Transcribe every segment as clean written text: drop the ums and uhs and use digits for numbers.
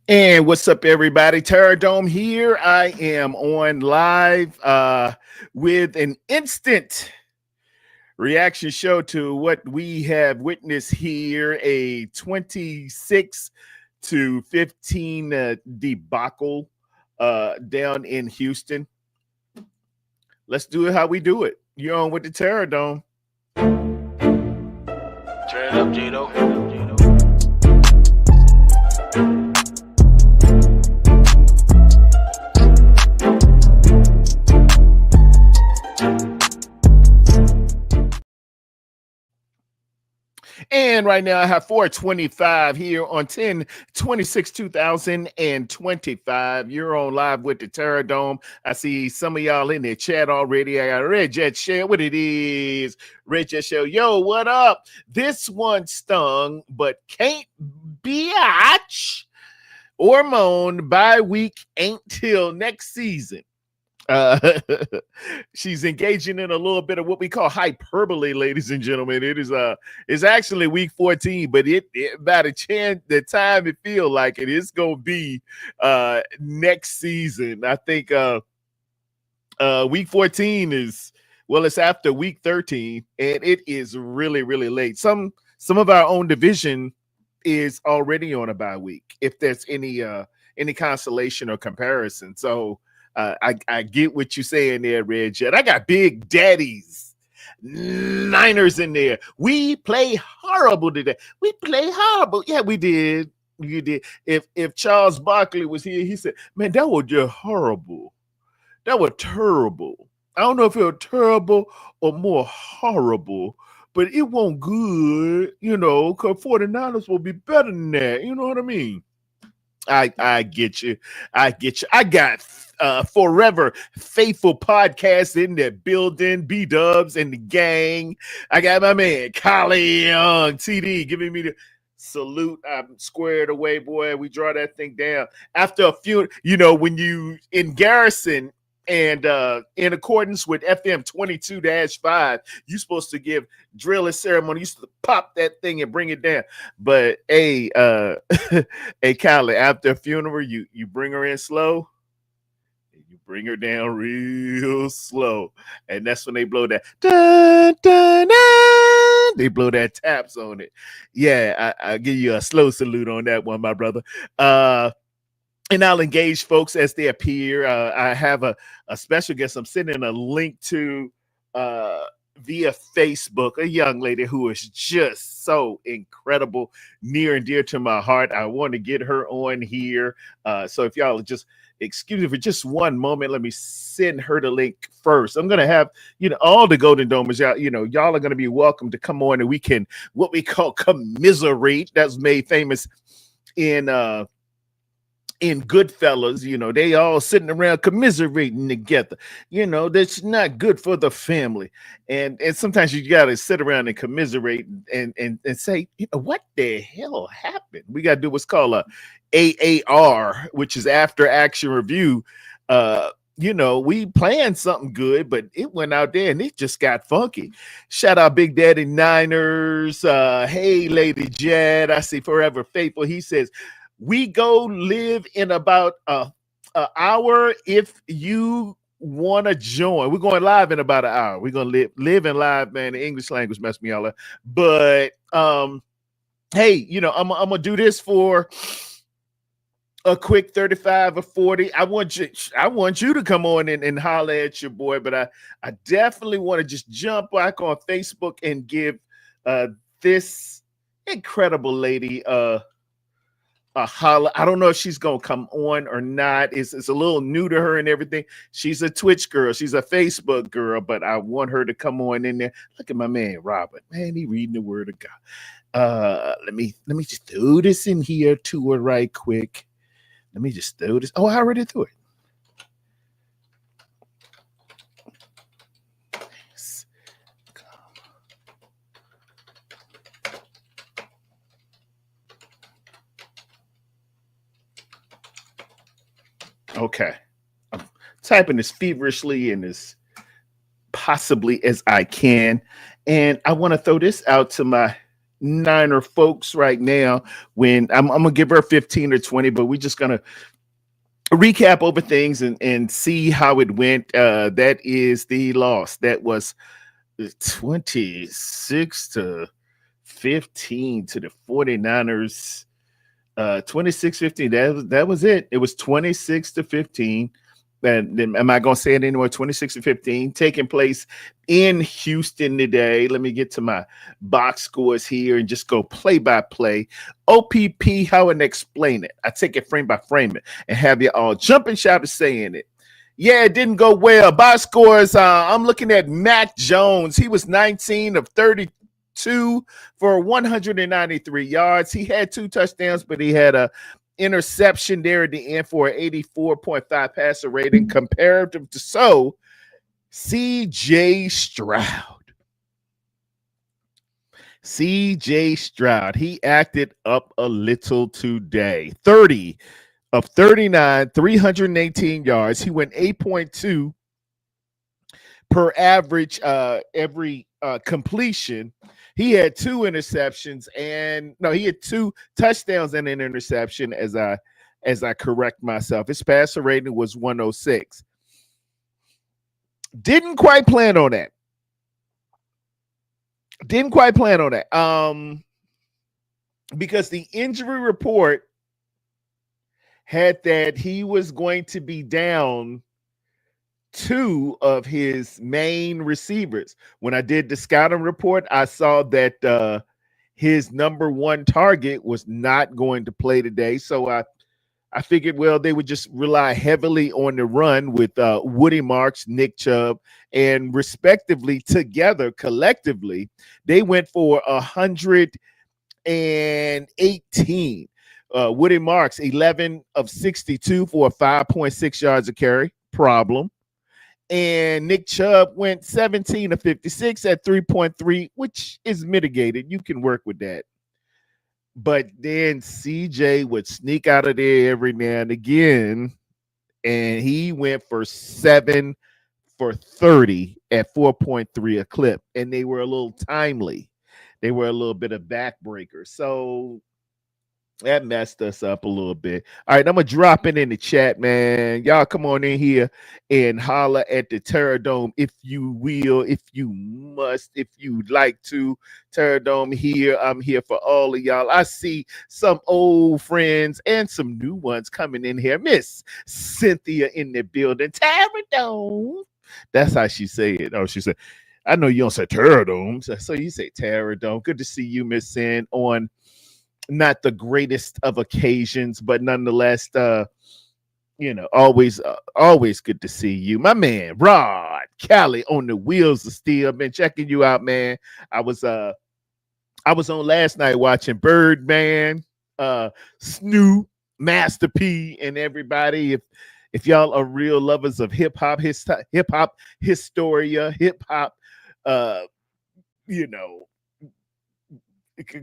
And what's up, everybody? Terror Dome here. I am on live with an instant reaction show to what we have witnessed here, a 26-15 debacle down in Houston. Let's do it how we do it. You're on with the Terror Dome. Turn it up, Jado. And right now I have 425 here on 10/26/2025. You're on live with the Terror Dome. I see some of y'all in the chat already. I got Red Jet Share. What it is? Red Jet Show. Yo, what up? This one stung, but can't biatch or moan. Bye week ain't till next season. Uh, she's engaging in a little bit of what we call hyperbole, ladies and gentlemen. It's actually week 14, but it by the time it feel like it's gonna be next season. I think week 14 is, well, it's after week 13, and it is really, really late. Some of our own division is already on a bye week, if there's any consolation or comparison. So I get what you're saying there, Red Jet. I got Big Daddy's Niners in there. We play horrible today. We play horrible. Yeah, we did. You did. If Charles Barkley was here, he said, "Man, that was just horrible. That was terrible. I don't know if it was terrible or more horrible, but it wasn't good, because 49ers will be better than that. You know what I mean?" I get you. I got Forever Faithful Podcast in the building, B-Dubs and the gang. I got my man, Kylie Young, TD, giving me the salute. I'm squared away, boy. We draw that thing down. After a few, when you in Garrison, and in accordance with FM 22-5, you're supposed to give drill and ceremony. You used to pop that thing and bring it down. But hey, hey, Kylie, after a funeral, you bring her in slow. You bring her down real slow. And that's when they blow that. Dun, dun, dun, they blow that taps on it. Yeah, I'll give you a slow salute on that one, my brother. And I'll engage folks as they appear. I have a special guest I'm sending a link to via Facebook, a young lady who is just so incredible, near and dear to my heart. I want to get her on here. So if y'all just excuse me for just one moment, let me send her the link first. I'm going to have, all the Golden Domers, y'all are going to be welcome to come on, and we can, what we call commiserate. That's made famous in Goodfellas. They all sitting around commiserating together. That's not good for the family. And sometimes you got to sit around and commiserate and say, what the hell happened? We got to do what's called a AAR, which is after action review. We planned something good, but it went out there and it just got funky. Shout out Big Daddy Niners. Hey, Lady Jad, I see Forever Faithful. He says, we go live in about an hour if you want to join. We're going live in about an hour. We're going to live in live, man. The English language messed me all up. But, hey, I'm going to do this for a quick 35 or 40. I want you to come on and holler at your boy, but I definitely want to just jump back on Facebook and give this incredible lady a holla. I don't know if she's gonna come on or not. It's a little new to her and everything. She's a Twitch girl, she's a Facebook girl, but I want her to come on in there. Look at my man Robert, man, he reading the word of God. Let me just throw this in here to her right quick. Let me just throw this. Oh, I already threw it. Okay. I'm typing as feverishly and as possibly as I can. And I want to throw this out to my Niner folks right now. When I'm gonna give her 15 or 20, but we're just gonna recap over things and see how it went. That is the loss. That was 26-15 to the 49ers. 26-15. That was it. It was 26-15. And then, am I gonna say it anymore? 26-15 taking place in Houston today. Let me get to my box scores here and just go play by play. OPP, how and explain it. I take it frame by frame it and have you all jump and shout and saying it. Yeah, it didn't go well. Box scores. I'm looking at Mac Jones. He was 19 of 32 for 193 yards. He had 2 touchdowns, but he had a interception there at the end for an 84.5 passer rating. Comparative to CJ Stroud. CJ Stroud. He acted up a little today. 30 of 39, 318 yards. He went 8.2 per average every completion. He had 2 interceptions he had 2 touchdowns and an interception as I correct myself. His passer rating was 106. Didn't quite plan on that. Because the injury report had that he was going to be down 2 of his main receivers. When I did the scouting report, I saw that his number 1 target was not going to play today. So I figured, well, they would just rely heavily on the run with Woody Marks, Nick Chubb, and respectively together, collectively, they went for 118. Woody Marks, 11 of 62 for 5.6 yards a carry. Problem. And Nick Chubb went 17 of 56 at 3.3, which is mitigated. You can work with that. But then CJ would sneak out of there every now and again, and he went for 7 for 30 at 4.3 a clip. And they were a little timely. They were a little bit of backbreakers. So that messed us up a little bit. All right, I'm gonna drop it in the chat, man. Y'all come on in here and holler at the Terror Dome if you will, if you must, if you'd like to. Terror Dome here. I'm here for all of y'all. I see some old friends and some new ones coming in here. Miss Cynthia in the building. Terror Dome. That's how she say it. Oh, she said, I know you don't say Terror Dome, so you say Terror Dome. Good to see you, Miss Sin, on not the greatest of occasions, but nonetheless, always good to see you. My man, Rod Cali on the wheels of steel. Been checking you out, man. I was on last night watching Birdman, Snoop, Master P, and everybody. If y'all are real lovers of hip hop historia, hip hop,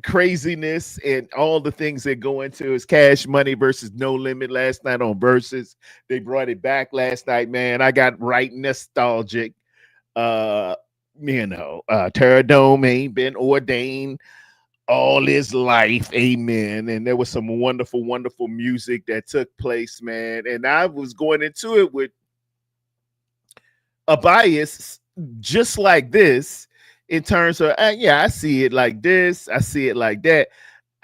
craziness and all the things that go into is Cash Money versus No Limit last night on Versus. They brought it back last night, man. I got right nostalgic. Terror Dome ain't been ordained all his life, amen. And there was some wonderful, wonderful music that took place, man. And I was going into it with a bias just like this, in terms of, I see it like this, I see it like that.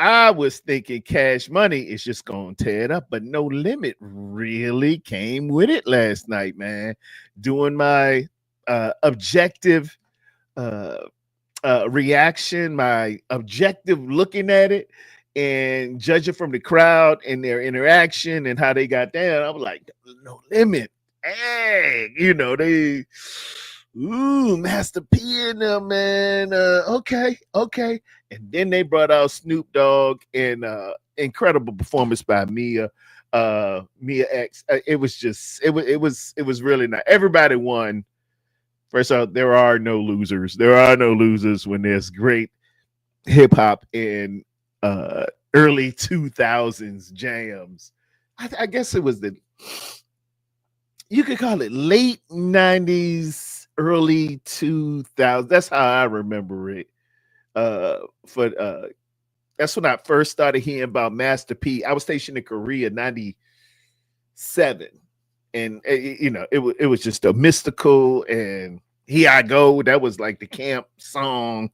I was thinking Cash Money is just going to tear it up, but No Limit really came with it last night, man. Doing my objective reaction, my objective looking at it, and judging from the crowd and their interaction and how they got down, I was like, No Limit. Hey, they... Ooh, Master P in them, man. Okay. And then they brought out Snoop Dogg and incredible performance by Mia X. It was really nice. Everybody won. First off, there are no losers. There are no losers when there's great hip hop and early 2000s jams. I guess it was you could call it late 90s. Early 2000s. That's how I remember it. For that's when I first started hearing about Master P. I was stationed in Korea '97, and it was just a mystical, and Here I Go. That was like the camp song,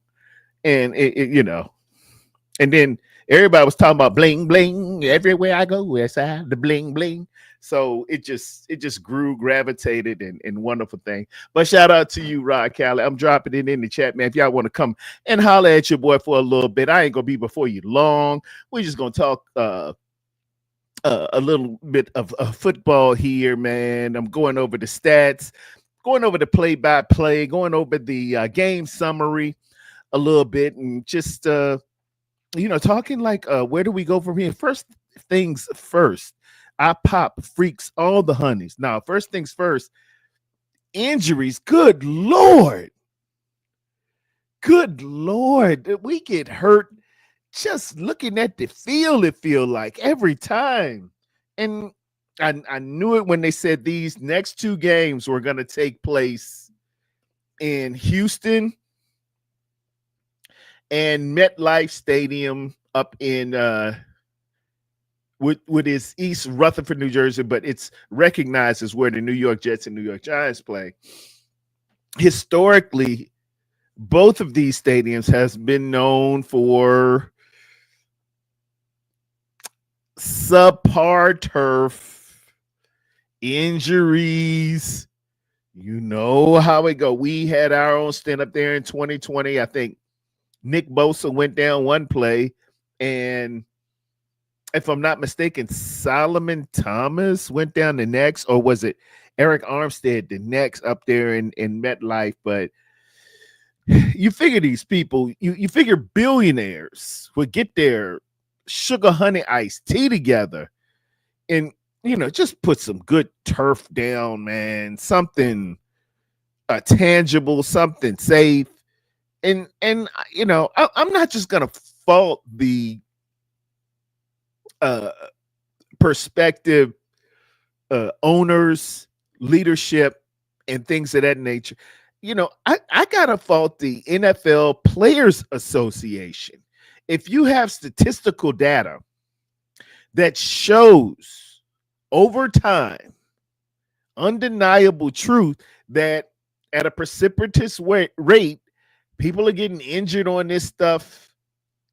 and and then everybody was talking about bling bling everywhere I go. Yes, I the bling bling. So it just grew, gravitated, and wonderful thing. But shout out to you, Rod Cali. I'm dropping it in the chat, man. If y'all want to come and holler at your boy for a little bit, I ain't gonna be before you long. We're just gonna talk a little bit of football here, man. I'm going over the stats, going over the play-by-play, going over the game summary a little bit, and just talking like where do we go from here? First things first, I pop freaks all the honeys. Now, first things first, injuries. Good Lord. We get hurt just looking at the field, it feel like every time. And I knew it when they said these next two games were going to take place in Houston and MetLife Stadium up in what is East Rutherford, New Jersey, but it's recognized as where the New York Jets and New York Giants play. Historically, both of these stadiums has been known for subpar turf, injuries. You know how it go. We had our own stint up there in 2020. I think Nick Bosa went down one play, and if I'm not mistaken, Solomon Thomas went down the next, or was it Eric Armstead the next up there in MetLife? But you figure these people, you figure billionaires would get their sugar honey iced tea together and just put some good turf down, man. Something tangible, something safe. And I'm not just gonna fault the perspective, owners, leadership, and things of that nature. I gotta fault the NFL Players Association. If you have statistical data that shows over time, undeniable truth that at a precipitous rate, people are getting injured on this stuff.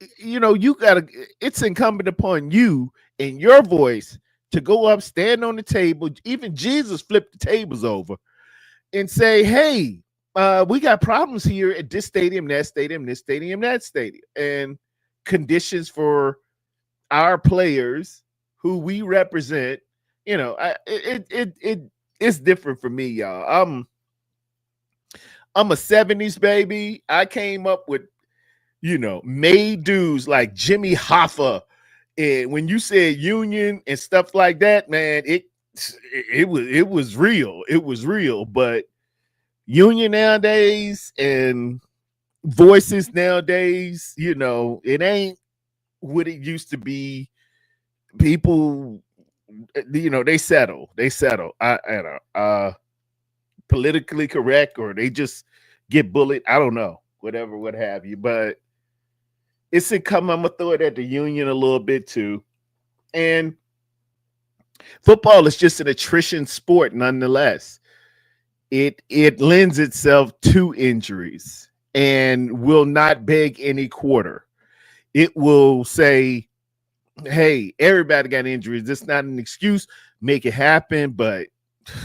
It's incumbent upon you and your voice to go up, stand on the table. Even Jesus flipped the tables over and say, hey, we got problems here at this stadium, that stadium, this stadium, that stadium, and conditions for our players who we represent. It's different for me, y'all. I'm a 70s baby. I came up with made dudes like Jimmy Hoffa. And when you said union and stuff like that, man, it was real. It was real. But union nowadays and voices nowadays, it ain't what it used to be. People, they settle. Politically correct, or they just get bullied. I don't know. Whatever, what have you. But it's incumbent. I'm gonna throw it at the union a little bit too. And football is just an attrition sport, nonetheless. It lends itself to injuries and will not beg any quarter. It will say, hey, everybody got injuries. This is not an excuse. Make it happen. But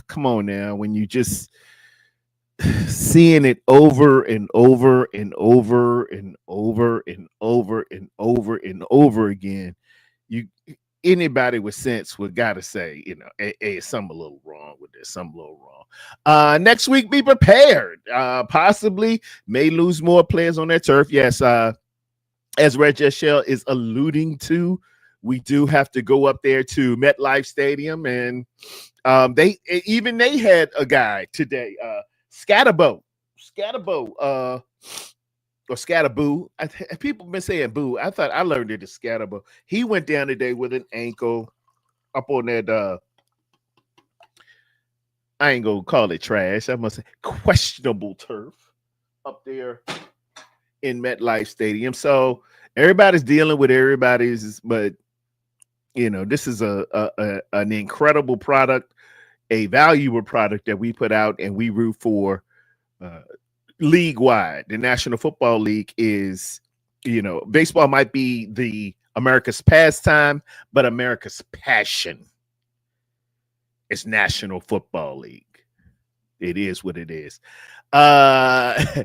come on now, when you just seeing it over and over and over and over and over and over and over again, anybody with sense would gotta say, hey, something a little wrong with this, something a little wrong. Next week, be prepared. Possibly may lose more players on their turf. Yes, as Red Jet Shell is alluding to, we do have to go up there to MetLife Stadium, and they had a guy today, Scatterbo, or Scatterboo. People been saying boo. I thought I learned it as Scatterbo. He went down today with an ankle up on that. I ain't gonna call it trash. I must say questionable turf up there in MetLife Stadium. So everybody's dealing with everybody's, but this is an incredible product, a valuable product that we put out and we root for uh, league wide. The National Football League is, baseball might be the America's pastime, but America's passion is National Football League. It is what it is. A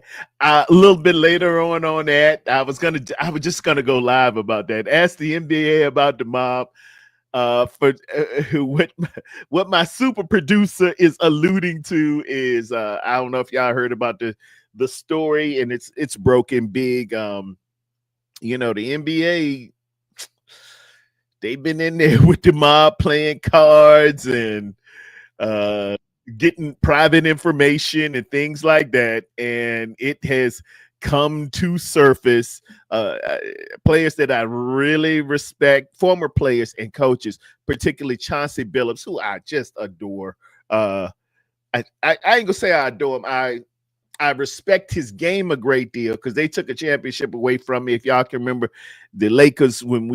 little bit later on that, I was just gonna go live about that. Ask the NBA about the mob. For what my super producer is alluding to is I don't know if y'all heard about the story, and it's broken big. The NBA, they've been in there with the mob playing cards and getting private information and things like that, and it has come to surface. Players that I really respect, former players and coaches, particularly Chauncey Billups, who I just adore. I ain't gonna say I adore him. I respect his game a great deal because they took a championship away from me. If y'all can remember the Lakers when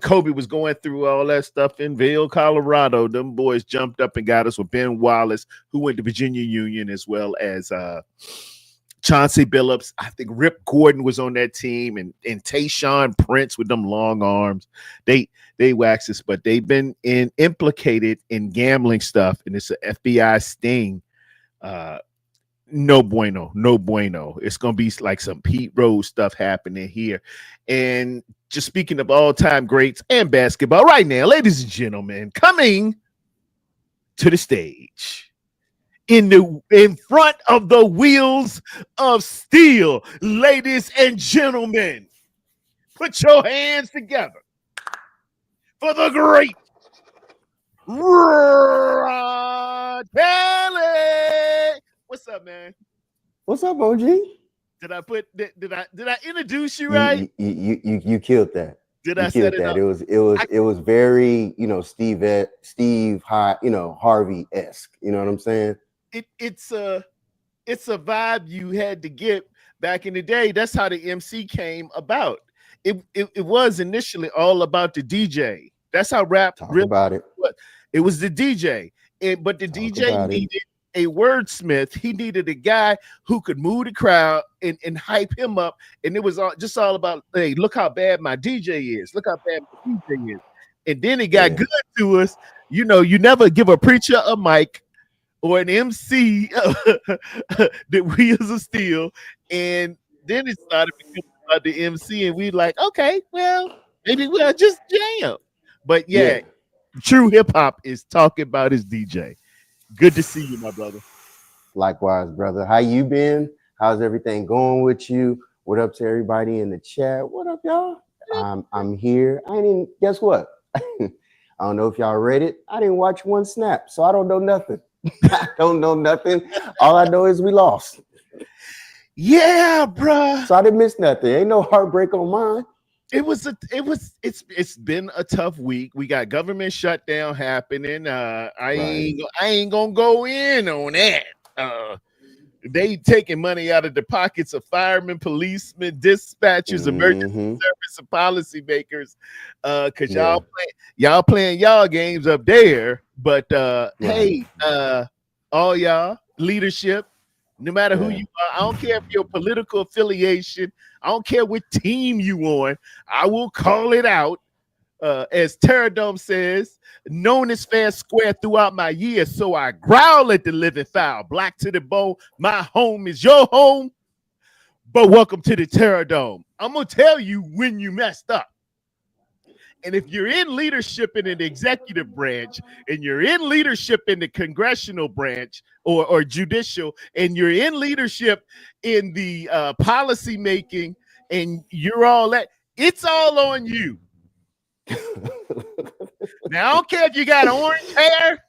Kobe was going through all that stuff in Vail, Colorado, them boys jumped up and got us with Ben Wallace, who went to Virginia Union, as well as Chauncey Billups. I think Rip Gordon was on that team, and Tayshaun Prince with them long arms. They waxed us, but they've been implicated in gambling stuff, and it's an FBI sting. No bueno. It's gonna be like some Pete Rose stuff happening here. And just speaking of all-time greats and basketball, right now, ladies and gentlemen, coming to the stage in front of the wheels of steel, ladies and gentlemen, put your hands together for the great Rod Kelly. What's up, man? What's up, OG? Did I introduce you right? You killed that. Did I set it that? up? It was very, Steve Harvey-esque. You know what I'm saying? It's a vibe you had to get back in the day. That's how the MC came about. It was initially all about the DJ. That's how rap really about it. It was the DJ. But the DJ needed a wordsmith. He needed a guy who could move the crowd and hype him up. And it was all about, hey, look how bad my DJ is. Look how bad my DJ is. And then it got good to us. You never give a preacher a mic or an MC the wheels of steel. And then it started becoming about the MC, and we like, okay, well, maybe we'll just jam. But true hip hop is talking about his DJ. Good to see you, my brother. Likewise, brother. How you been? How's everything going with you? What up to everybody in the chat? What up, y'all? I'm here. Guess what? I don't know if y'all read it. I didn't watch one snap, so I don't know nothing. I don't know nothing. All I know is we lost. Yeah, bruh. So I didn't miss nothing. Ain't no heartbreak on mine. It's been a tough week. We got government shutdown happening. I ain't gonna go in on that. They taking money out of the pockets of firemen, policemen, dispatchers, emergency service, and policymakers. Cause y'all playing y'all games up there. But hey, all y'all leadership, no matter who you are, I don't care if your political affiliation, I don't care what team you on, I will call it out. As Terradome says, known as fair square throughout my years, so I growl at the living foul. Black to the bone, my home is your home. But welcome to the Terradome. I'm gonna tell you when you messed up. And if you're in leadership in an executive branch, and you're in leadership in the congressional branch or judicial, and you're in leadership in the policy making, and you're all that, it's all on you. Now, I don't care if you got orange hair.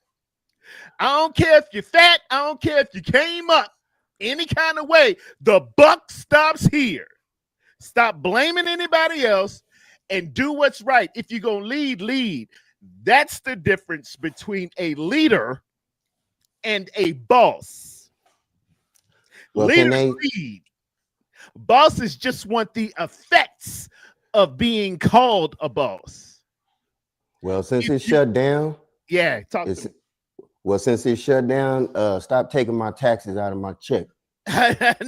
I don't care if you're fat. I don't care if you came up any kind of way. The buck stops here. Stop blaming anybody else and do what's right. If you're going to lead. That's the difference between a leader and a boss. Well, Leaders lead. Bosses just want the effects of being called a boss. Well, since it's shut down, Yeah, talk it's to me. well, since it's shut down, stop taking my taxes out of my check. That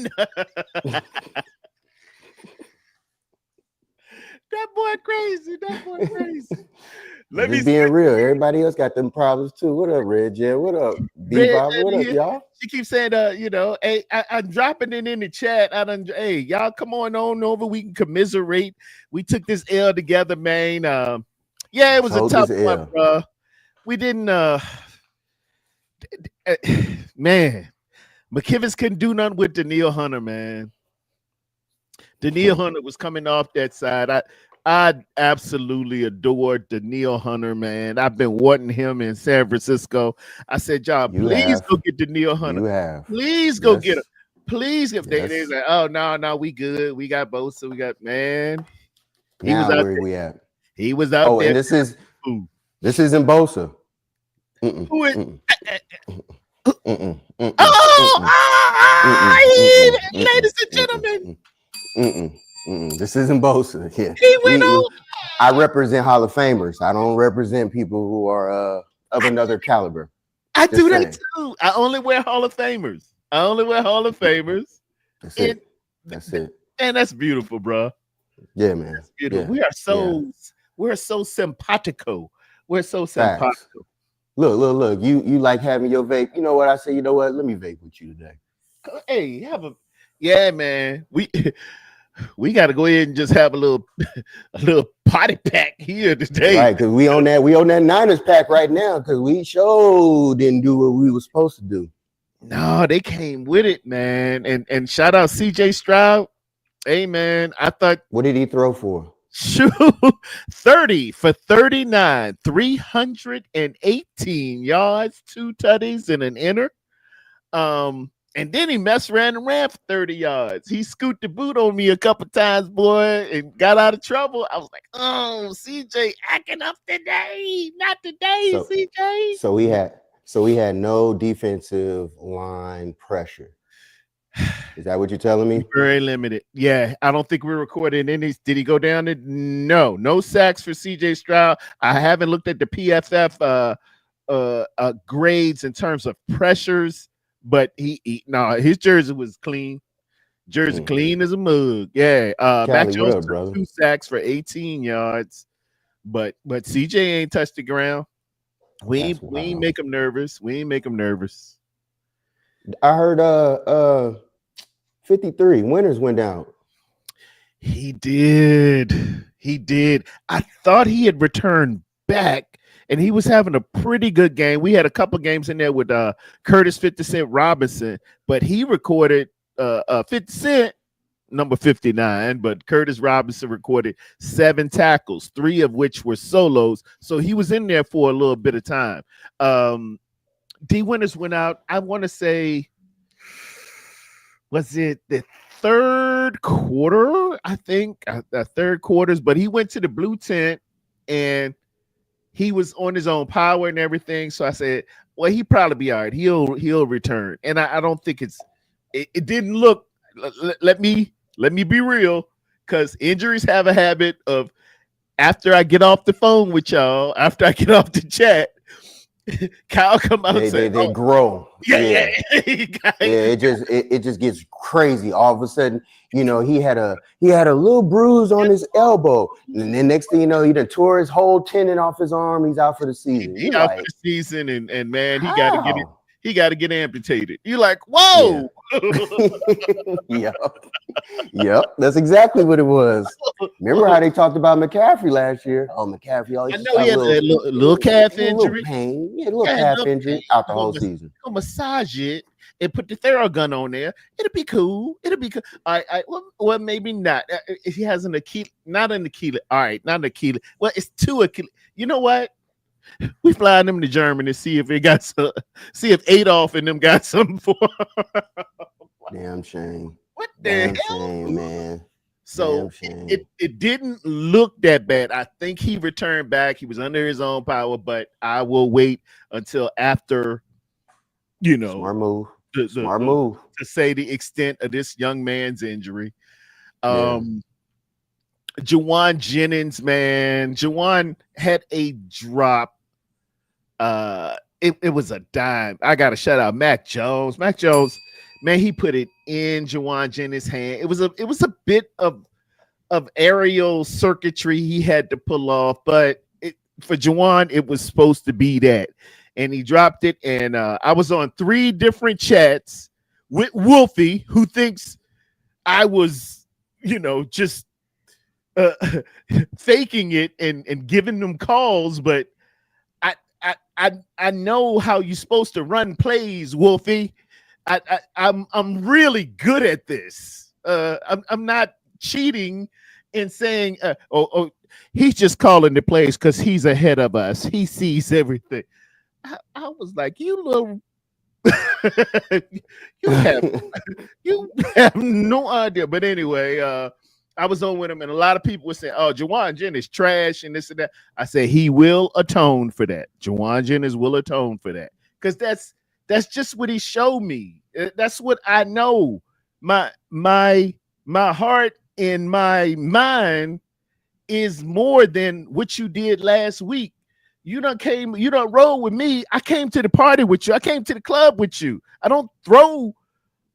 boy crazy. That boy crazy. Let me Just being real. Everybody else got them problems too. What up, Red Jet? What up, Red Bebop? What up, here. y'all? She keeps saying, hey, I'm dropping it in the chat. Hey, y'all come on over. We can commiserate. We took this L together, man. Yeah, it was a Hold tough this one, L. bro. We didn't man. McKivitz couldn't do nothing with Daniil Hunter, man. Daniil Hunter was coming off that side. I absolutely adore Daniil Hunter, man. I've been wanting him in San Francisco. I said, y'all, please go get Daniil Hunter. You have. Please go get him. Please, if they Yes. say, oh no, we good. We got Bosa. We got man. He Now was out where there. we at? He was out there. And this isn't Bosa. Who is? Ladies and gentlemen. This isn't Bosa. Yeah. He went on. I represent Hall of Famers. I don't represent people who are of another caliber. I do that too. I only wear Hall of Famers. That's it. That's it. And that's beautiful, bro. Yeah, man. That's beautiful. Yeah. We're so simpatico. We're so simpatico. Look. You like having your vape. You know what I say? You know what? Let me vape with you today. Hey, man. We got to go ahead and just have a little potty pack here today. Right, because we on that Niners pack right now because we didn't do what we were supposed to do. No, they came with it, man. And shout out CJ Stroud. Hey, man, I thought. What did he throw for? 30 for 39, 318 yards, 2 tutties and an inner. And then he ran for 30 yards. He scooted the boot on me a couple times, boy, and got out of trouble. I was like, oh, CJ acting up today. Not today, CJ. So we had no defensive line pressure. Is that what you're telling me? Very limited. Yeah, I don't think we recorded any. Did he go down? No sacks for CJ Stroud. I haven't looked at the PFF grades in terms of pressures. But his jersey was clean. Clean as a mug. Yeah. Mac Jones took 2 sacks for 18 yards. But CJ ain't touched the ground. We ain't make him nervous. I heard 53 Winters went down. He did. I thought he had returned back. And he was having a pretty good game. We had a couple games in there with Curtis 50 Cent Robinson, but he recorded 50 Cent, number 59, but Curtis Robinson recorded 7 tackles, 3 of which were solos. So he was in there for a little bit of time. D Winters went out, I want to say, was it the third quarter? I think the third quarters, but he went to the blue tent and he was on his own power and everything. So I said, well, he probably be all right. He'll return. And I don't think it didn't look, let me be real, because injuries have a habit of, after I get off the phone with y'all, after I get off the chat, Kyle come out and say, they grow. Yeah. It just gets crazy. All of a sudden, he had a little bruise on his elbow, and then next thing you know, he done tore his whole tendon off his arm. He's out for the season. He's out for the season, and man, he got to get it. He got to get amputated. You're like, whoa. Yeah. Yep. That's exactly what it was. Remember how they talked about McCaffrey last year? Oh, McCaffrey always. I know he had a little calf injury. Little pain. Yeah, little calf injury out the whole season. He'll massage it and put the Theragun on there. It'll be cool. All right. Well, maybe not. If he has an Achilles, not an Achilles. All right, not an Achilles. Well, it's 2 Achilles. You know what? We flying them to Germany to see if Adolf and them got something for. Damn shame. What the hell, shame, man? So it didn't look that bad. I think he returned back. He was under his own power, but I will wait until after, Smart move. Smart move to say the extent of this young man's injury. Jawan Jennings, man. Jawan had a drop. It was a dime. I gotta shout out Mac Jones. Mac Jones, man, he put it in Jawan Jennings' hand. It was a bit of aerial circuitry he had to pull off, but for Jawan, it was supposed to be that. And he dropped it. And I was on 3 different chats with Wolfie, who thinks I was, just faking it and giving them calls, but I know how you're supposed to run plays, Wolfie. I'm really good at this. I'm not cheating and saying, he's just calling the plays because he's ahead of us. He sees everything. I was like, you little. you have no idea. But anyway, I was on with him, and a lot of people were saying, "Oh, Jawan Jennings is trash," and this and that. I said he will atone for that. Jawan Jennings will atone for that because that's just what he showed me. That's what I know. My heart and my mind is more than what you did last week. You don't roll with me. I came to the party with you. I came to the club with you. I don't throw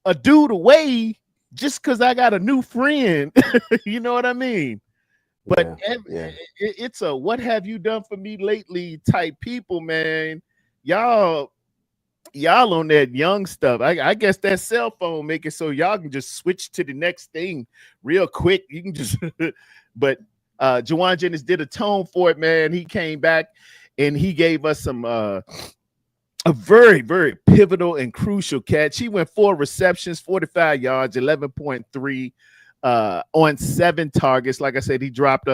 a dude away just because I got a new friend. You know what I mean? But it's a what have you done for me lately type people, man. Y'all on that young stuff. I guess that cell phone make it so y'all can just switch to the next thing real quick. You can just but Jawan Jennings did atone for it, man. He came back and he gave us some a very, very pivotal and crucial catch. He went 4 receptions, 45 yards, 11.3 on 7 targets. Like I said, he dropped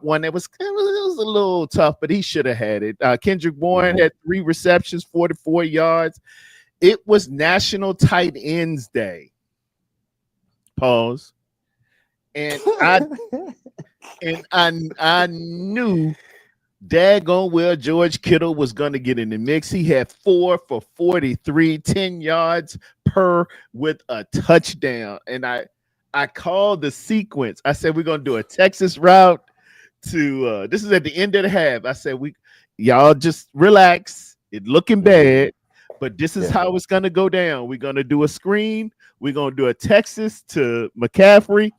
one that was a little tough, but he should have had it. Kendrick Bourne had 3 receptions, 44 yards. It was National Tight Ends Day. Pause. And I knew daggone well George Kittle was going to get in the mix. He had 4 for 43, 10 yards per with a touchdown. And I called the sequence. I said, we're going to do a Texas route to this is at the end of the half. I said, y'all just relax. It's looking bad, but this is how it's going to go down. We're going to do a screen. We're going to do a Texas to McCaffrey,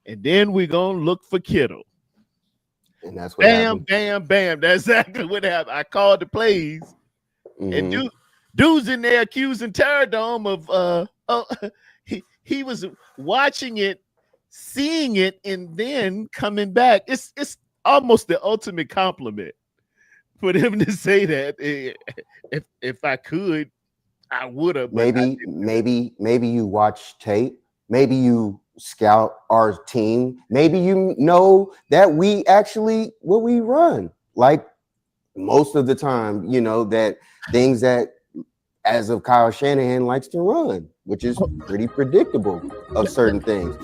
and then we're going to look for Kittle. And that's what happened. Bam. That's exactly what happened. I called the plays, and dude's in there accusing Terradome of he was watching it, seeing it, and then coming back. It's almost the ultimate compliment for them to say that. If I could, I would have. Maybe you watch tape. Maybe you scout our team. Maybe you know that we actually what we run. Like most of the time, that things that as of Kyle Shanahan likes to run, which is pretty predictable of certain things.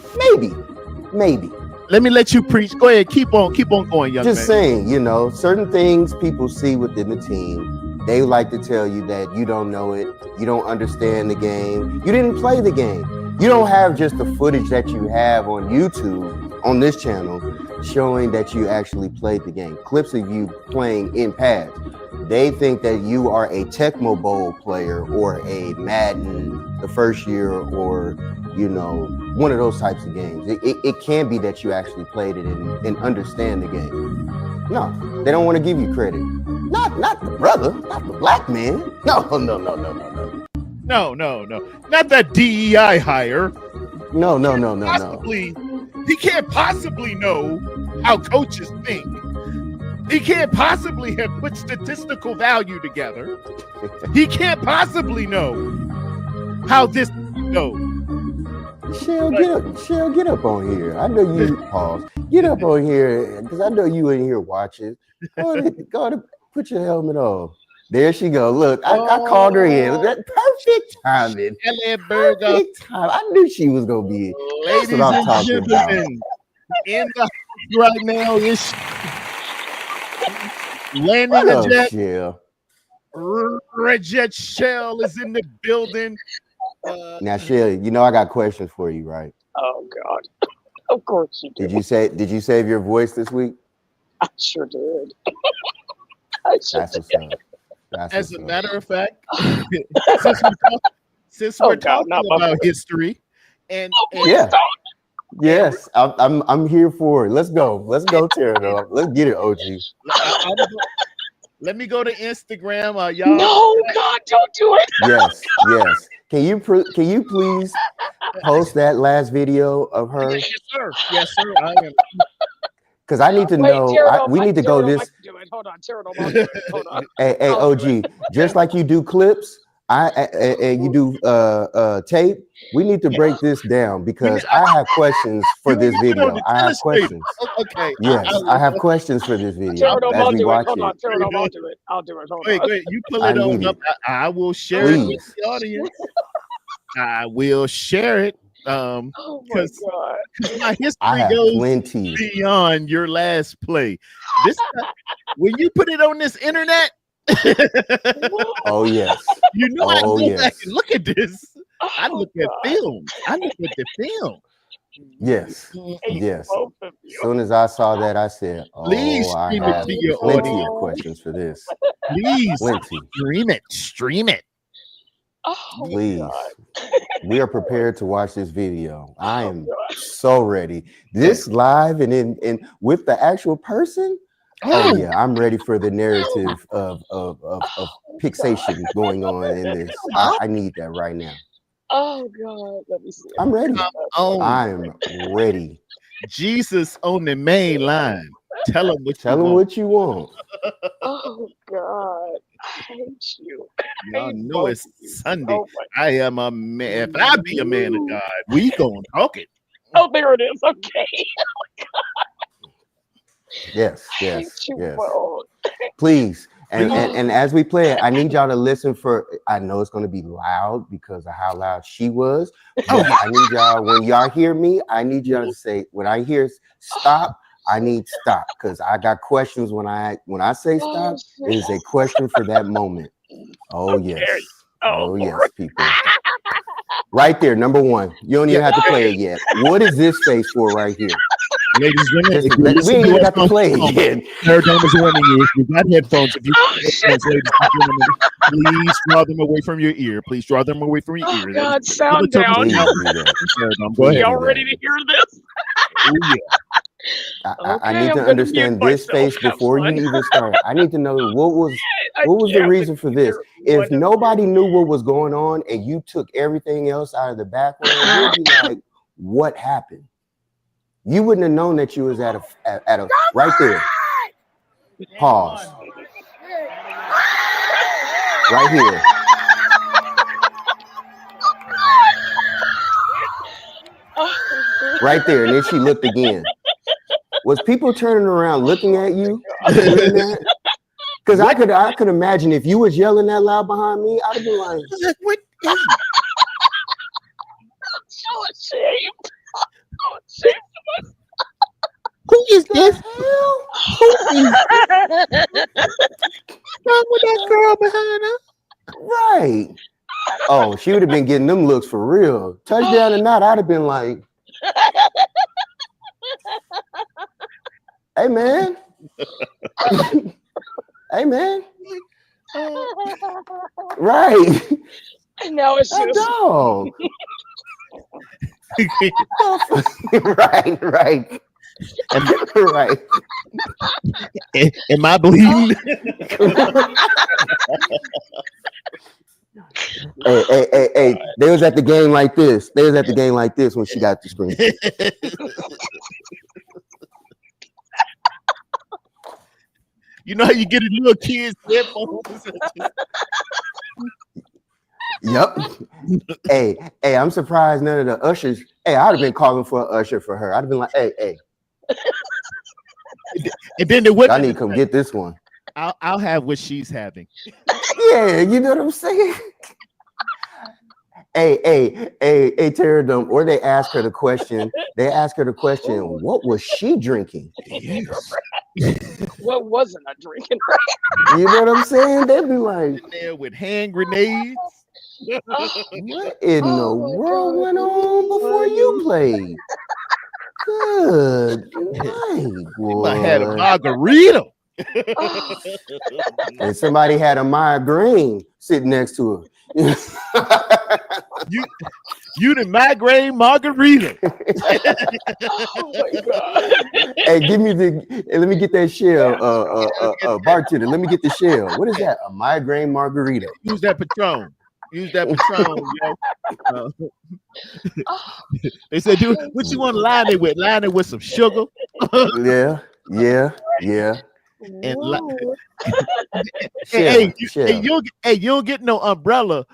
Maybe. Let me let you preach. Go ahead. Keep on going, young man. Just saying, certain things people see within the team. They like to tell you that you don't know it. You don't understand the game. You didn't play the game. You don't have just the footage that you have on YouTube, on this channel, showing that you actually played the game. Clips of you playing in pads. They think that you are a Tecmo Bowl player or a Madden the first year or, one of those types of games. It can be that you actually played it and understand the game. No, they don't want to give you credit. Not the brother, not the black man. No. No. Not that DEI hire. No. He can't possibly know how coaches think. He can't possibly have put statistical value together. He can't possibly know how this goes. Shell, get up on here. I know you pause. Get up on here because I know you in here watching. Go to put your helmet on. There she go. Look, I called her in. That perfect timing. Perfect time. I knew she was gonna be. That's what I'm talking about. In the right now is landing the jet. Red Jet Shell is in the building. Now, Shell, I got questions for you, right? Oh God. Of course you do. Did you save your voice this week? I sure did. I sure That's did. what's up. That's As a what's up. matter of fact, since we're Oh, God, talking not my about voice. history, and Yeah. Yes, I'm here for it. Let's go, Tara. Let's get it, OG. let me go to Instagram. Y'all, No, God, don't do it. Yes. Can you please post that last video of her? yes, sir. Yes, sir. I am. Because I need to Wait, know. We need to go this. Do it. Hold on, Pterodome, I'll do it. Hold on. Hey, I'll do OG, just like you do clips, and you do tape. We need to break this down because I have questions for this video. I have questions. Okay. Yes, I have questions for this video Pterodome, as I'll we do it. watch Hold on, it. Pterodome, I'll do it. I'll do it. Hold Wait, on. you pull I it on need up. it. I will share it with Please. the audience. I will share it. Oh my 'cause God. my I history have goes plenty. beyond your last play. This when you put it on this internet, Oh yes. you know I Oh, go back yes. and look at this. I Oh, look at God. film. I look at the film. Yes. Hate Yes. both of As you. soon as I saw that, I said, Please "Oh, I stream it have to your plenty audience. of questions for this. Please Plenty. stream it. Oh, Please. God. We are prepared to watch this video. I am God. so ready. This live and with the actual person. Oh yeah, I'm ready for the narrative of fixation going on in this. I need that right now. Oh, God. Let me see. I'm ready. Oh, I'm ready. Jesus on the main line. Tell him what Tell you them want. what you want. Oh, God. I hate you. Y'all hate know both it's of you Sunday. so much. I am a man. If I be a man of God, we gonna talk it. Oh, there it is. Okay. Yes, I hate yes, you yes. both. Please. And, Please. and as we play it, I need y'all to listen for. I know it's going to be loud because of how loud she was. But I need y'all, when y'all hear me, I need y'all to say, when I hear stop, I need stop, because I got questions when I say stop. It is a question for that moment. Oh yes. Oh yes, people. Right there, number one. You don't even have to play it yet. What is this face for right here? Ladies and gentlemen, if you We listen ain't to even us got to on play it phone, yet. Pterodome is warning you. If you got headphones, if you got headphones, ladies and gentlemen, please draw them away from your ear. Please draw them away from your Oh, ear. God, sound down. Please do that. Pterodome, go ahead. Y'all ready to hear this? Oh, yeah. I need I'm to gonna understand mute this myself. face Have before fun. you even start. I need to know what was I the can't reason with for this. either If one of nobody you. knew what was going on and you took everything else out of the background, you'd be like, what happened? You wouldn't have known that you was at a right there. Pause. Right here. Right there. And then she looked again. Was people turning around looking at you doing that? Because I could imagine if you was yelling that loud behind me, I'd have been like, what is I'm so ashamed. I'm ashamed. Who is this? hell? Wrong with that girl behind her? Right. Oh, she would have been getting them looks for real. Touchdown or not, I'd have been like, hey man. Hey man. Right. And now it's That just dog. right. Right. Am I bleeding? Hey. They was at the game like this. When she got the screen. You know how you get a little kid's headphones? Yep. hey, I'm surprised none of the ushers. Hey, I'd have been calling for an usher for her. I'd have been like, hey. And then the women, I need to come get this one. I'll have what she's having. Yeah, you know what I'm saying? Hey, Pterodome. Or they ask her the question. What was she drinking? Yes. what wasn't I drinking? You know what I'm saying? They'd be like, In there with hand grenades. what in the world went on before you played? Good night, I had a boy. margarita. And somebody had a migraine sitting next to her. You the migraine margarita. Oh my God. Hey, let me get that shell, bartender. Let me get the shell. What is that? A migraine margarita. Use that Patron. Use that Patron, yo. They said, dude, what you want to line it with? Line it with some sugar. Yeah. And Whoa. hey, Shell. you don't get no umbrella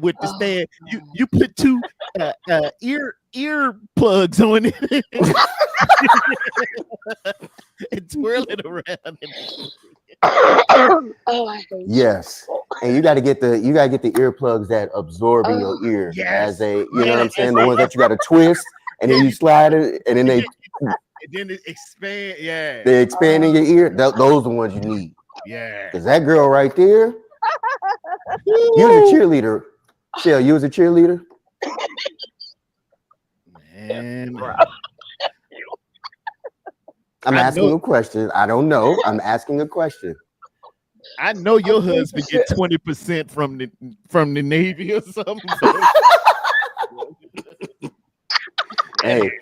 with the stand. You put two ear plugs on it and twirl it around. Oh, I hate you. Yes. And you gotta get the earplugs that absorb in your ear Yes. as a, you know what I'm saying? The ones that you gotta twist and then you slide it and then they expand. Yeah. they expand in your ear. Those are the ones you need. Yeah. Because that girl right there, you was a cheerleader. Shell, you was a cheerleader? Man. I'm asking a question. I don't know. I'm asking a question. I know your husband get 20% from the Navy or something. Hey,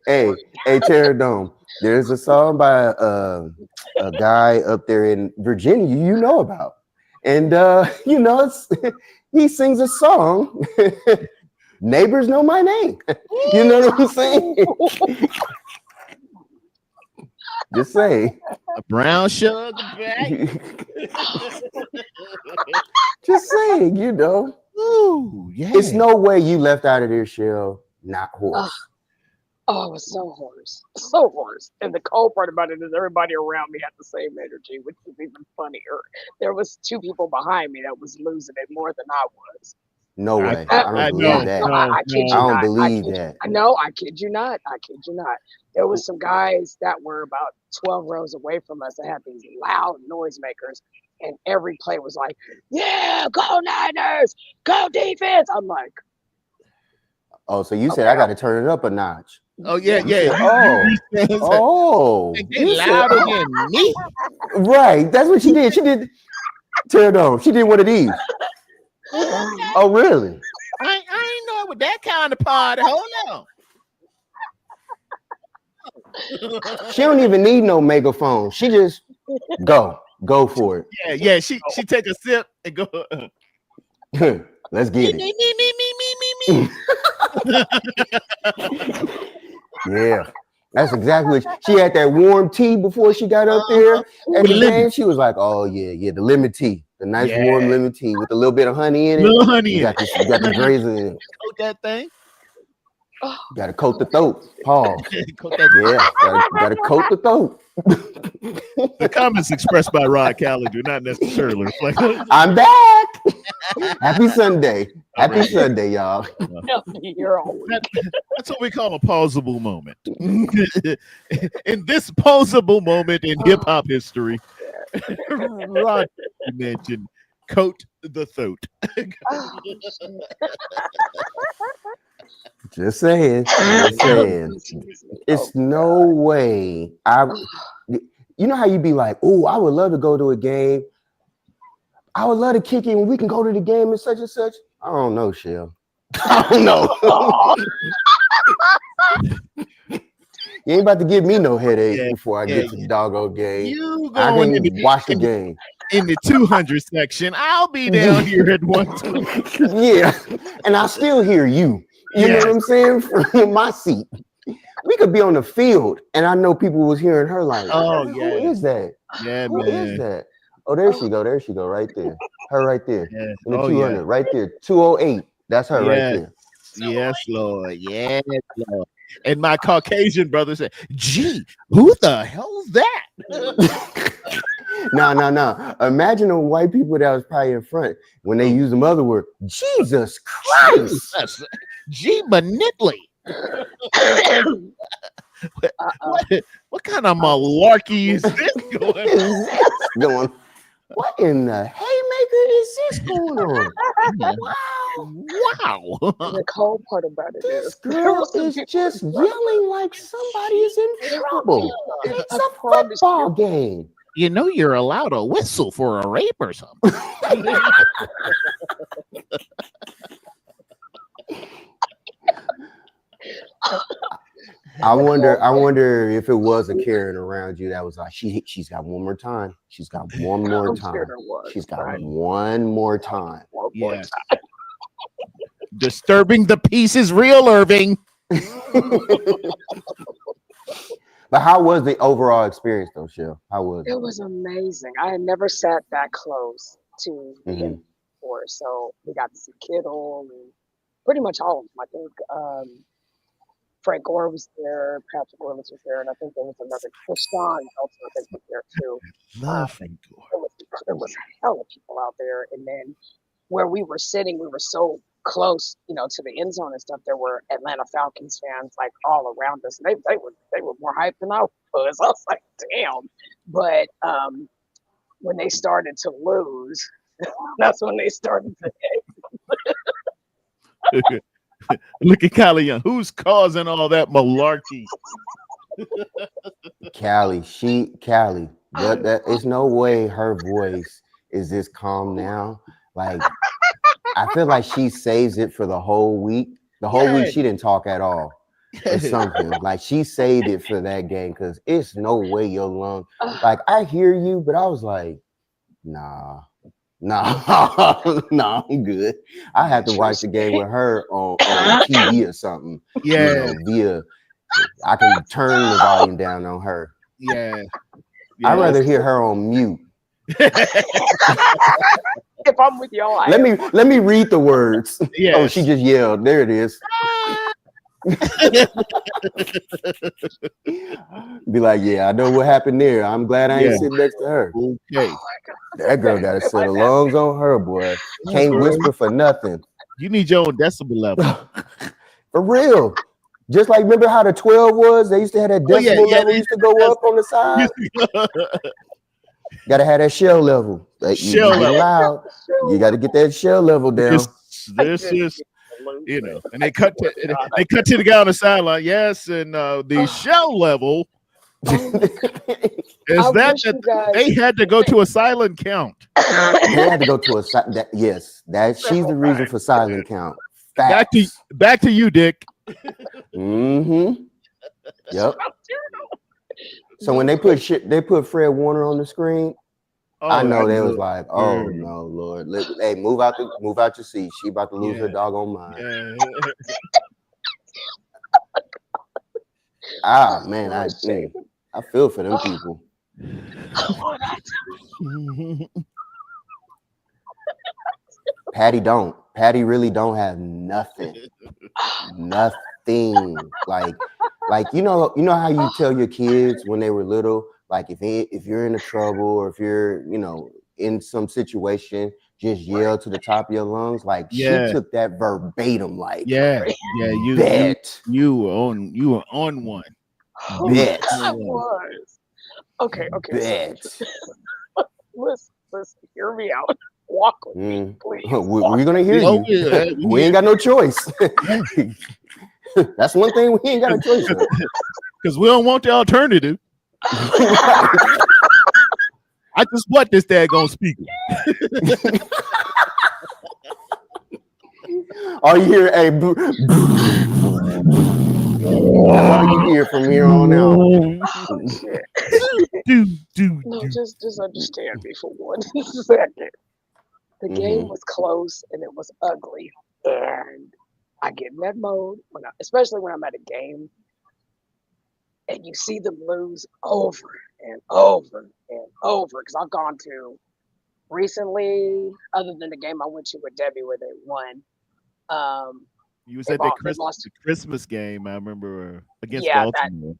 Terradome. There's a song by a guy up there in Virginia you know about. And you know, he sings a song. Neighbors know my name. You know what I'm saying? Just say. A brown sugar bag. Just saying, you know. Ooh, yeah. It's no way you left out of this show not horse. Oh, it was so hoarse. So hoarse. And the cold part about it is everybody around me had the same energy, which is even funnier. There was two people behind me that was losing it more than I was. No way. I don't believe that. I kid you I don't not. believe that. No, I kid you not. I kid you not. There was some guys that were about 12 rows away from us that had these loud noisemakers, and every play was like, "Yeah, go Niners, go defense." I'm like, oh, so you said I got to turn it up a notch. Oh yeah, yeah. Oh, they louder than me. Right, that's what she did. She did. Tear it on. She did one of these. Oh, really? I ain't know it with that kind of party. Hold on. She don't even need no megaphone. She just go for it. Yeah. She take a sip and go. Let's get it. Yeah, that's exactly what she had. That warm tea before she got up there, and then she was like, "Oh yeah, the lemon tea, the nice warm lemon tea with a little bit of honey in it. Little honey. You got the graze in it. Coat that thing. You got to coat the throat. Pause. Yeah, gotta coat the throat. The comments expressed by Rod Calley do not necessarily reflect. I'm back. Happy Sunday. Happy Sunday, y'all. That's what we call a pausable moment. In this pausable moment in hip hop history, Rod mentioned coat the throat. Just saying. It's no way. You know how you be like, oh, I would love to go to a game. I would love to kick in when we can go to the game and such and such. I don't know, Shell. I don't know. You ain't about to give me no headache before I get to the doggone game. You I going can watch the game. In the 200 section. I'll be down here at 120. Yeah, and I still hear you. You know what I'm saying? From my seat. We could be on the field, and I know people was hearing her like, oh, who yeah. is that? Yeah, Who man. is that? Oh, there she go. There she go. Right there. Her right there. Yeah. In the 200. Right there. 208. That's her right there. Yes, Lord. Yes, Lord. And my Caucasian brother said, gee, who the hell is that? No. Imagine the white people that was probably in front when they use the other word. Jesus Christ. Gee, Manitli. What kind of malarkey is this going? What in the haymaker is this going on? Wow. Wow. And the cold part about it This is, there girl was some is people just in front of her. yelling like somebody is in trouble. And It's I a promise football you, game. You know you're allowed a whistle for a rape or something. I wonder if it was a Karen around you that was like, she's got one more time. She's got one more I'm time. sure there was. She's got right? one more time. One more Yes. Disturbing the peace is real, Irving. But how was the overall experience though, Shell? How was It it? was amazing. I had never sat that close to the Mhm. end before. So we got to see Kittle and pretty much all of them. I think Frank Gore was there, Patrick Willis was there, and I think there was another Deshaun Nelson, I think, was there too. Love Frank Gore. There was a hell of people out there. And then where we were sitting, we were so close, to the end zone and stuff. There were Atlanta Falcons fans like all around us. And they were more hyped than I was. I was like, damn. But when they started to lose, that's when they started to Look at Kylie Young. Who's causing all that malarkey? Callie, but that it's no way her voice is this calm now. Like, I feel like she saves it for the whole week. The whole week she didn't talk at all. Or something. Like, she saved it for that game because it's no way your lung. Like, I hear you, but I was like, nah, I'm good. I have to watch the game with her on TV or something. Yeah. Via I can turn the volume down on her. Yeah. I'd rather hear her on mute. If I'm with y'all, Let me read the words. Yes. Oh, she just yelled. There it is. Be like, yeah, I know what happened there. I'm glad I ain't sitting next to her. Okay. That girl got a set of lungs on her, boy. Can't girl. whisper for nothing. You need your own decibel level. For real. Just like, remember how the 12 was? They used to have that decibel level used to go up on the side. Gotta have that shell level. Like, Shell you get level. loud. You got to get that shell level down. This is, and they cut to the guy on the sideline. Yes, and the shell level is that they had to go to a silent count. They had to go to a yes. She's the reason for silent count. Facts. Back to you, Dick. Mm-hmm. Yep. So when they put Fred Warner on the screen, I know they was like, oh no, Lord. Hey, move out your seat. She about to lose her doggone mind. Man, I feel for them people. Patty really don't have nothing. Like you know how you tell your kids when they were little, like if you're in a trouble or if you're in some situation, just yell to the top of your lungs. Like she took that verbatim. Like you were on one. Bet. I was. Okay. Bet. Listen, hear me out. Walk with me, please. We're gonna hear you. We ain't got no choice. That's one thing we ain't got a choice of. Because we don't want the alternative. I just want this daggone speaker. All you hear, that's all you hear from here on out. No, just understand me for 1 second. The game was close and it was ugly, and I get in that mode especially when I'm at a game and you see them lose over and over and over. Because I've gone to recently, other than the game I went to with Debbie where they won. You was at the Christmas game, I remember, against Baltimore.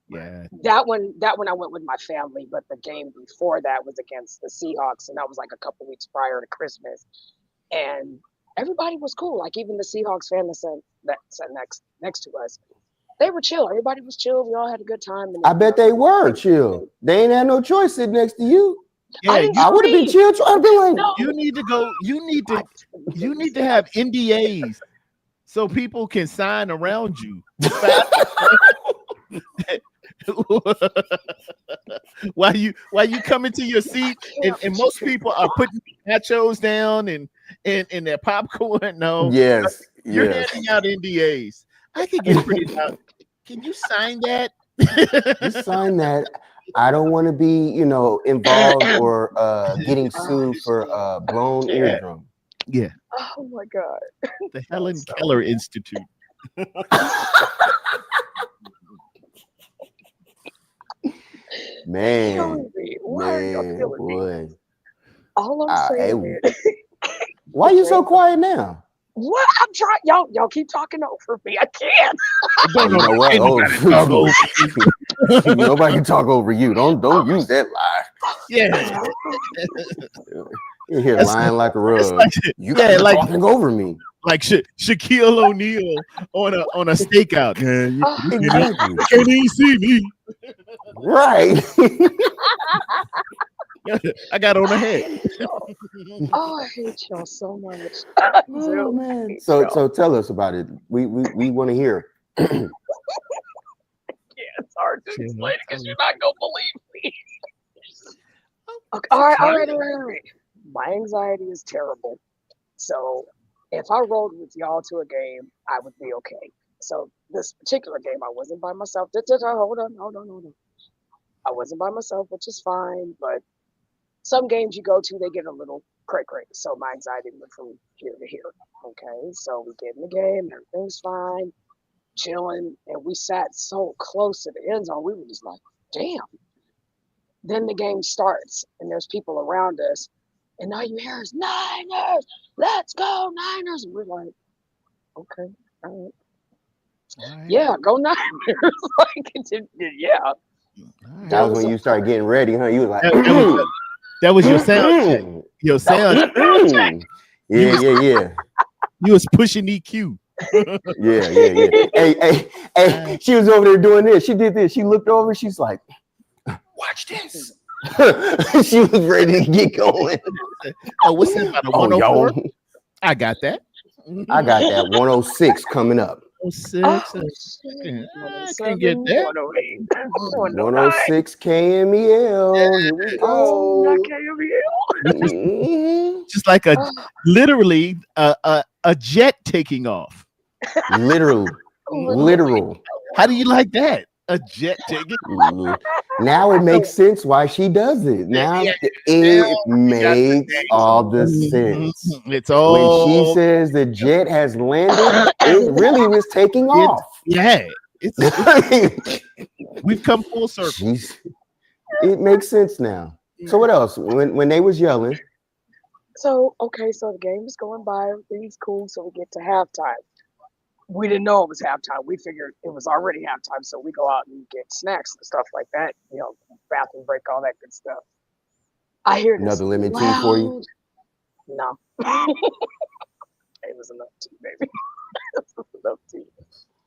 That one I went with my family, but the game before that was against the Seahawks, and that was like a couple weeks prior to Christmas. And everybody was cool. Like even the Seahawks fan that sat next to us, they were chill. Everybody was chill. We all had a good time. And I bet they were chill. They ain't had no choice sitting next to you. Yeah, didn't I would have been scream. chill. I'd been like, No. you need to go. I didn't You need to scream. have NDAs so people can sign around you. While you come into your seat, and most people are putting nachos down and their popcorn. No, yes, you're yes. handing out NDAs. I could get pretty loud. Can you sign that? Just sign that. I don't want to be, involved or getting sued for blown Yeah. eardrum. Yeah, Oh my God. the Helen So- Keller Institute. Man, Killing me. Why are y'all man, killing me? boy. All I'm saying Hey, is, why you so quiet now? what I'm trying, y'all keep talking over me. I can't. Don't You know what? ain't Oh, nobody talk over you. nobody can talk over you. Don't use that lie. Yeah, You're here That's- lying like a it's rug. like, You yeah, guys are like talking over me. Shaquille O'Neal on a stakeout. Yeah, you Exactly. can't even see me. Right. I got on the head. Oh, I hate y'all so much. I Oh do. man. hate So y'all. tell us about it. We want to hear. Yeah, it's hard to explain because you're not gonna believe me. Okay, all right. My anxiety is terrible. So if I rolled with y'all to a game, I would be okay. So this particular game, I wasn't by myself. Hold on. I wasn't by myself, which is fine. But some games you go to, they get a little cray. So my anxiety went from here to here. Okay, so we get in the game, everything's fine, chilling, and we sat so close to the end zone. We were just like, damn. Then the game starts, and there's people around us, and all you hear is Niners, let's go Niners. And we're like, okay, all right. Yeah, go Niners. Like, yeah. That was when you started getting ready, huh? You was like, That was your sound check. Your sound. Yeah. You was pushing EQ. Yeah. Hey, she was over there doing this. She did this. She looked over. She's like, watch this. She was ready to get going. Oh, what's that about a 104? I got that. I got that 106 coming up. 06. I can get that. 108. 106 KMEL. Here we Oh, go. not KMEL. Mhm. Just like literally a jet taking off. Literal. How do you like that? A jet taking. Now it makes sense why she does it. Now it makes all the sense. It's all When she says the jet has landed, it really was taking off. Yeah, we've come full circle. Jeez. It makes sense now. So what else? When they was yelling, So the game is going by, everything's cool, so we get to halftime. We didn't know it was halftime. We figured it was already halftime, so we go out and get snacks and stuff like that. Bathroom break, all that good stuff. I hear this another lemon tea for you. No, it was enough tea, baby. It was enough tea.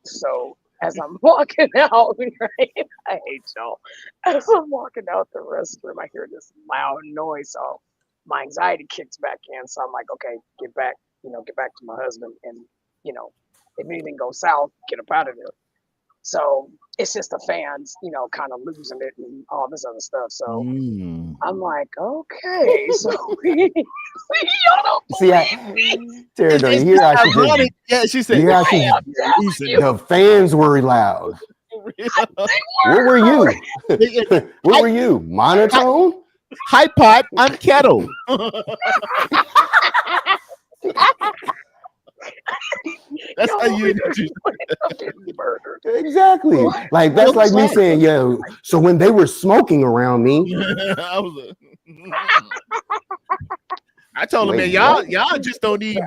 So as I'm walking out, right, I hate y'all. As I'm walking out the restroom, I hear this loud noise. So my anxiety kicks back in. So I'm like, okay, get back to my husband, and if anything goes south, get up out of there. So it's just the fans, kind of losing it and all this other stuff. So I'm like, okay, so y'all don't See, Tara, don't you hear how she ironic. Yeah, she said. You hear how she the fans were loud. Where were you? Where were you? Monotone? Hi pot, I'm kettle. That's how you getting murdered. Exactly. Like that's like me saying, yo. So when they were smoking around me, I told him, man, y'all just don't even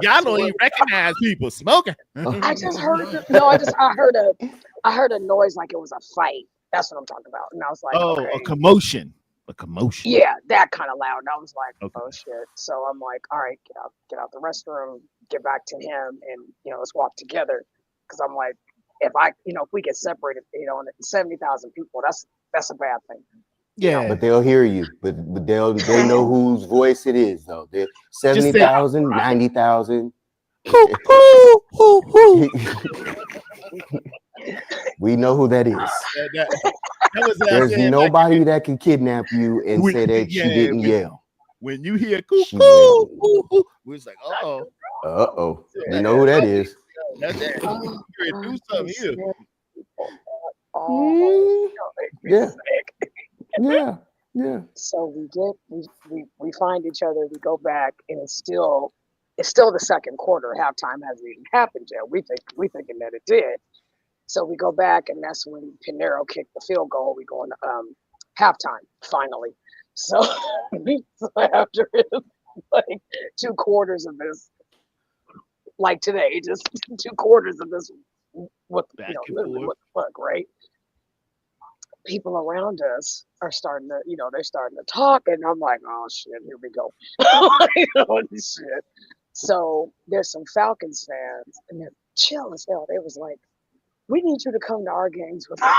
y'all don't even recognize people smoking. I just heard I heard a noise like it was a fight. That's what I'm talking about. And I was like, oh, okay. a commotion. Yeah, that kind of loud. And I was like, okay. Oh shit. So I'm like, all right, get out the restroom, get back to him, and let's walk together. Because I'm like, if we get separated, and 70,000 people, that's a bad thing. Yeah. But they'll hear you. But they know whose voice it is though. They're Just say 70,000, 90,000. hoo, hoo, hoo, hoo. We know who that is. That was what I There's said, nobody that can kidnap you and We- say that she didn't yell. when you hear coo, She coo, hoo, hoo, we was like, oh, Uh-oh. We know who that is. that's it. You ready to do something here. Oh, Yeah. Yeah. Yeah. so we find each other, we go back, and it's still the second quarter. Halftime hasn't even happened yet. We thinking that it did. So we go back, and that's when Pinero kicked the field goal. We go into halftime finally. So, so after like 2 quarters of this, like today, just 2 quarters of this, what Back and literally forth. what the fuck, right? People around us are starting to, they're starting to talk, and I'm like, oh shit, here we go. Oh, shit. So there's some Falcons fans, and they're chill as hell. They was like, we need you to come to our games with us.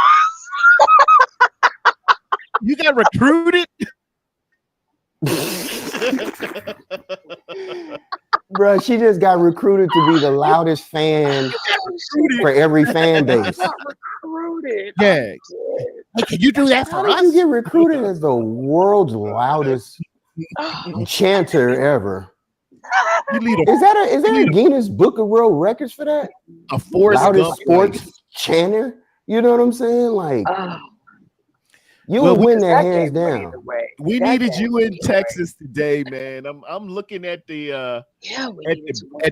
You got recruited. Bruh, she just got recruited to be the loudest fan for every fan base. Got recruited. Yeah. Hey, can you do that How for did us? you get recruited as the world's loudest chanter ever? You lead Is there a Guinness Book of World Records for that? a Forrest Loudest Gump sports chanter? You know what I'm saying? Like Oh, you Well, would win that that hands game went down. either way. We That needed game you went in either way. Texas today, man. I'm looking at the Yeah, we at needed to win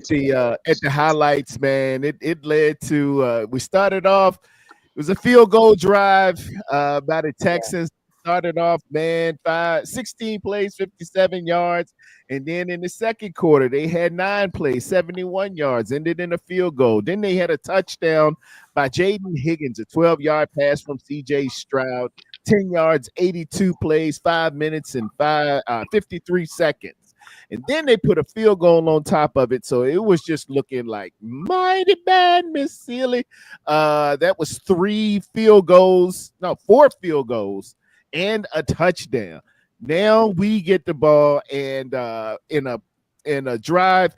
at the highlights, man. It led to we started off. It was a field goal drive by the Texans. Started off, man, 16 plays, 57 yards. And then in the second quarter, they had 9 plays, 71 yards, ended in a field goal. Then they had a touchdown by Jaden Higgins, a 12-yard pass from CJ Stroud, 10 yards, 82 plays, 5 minutes and 53 seconds. And then they put a field goal on top of it. So it was just looking like mighty bad, Miss Sealy. That was 4 field goals and a touchdown. Now we get the ball and in a drive,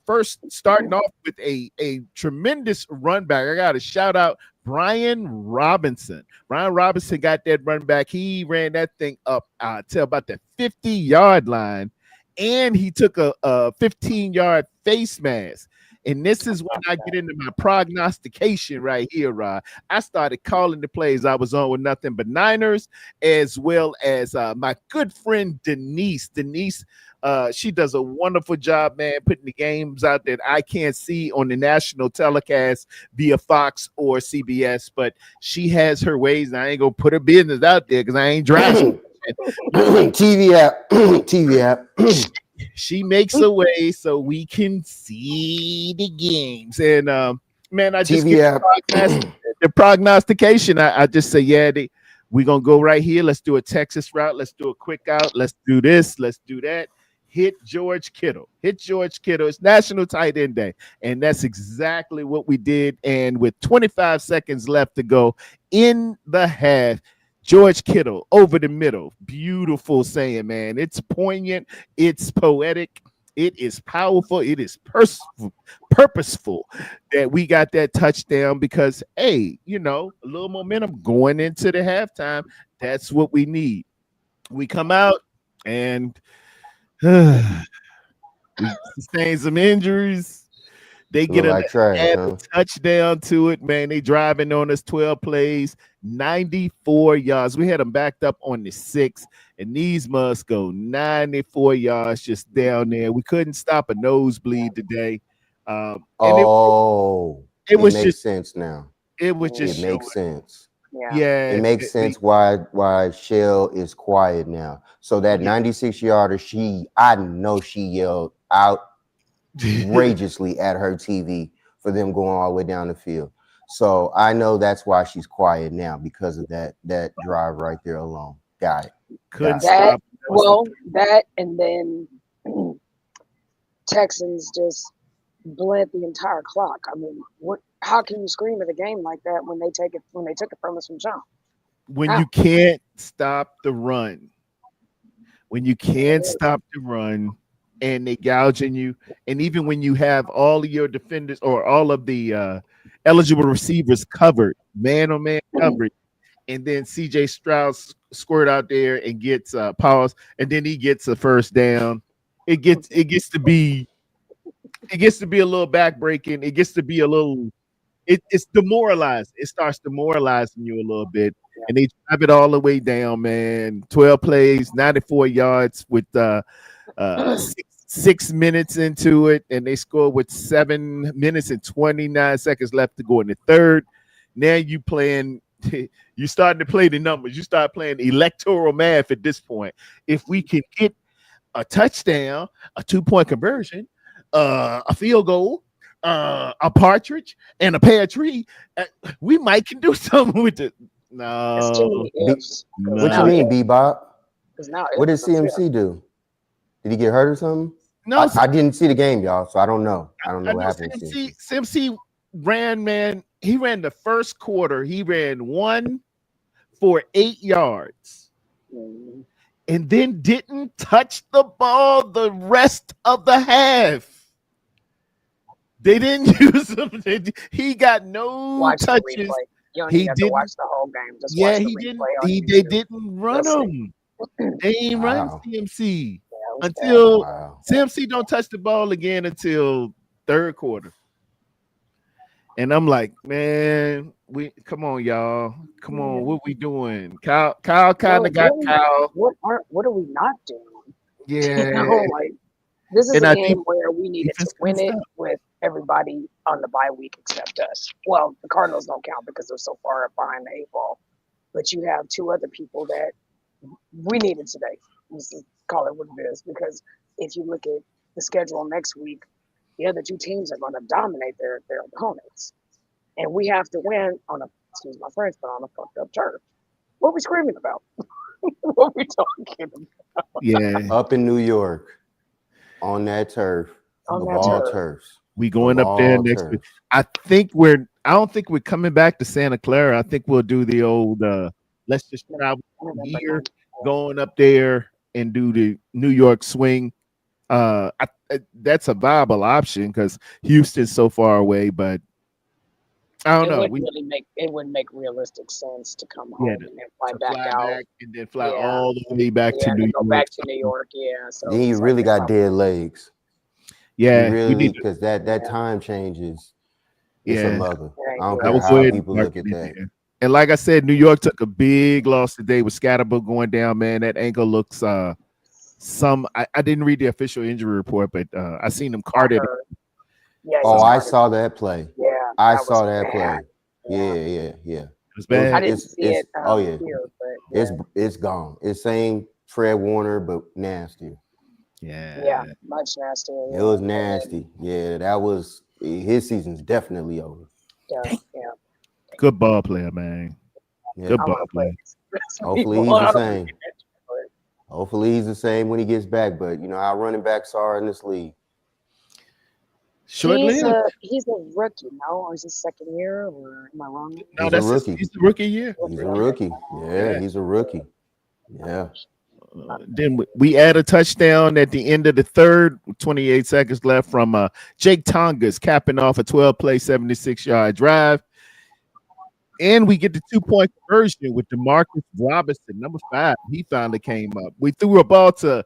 first starting off with a tremendous run back. I got to shout out Brian Robinson. Brian Robinson got that run back. He ran that thing up to about the 50-yard line, and he took a 15-yard face mask. And this is when I get into my prognostication right here, Rod. I started calling the plays. I was on with nothing but Niners, as well as my good friend Denise. Denise, she does a wonderful job, man, putting the games out that I can't see on the national telecast via Fox or CBS, but she has her ways, and I ain't gonna put her business out there because I ain't driving. TV app. She makes a way so we can see the games. And man, I just TV give the prognostication. I just say, yeah, we're gonna go right here. Let's do a Texas route. Let's do a quick out. Let's do this. Let's do that. Hit George Kittle. It's National Tight End Day. And that's exactly what we did. And with 25 seconds left to go in the half, George Kittle over the middle. Beautiful saying, man. It's poignant. It's poetic. It is powerful. It is purposeful that we got that touchdown because, hey, a little momentum going into the halftime. That's what we need. We come out and we sustain some injuries. They get a touchdown to it, man. They driving on us 12 plays, 94 yards. We had them backed up on the 6, and these must go 94 yards just down there. We couldn't stop a nosebleed today. It was makes just sense now. It was just makes sense. Yeah. It makes sense why Shell is quiet now. So that 96-yarder, I know she yelled out outrageously at her TV for them going all the way down the field. So I know that's why she's quiet now, because of that drive right there alone. Got it. Couldn't That, stop. well, that and then Texans just bled the entire clock. I mean, how can you scream at a game like that when they took it from us from jump? When you can't stop the run, when you can't stop the run and they gouging you, and even when you have all of your defenders or all of the eligible receivers covered, man on man coverage, and then CJ Stroud squirt out there and gets pause, and then he gets a first down. It gets to be a little backbreaking. It gets to be a little. It's demoralized. It starts demoralizing you a little bit, and they drive it all the way down, man. 12 plays, 94 yards with 6 minutes into it, and they score with 7 minutes and 29 seconds left to go in the third. Now you playing. You starting to play the numbers. You start playing electoral math at this point. If we can get a touchdown, a 2-point conversion, a field goal, a partridge, and a pear tree, we might can do something with it. It's too No, many ifs. What you mean, Bebop? Now What did CMC do? Did he get hurt or something? no. I didn't see the game, y'all, so I don't know. I don't know what happened. CMC ran, man. He ran the first quarter. He ran 1 for 8 yards, and then didn't touch the ball the rest of the half. They didn't use him. He got no touches. You don't even have to watch the whole game. Just watch the replay on they didn't run him. They ain't run CMC until CMC don't touch the ball again until third quarter. And I'm like, man, come on, y'all. Come on, what we doing? Kyle kind of got Kyle. What are we not doing? Yeah. Like, this is a game where we needed to win it with everybody on the bye week except us. Well, the Cardinals don't count because they're so far behind the 8 ball. But you have 2 other people that we needed today. Let's call it what it is. Because if you look at the schedule next week, the other 2 teams are going to dominate their opponents. And we have to win on excuse my French, but on a fucked up turf. What are we screaming about? What are we talking about? Yeah. Up in New York, on that turf, of all turfs. We going up there next week. I don't think we're coming back to Santa Clara. I think we'll do the old let's just travel here, going up there and do the New York swing. That's a viable option because Houston's so far away, but I don't know. It wouldn't make realistic sense to come home and then fly back out and then fly all the way back to New York. Back to New York, yeah. So then you really got dead legs. Yeah, really, because that time changes. It's a mother. I don't care how people look at that. And like I said, New York took a big loss today with Scatterbo going down. Man, that ankle looks I didn't read the official injury report, but I seen him carted. Yeah, I saw that play. Yeah, I saw that play. Yeah. It was bad. I didn't see it. It's gone. It's same Fred Warner, but nastier. Yeah, much nastier. It was nasty. Yeah, that was his season's definitely over. Yeah. Good ball player, man. Yeah. Good ball player. Hopefully he's the same. Hopefully he's the same when he gets back. But you know how running backs are in this league. He's a rookie, no? Or is his second year? Or am I wrong? No, that's a rookie. He's the rookie year. He's a rookie. Yeah, he's a rookie. Yeah. Then we add a touchdown at the end of the third, 28 seconds left from Jake Tongas capping off a 12-play, 76-yard drive. And we get the 2-point conversion with DeMarcus Robinson, number 5. He finally came up. We threw a ball to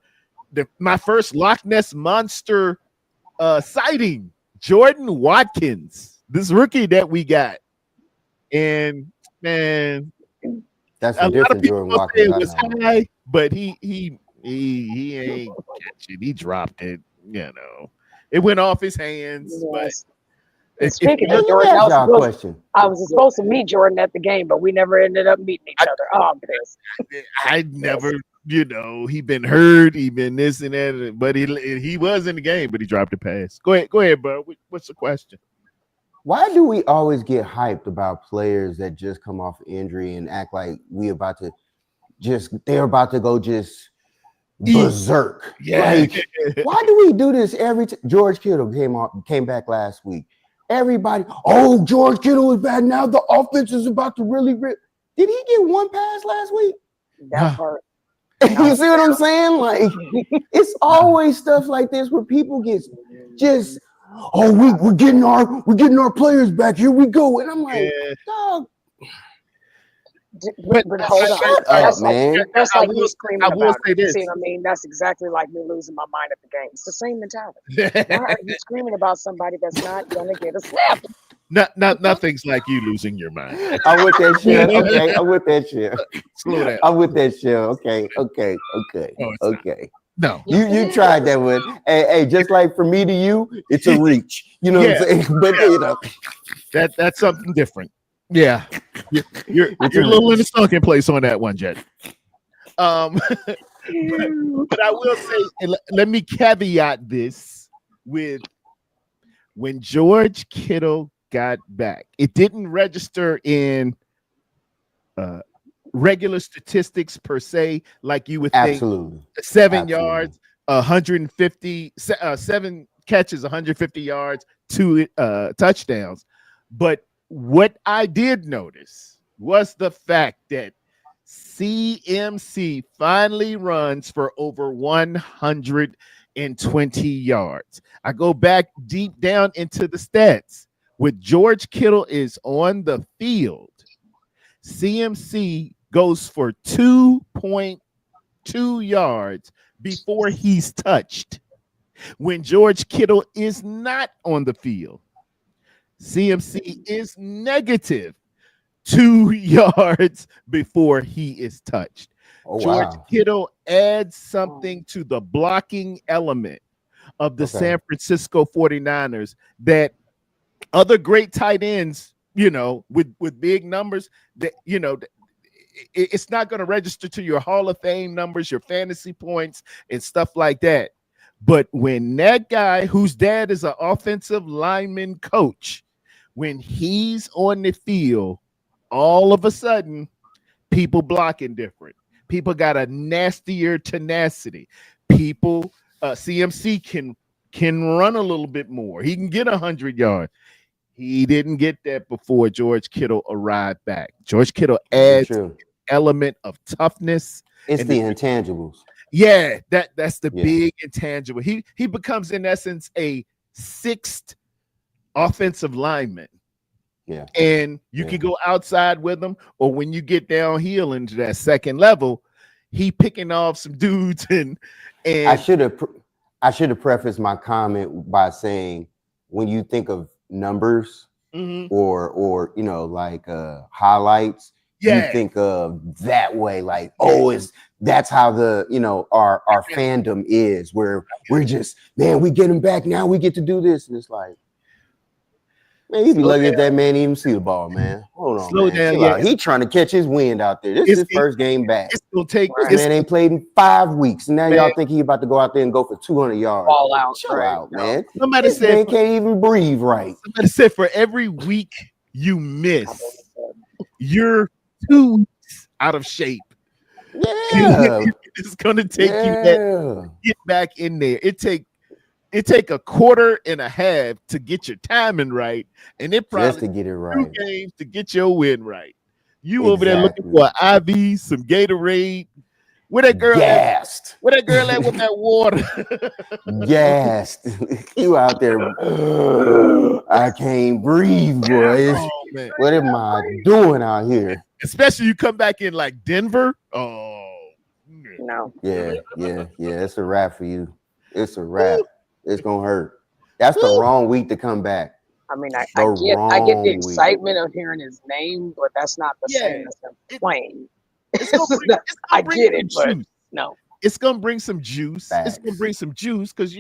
my first Loch Ness Monster sighting, Jordan Watkins, this rookie that we got. And, man, that's a different Jordan Watkins. It was high, but he ain't catching. He dropped it. You know, it went off his hands. Yes. But speaking of Jordan, I was supposed to meet Jordan at the game, but we never ended up meeting each other. Oh, I'm pissed. I never, he been hurt, he been this and that, but he was in the game, but he dropped the pass. Go ahead, bro. What's the question? Why do we always get hyped about players that just come off injury and act like they're about to go berserk? Yeah. Like, why do we do this every time? George Kittle came back last week. Everybody, George Kittle is bad now. The offense is about to really rip. Did he get one pass last week? That part. You see what I'm saying? Like, it's always stuff like this where people get just, oh, we're getting our players back. Here we go. And I'm like, dog. But hold on. Shut up, man. That's like me screaming I will about say it. this. See what I mean? That's exactly like me losing my mind at the game. It's the same mentality. Why are you screaming about somebody that's not gonna get a snap? Nothing's like you losing your mind. I'm with that shit. Okay, I'm with that shit. Slow down. I'm with that shit. Okay. No, it's Okay. No. You tried that one. Hey, just like from me to you, it's a reach. You know what I'm saying? But you know, That's something different. Yeah. You're a little in the sunken place on that one, Jet. But I will say, and let me caveat this with when George Kittle got back, it didn't register in regular statistics per se, like you would think. absolutely. 7 yards, 150, 7 catches, 150 yards, 2 touchdowns. But what I did notice was the fact that CMC finally runs for over 120 yards. I go back deep down into the stats. With George Kittle is on the field, CMC goes for 2.2 yards before he's touched. When George Kittle is not on the field, CMC is negative 2 yards before he is touched. Oh, George wow. Kittle adds something to the blocking element of the San Francisco 49ers that other great tight ends, with big numbers, that, it's not going to register to your Hall of Fame numbers, your fantasy points, and stuff like that. But when that guy, whose dad is an offensive lineman coach, when he's on the field, all of a sudden, people blocking different. People got a nastier tenacity. People, CMC can run a little bit more. He can get 100 yards. He didn't get that before George Kittle arrived back. George Kittle adds an element of toughness. It's the intangibles. Yeah, that's the big intangible. He becomes, in essence, a 6th offensive lineman. Yeah. And you can go outside with him, or when you get downhill into that second level, he picking off some dudes. And I should have prefaced my comment by saying, when you think of numbers or like highlights, you think of that way, like, that's how the our fandom is, where we're just, man, we get him back now, we get to do this, and it's like, man, you be lucky if that man even see the ball, man. Hold on, slow down. Yeah, he trying to catch his wind out there. This is his first game back. It's gonna take. This man ain't played in 5 weeks, and now y'all think he about to go out there and go for 200 yards. Ball out, chill out, man. Somebody this said man can't even breathe right. Somebody said for every week you miss, you're 2 weeks out of shape. Yeah, it's gonna take you that get back in there. It take a quarter and a half to get your timing right, and it probably just to get it right. 2 games to get your win right. You over there looking for an IV, some Gatorade. Where that girl gassed? Where that girl at with that water? Gassed. You out there? I can't breathe, boys. What am I doing out here? Especially you come back in like Denver. Oh no. Yeah. It's a wrap for you. It's a wrap. It's gonna hurt. That's the wrong week to come back. I mean, I get the excitement of hearing his name, but that's not the same as him playing. I get it, but no. It's gonna bring some juice. Facts. It's gonna bring some juice because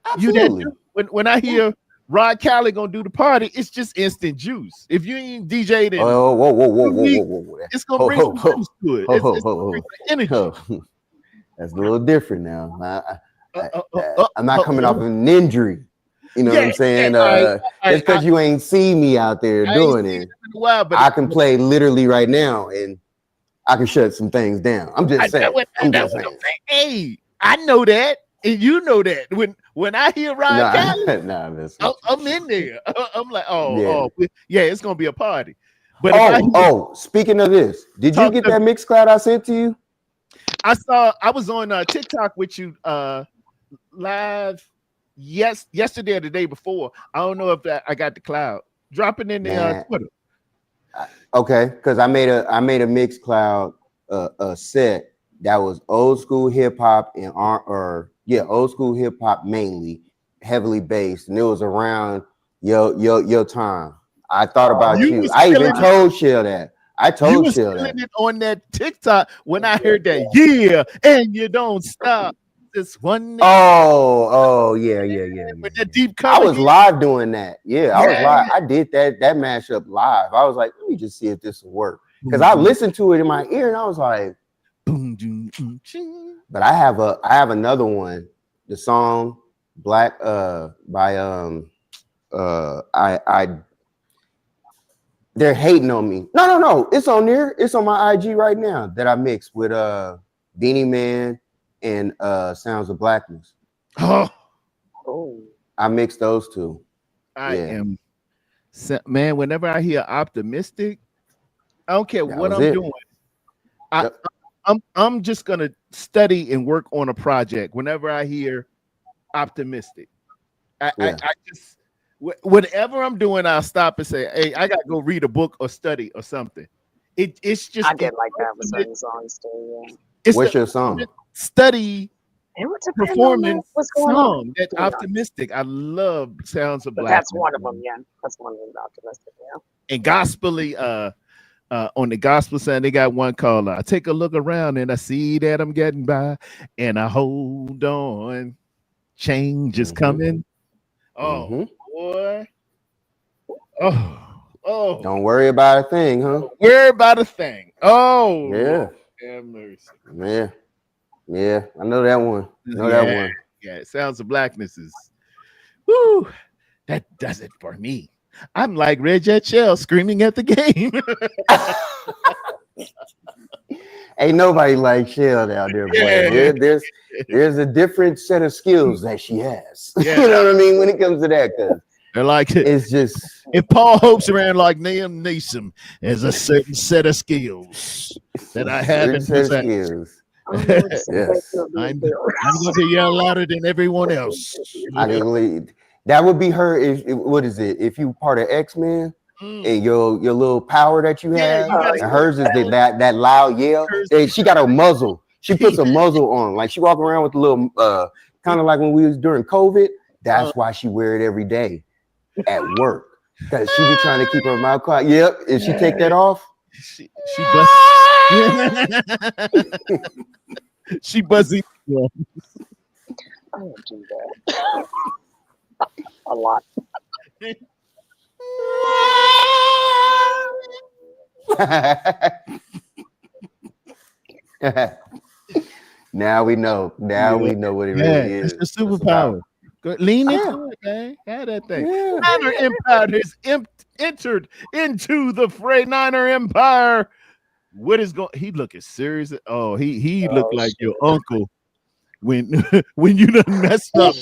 Absolutely. when I hear Rod Cali gonna do the party, it's just instant juice. If you ain't DJ'd in whoa. It's gonna bring some juice to it. It's gonna bring some energy. That's a little different now. I'm not coming off of an injury. You know what I'm saying? Just because you ain't seen me out there doing it, I can play literally right now, and I can shut some things down. I'm just saying. Hey, I know that, and you know that. When I hear Ryan Cali, I'm in there. I'm like, it's gonna be a party. But if Speaking of this, did you Talk get to- that Mixcloud I sent to you? I was on TikTok with you live yesterday or the day before. I don't know if I got the cloud. Dropping in the Twitter. Okay, because I made a Mixcloud a set that was old school hip hop and old school hip hop mainly, heavily based, and it was around your time. I thought about you. I even told Shell that. I told Shell that. It on that TikTok when I heard that, yeah, and you don't stop. This one. Yeah. With the deep I cover. was live doing that. Yeah, I was live. I did that mashup live. I was like, let me just see if this will work. Because I listened to it in my ear and I was like, but I have another one. The song Black by they're hating on me. No. It's on there. It's on my IG right now that I mixed with Beanie Man and Sounds of Blackness. Oh, I mixed those two. I am, man. Whenever I hear optimistic, I don't care what I'm doing. I'm just gonna study and work on a project. Whenever I hear optimistic, I just whatever I'm doing, I'll stop and say, "Hey, I gotta go read a book or study or something." It's just I get like that with certain songs too. Yeah. What's your song? Study. And what's a performance what's going song on? that's optimistic. I love Sounds of Black. That's one of them, yeah. That's one of them optimistic, yeah. And gospelly, on the gospel side, they got one called I Take a Look Around and I See That I'm Getting By and I Hold On. Change is coming. Oh boy. Oh. Don't worry about a thing, huh? Don't worry about a thing. Oh yeah. Have mercy. Yeah, I know that one. That one. Yeah, Sounds of Blackness is woo. That does it for me. I'm like Red Jet Shell screaming at the game. Ain't nobody like Shell out there, boy. There's a different set of skills that she has. Yeah. You know what I mean? When it comes to that, because they're like it's just if Paul Hope's around like Liam Neeson, there's a certain set of skills that I haven't possessed. Yes. I'm going to yell louder than everyone else. I can believe that would be her. What is it? If you part of X-Men and your little power that you have, and hers is that loud yell. She got a muzzle. She puts a muzzle on, like she walk around with a little kind of like when we was during COVID. That's why she wear it every day at work, because she be trying to keep her mouth quiet. Yep. If she take that off, she busts. She buzzing. I don't do that a lot. Now we know. Now we know what it really is. It's a superpower. Lean into it, man. Have that thing. Yeah. Niner Empire has entered into the fray. Niner Empire. What is going? He looking serious. Oh, he looked like your uncle when you done messed up.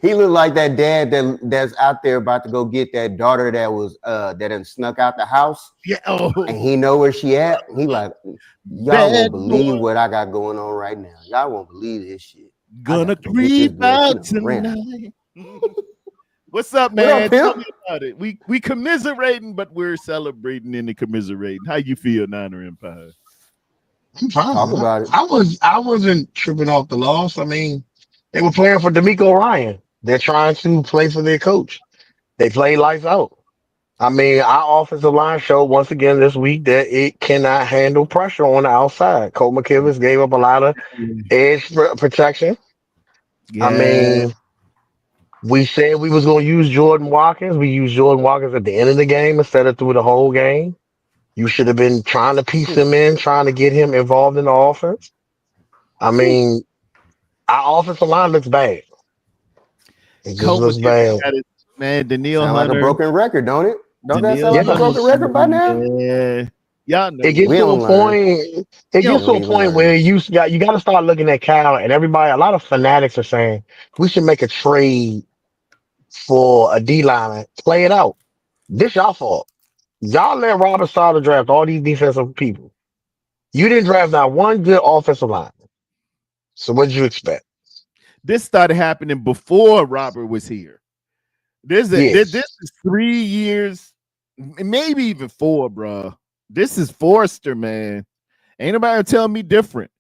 He looked like that dad that's out there about to go get that daughter that was that done snuck out the house. Yeah. Oh. And he know where she at. He like, y'all won't believe what I got going on right now. Y'all won't believe this shit. Gonna creep out tonight. What's up, man? Tell me about it. We commiserating, but we're celebrating in the commiserating. How you feel, Niner Empire? I'm fine. Talk about it. I wasn't tripping off the loss. I mean, they were playing for D'Amico Ryan. They're trying to play for their coach. They play lights out. I mean, our offensive line showed once again this week that it cannot handle pressure on the outside. Colt McKivitz gave up a lot of edge protection. Yeah. I mean, we said we was going to use Jordan Watkins. We used Jordan Watkins at the end of the game instead of through the whole game. You should have been trying to piece him in, trying to get him involved in the offense. I mean, our offensive line looks bad. It just looks bad. Man, Danielle sound Hunter. Like a broken record, don't it? Don't that sound like a broken record by now? Yeah. Y'all know. It gets to a point. It gets to a point where you got to start looking at Cal and everybody. A lot of fanatics are saying we should make a trade for a D lineman. Play it out. This y'all fault. Y'all let Robert Sala draft all these defensive people. You didn't draft not one good offensive lineman. So what did you expect? This started happening before Robert was here. This Yes. is 3 years, maybe even 4, bro. This is Forrester, man. Ain't nobody tell me different.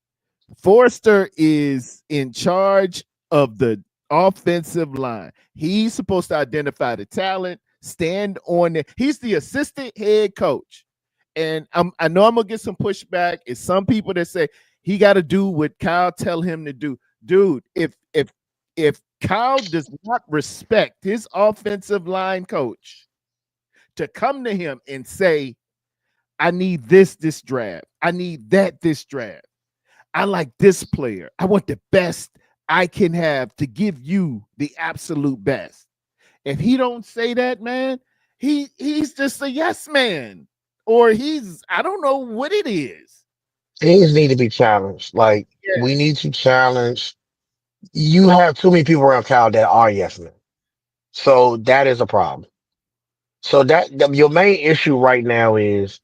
Forrester is in charge of the offensive line. He's supposed to identify the talent, stand on it. He's the assistant head coach. And I know I'm gonna get some pushback. It's some people that say he got to do what Kyle tell him to do. Dude, if Kyle does not respect his offensive line coach to come to him and say, I need this draft. I need that this draft. I like this player. I want the best I can have to give you the absolute best. If he don't say that, man, he's just a yes man. Or I don't know what it is. Things need to be challenged. Like Yeah. we need to challenge. You have too many people around Kyle that are yes men. So that is a problem. So your main issue right now is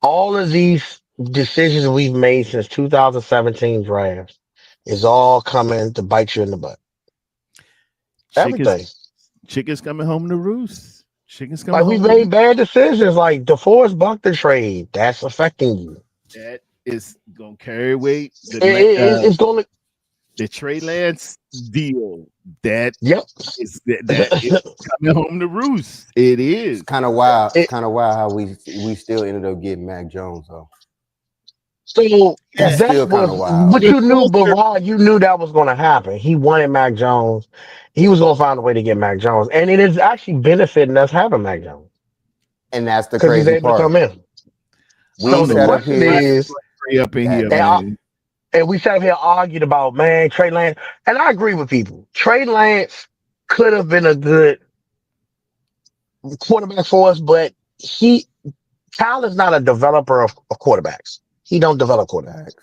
all of these decisions we've made since 2017 drafts is all coming to bite you in the butt. Everything. Chicken's coming home to roost. Chicken's coming Like home. we made bad decisions, like the DeForest Buckner trade. That's affecting you. That is gonna carry weight. It's going to. The Trey Lance deal. That Yep. is coming home to roost. It is It's kind of wild. It's kind of wild how we still ended up getting Mac Jones though. So That's that still kind of was wild. what you knew, but Rod, you knew that was going to happen. He wanted Mac Jones. He was going to find a way to get Mac Jones, and it is actually benefiting us having Mac Jones And that's the because he's crazy able to come part. in. We So the sat up question here. is, up in here, and, man. and we sat up here argued about man Trey Lance, and I agree with people. Trey Lance could have been a good quarterback for us, but Kyle is not a developer of quarterbacks. He don't develop quarterbacks.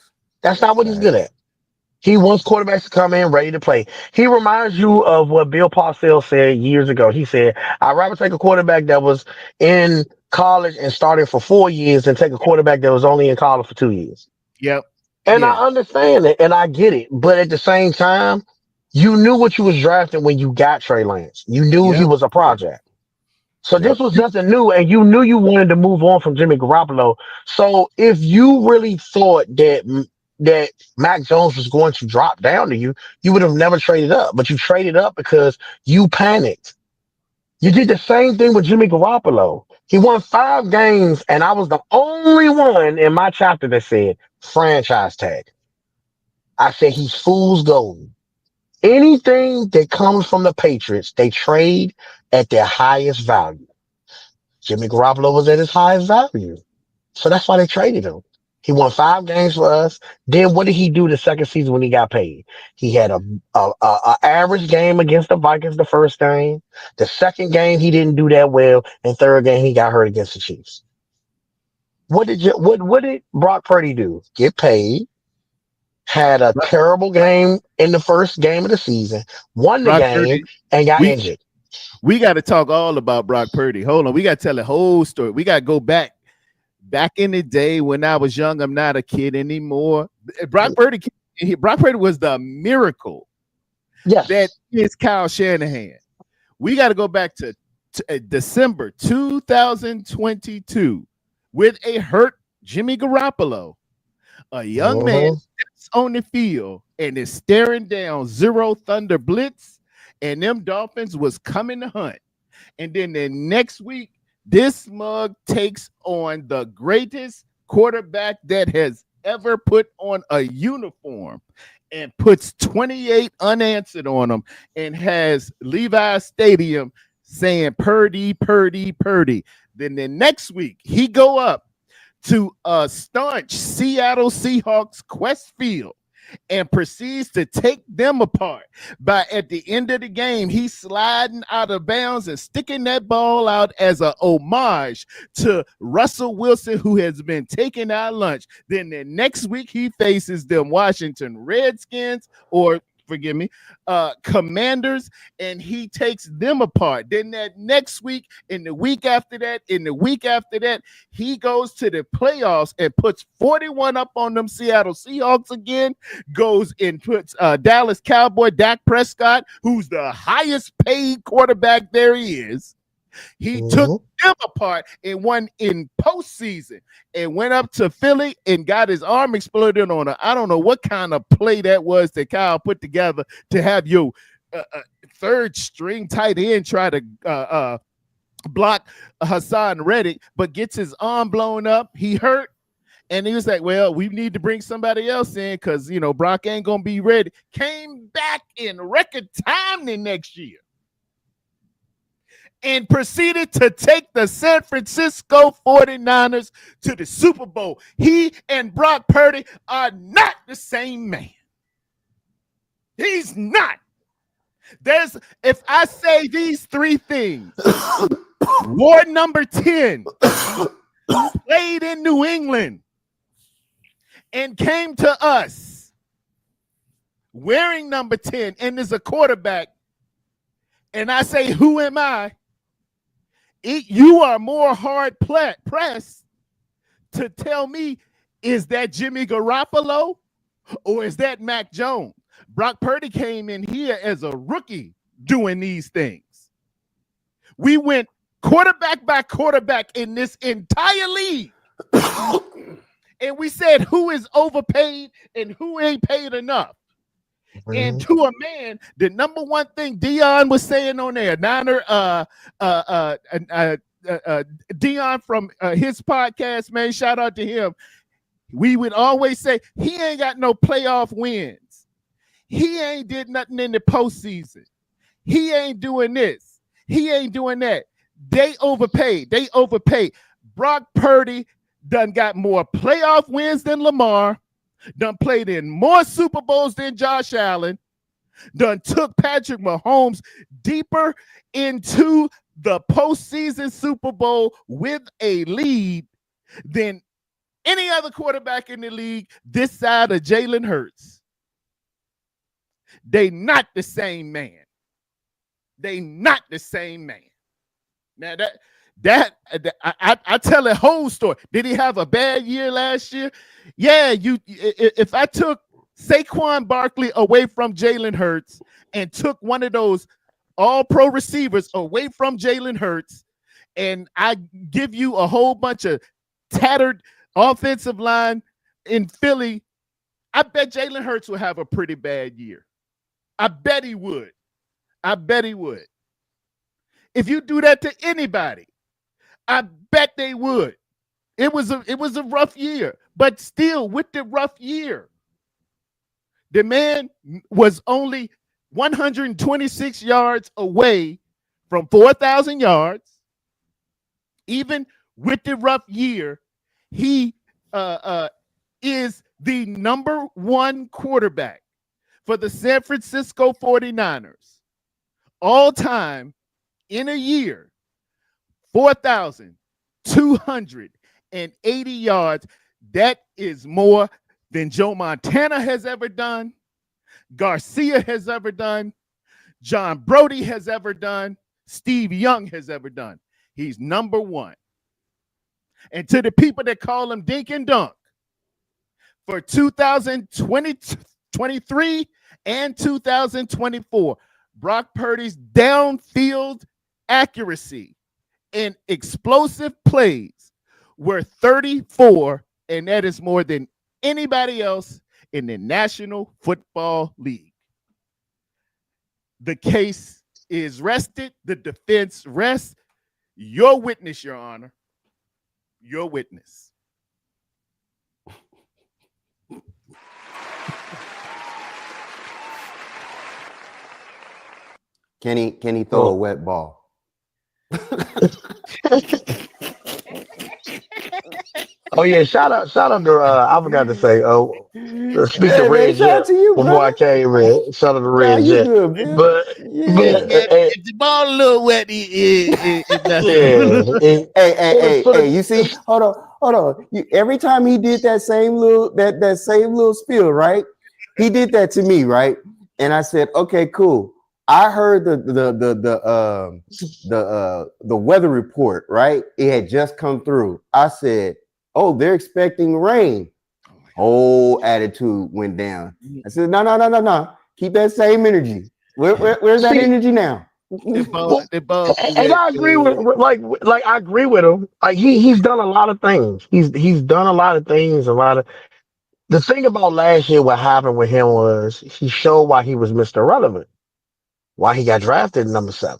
That's not what he's good at. He wants quarterbacks to come in ready to play. He reminds you of what Bill Parcells said years ago. He said, I'd rather take a quarterback that was in college and started for 4 years than take a quarterback that was only in college for 2 years. Yep. And I understand it and I get it. But at the same time, you knew what you was drafting when you got Trey Lance. You knew he was a project. So this was nothing new, and you knew you wanted to move on from Jimmy Garoppolo. So if you really thought that Mac Jones was going to drop down to you, you would have never traded up. But you traded up because you panicked. You did the same thing with Jimmy Garoppolo. He won 5 games, and I was the only one in my chapter that said franchise tag. I said he's fool's gold. Anything that comes from the Patriots, they trade at their highest value. Jimmy Garoppolo was at his highest value. So that's why they traded him. He won 5 games for us. Then what did he do the second season when he got paid? He had a average game against the Vikings the first game. The second game, he didn't do that well. And third game, he got hurt against the Chiefs. What did Brock Purdy do? Get paid. Had a terrible game in the first game of the season, won the game, and got injured. We got to talk all about Brock Purdy. Hold on. We got to tell the whole story. We got to go back in the day when I was young. I'm not a kid anymore. Brock Purdy was the miracle that is Kyle Shanahan. We got to go back to December 2022 with a hurt Jimmy Garoppolo. A young man steps on the field and is staring down zero thunder blitz, and them Dolphins was coming to hunt. And then the next week, this mug takes on the greatest quarterback that has ever put on a uniform and puts 28 unanswered on them and has Levi Stadium saying Purdy, Purdy, Purdy. Then the next week, he go up to a staunch Seattle Seahawks Quest Field and proceeds to take them apart. But at the end of the game, he's sliding out of bounds and sticking that ball out as an homage to Russell Wilson, who has been taking our lunch. Then the next week, he faces them Washington Redskins, or forgive me, Commanders, and he takes them apart. Then that next week, and the week after that, and the week after that, he goes to the playoffs and puts 41 up on them Seattle Seahawks again, goes and puts Dallas Cowboy Dak Prescott, who's the highest paid quarterback there is. He took them apart and won in postseason and went up to Philly and got his arm exploded on I don't know what kind of play that was that Kyle put together to have your third string tight end try to block Hassan Reddick, but gets his arm blown up. He hurt. And he was like, well, we need to bring somebody else in because, you know, Brock ain't going to be ready. Came back in record time the next year and proceeded to take the San Francisco 49ers to the Super Bowl. He and Brock Purdy are not the same man. He's not. If I say these three things, War number 10 played in New England and came to us wearing number 10 and is a quarterback, and I say, who am I? You are more hard pressed to tell me, is that Jimmy Garoppolo or is that Mac Jones? Brock Purdy came in here as a rookie doing these things. We went quarterback by quarterback in this entire league. And we said who is overpaid and who ain't paid enough. And to a man, the number one thing Dion was saying on there, Dion from his podcast, man, shout out to him. We would always say he ain't got no playoff wins. He ain't did nothing in the postseason. He ain't doing this. He ain't doing that. They overpaid. Brock Purdy done got more playoff wins than Lamar, done played in more Super Bowls than Josh Allen, done took Patrick Mahomes deeper into the postseason Super Bowl with a lead than any other quarterback in the league this side of Jalen Hurts. They not the same man. They not the same man. Now I tell a whole story. Did he have a bad year last year? Yeah, if I took Saquon Barkley away from Jalen Hurts and took one of those all-pro receivers away from Jalen Hurts, and I give you a whole bunch of tattered offensive line in Philly, I bet Jalen Hurts will have a pretty bad year. I bet he would. If you do that to anybody, I bet they would. It was a rough year, but still with the rough year, the man was only 126 yards away from 4,000 yards. Even with the rough year, he is the number one quarterback for the San Francisco 49ers all time in a year, 4,280 yards. That is more than Joe Montana has ever done, Garcia has ever done, John Brody has ever done, Steve Young has ever done. He's number one. And to the people that call him Dink and Dunk, for 2023 and 2024, Brock Purdy's downfield accuracy and explosive plays were 34, and that is more than anybody else in the National Football League. The case is rested. The defense rests. Your witness, Your Honor. Your witness. Can he throw a wet ball? Oh yeah, shout out to I forgot to say speak to Red Jet before I came in. Shout out to Red Jet. But if the ball a little wet, hey, you see? Hold on. Every time he did that same little spiel, right? He did that to me, right? And I said, okay, cool. I heard the weather report, right? It had just come through. I said, oh, they're expecting rain. Whole attitude went down. I said, no. Keep that same energy. Where's that energy now? And I agree with like I agree with him. Like he's done a lot of things. He's done a lot of things. The thing about last year, what happened with him was he showed why he was Mr. Relevant, why he got drafted number 7.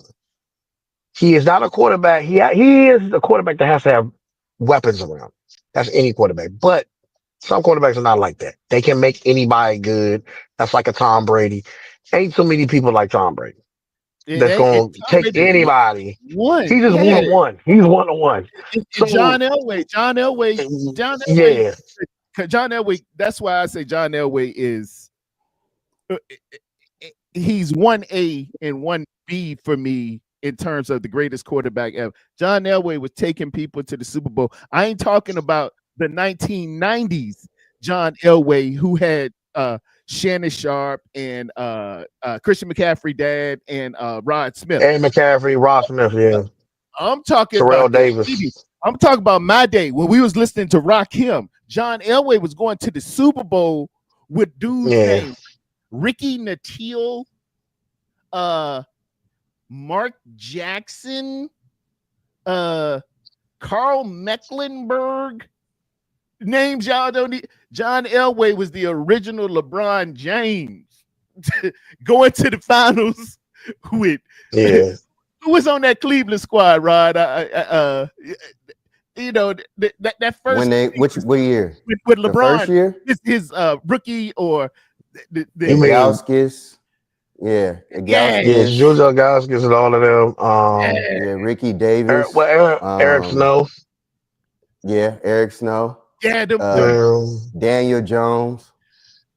He is not a quarterback. He is a quarterback that has to have weapons around. That's any quarterback. But some quarterbacks are not like that. They can make anybody good. That's like a Tom Brady. Ain't so many people like Tom Brady that's going to take anybody. He just 1-on-1. He's 1-on-1. So, John Elway. Yeah. John Elway, that's why I say John Elway is he's 1A and 1B for me in terms of the greatest quarterback ever. John Elway was taking people to the Super Bowl. I ain't talking about the 1990s John Elway who had Shannon Sharp and Christian McCaffrey dad and Rod Smith. And McCaffrey, Rod Smith, yeah. I'm talking Terrell about Davis. I'm talking about my day when we was listening to Rakim. John Elway was going to the Super Bowl with dudes named Ricky Nattiel, Mark Jackson, Carl Mecklenburg. Names y'all don't need. John Elway was the original LeBron James going to the finals with who was on that Cleveland squad, Rod? You know that first when they what year with LeBron? The first year? His rookie or the Gauskas. Yeah, Jojo Gauskas and all of them. Ricky Davis. Eric Snow. Yeah, Eric Snow. Yeah, Daniel Jones.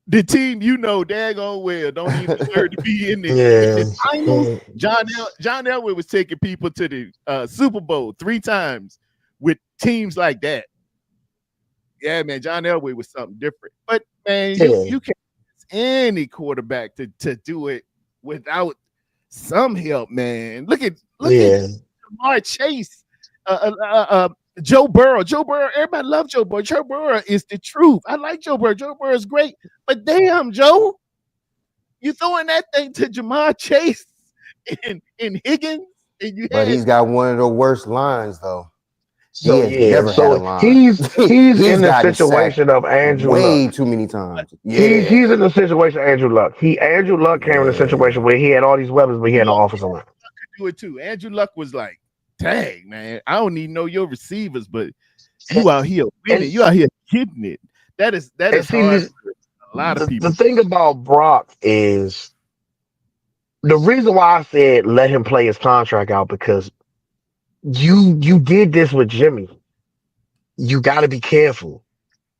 The team, daggone well, don't even deserve to be in the finals. John Elway was taking people to the Super Bowl 3 times with teams like that. Yeah, man, John Elway was something different. But man, you can't ask any quarterback to do it without some help, man. Look at Jamar Chase, Joe Burrow. Everybody loves Joe Burrow. Joe Burrow is the truth. I like Joe Burrow. Joe Burrow is great. But damn, Joe, you throwing that thing to Jamar Chase and Higgins, and he's got one of the worst lines though. So he's in the situation of Andrew way Luck. Too many times. He's in the situation of Andrew Luck. Andrew Luck came in a situation where he had all these weapons, but he had no offensive line. Could do it too. Andrew Luck was like, dang, man, I don't even know your receivers, but you out here winning. You out here getting it. That is hard for a lot of people. The thing about Brock is the reason why I said let him play his contract out, because you did this with Jimmy. You got to be careful.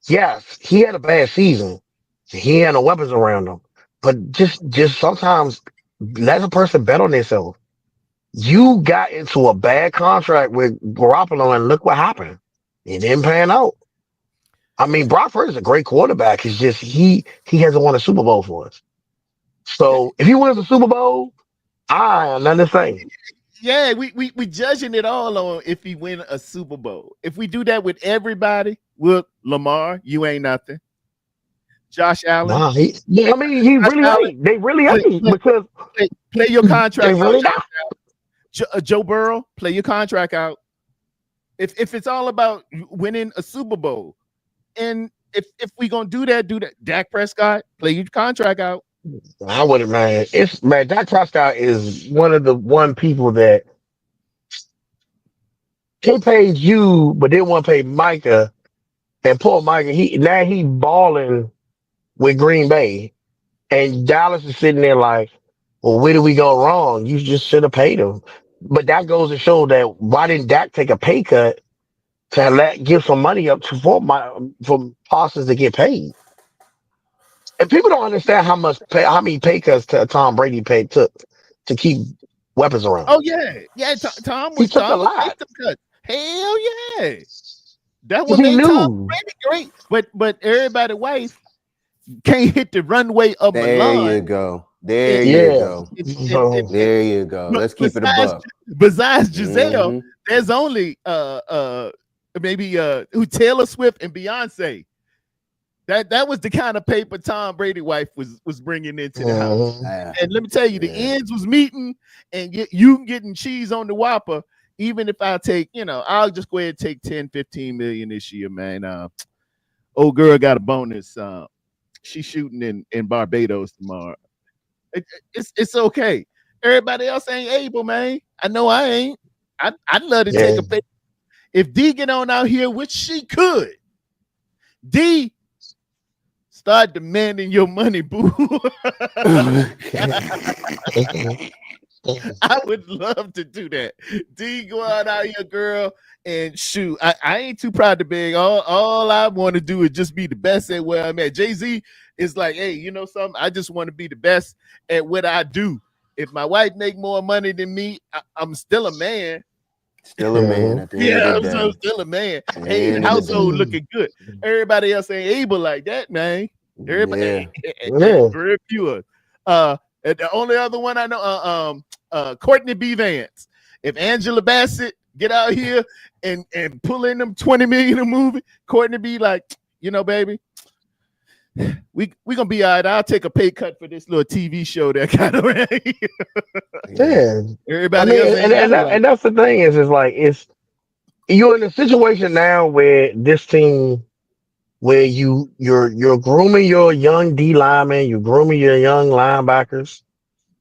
Yes, he had a bad season. He had no weapons around him. But just sometimes let a person bet on themselves. You got into a bad contract with Garoppolo, and look what happened. It didn't pan out. I mean, Brock Purdy is a great quarterback. It's just he hasn't won a Super Bowl for us. So if he wins a Super Bowl, another thing. Yeah, we judging it all on if he win a Super Bowl. If we do that with everybody, with Lamar, you ain't nothing. Josh Allen. Nah, he really ain't. They really ain't because play your contract. They really out. Joe Burrow, play your contract out. If it's all about winning a Super Bowl, and if we gonna do that. Dak Prescott, play your contract out. I wouldn't, man. Dak Prescott is one of the people that he paid you, but didn't want to pay Micah. And poor Micah, he balling with Green Bay, and Dallas is sitting there like, well, where did we go wrong? You just should have paid him. But that goes to show that why didn't Dak take a pay cut to give some money up for Parsons to get paid? And people don't understand how many pay cuts Tom Brady took to keep weapons around. Oh yeah. Tom took a lot. Hell yeah, that was Tom Brady great. But everybody wife can't hit the runway of Milan. There you go. There And, you Yeah. go. So There you go. but Let's keep it a besides, buck. besides Giselle, Mhm. there's only maybe who Taylor Swift and Beyonce. That was the kind of paper Tom Brady wife was bringing into the house. Ah, And let me tell you, the yeah. ends was meeting, and you getting cheese on the Whopper. Even if I take, I'll just go ahead and take 10, 15 million this year, man. Old girl got a bonus. She's shooting in Barbados tomorrow. It's okay. Everybody else ain't able, man. I know I ain't. I'd love to take yeah. a pay. If D get on out here, which she could, D start demanding your money, boo. I would love to do that. D, go out here, girl, and shoot. I ain't too proud to beg. All I want to do is just be the best at where I'm at. Jay-Z is like, hey, you know something? I just want to be the best at what I do. If my wife make more money than me, I'm still a man. Still a man at the end Yeah, of the I'm day. still a man. At the Hey, end the of the household day. looking good. Everybody else ain't able like that, man. Everybody, Yeah. very few. And the only other one I know, Courtney B. Vance. If Angela Bassett get out here and pull in them 20 million a movie, Courtney B. like, baby, we gonna be all right. I'll take a pay cut for this little TV show that kind of right. Yeah. I Everybody mean, else ain't got it like and that's the thing is like you're in a situation now where this team where you're grooming your young D linemen, you're grooming your young linebackers,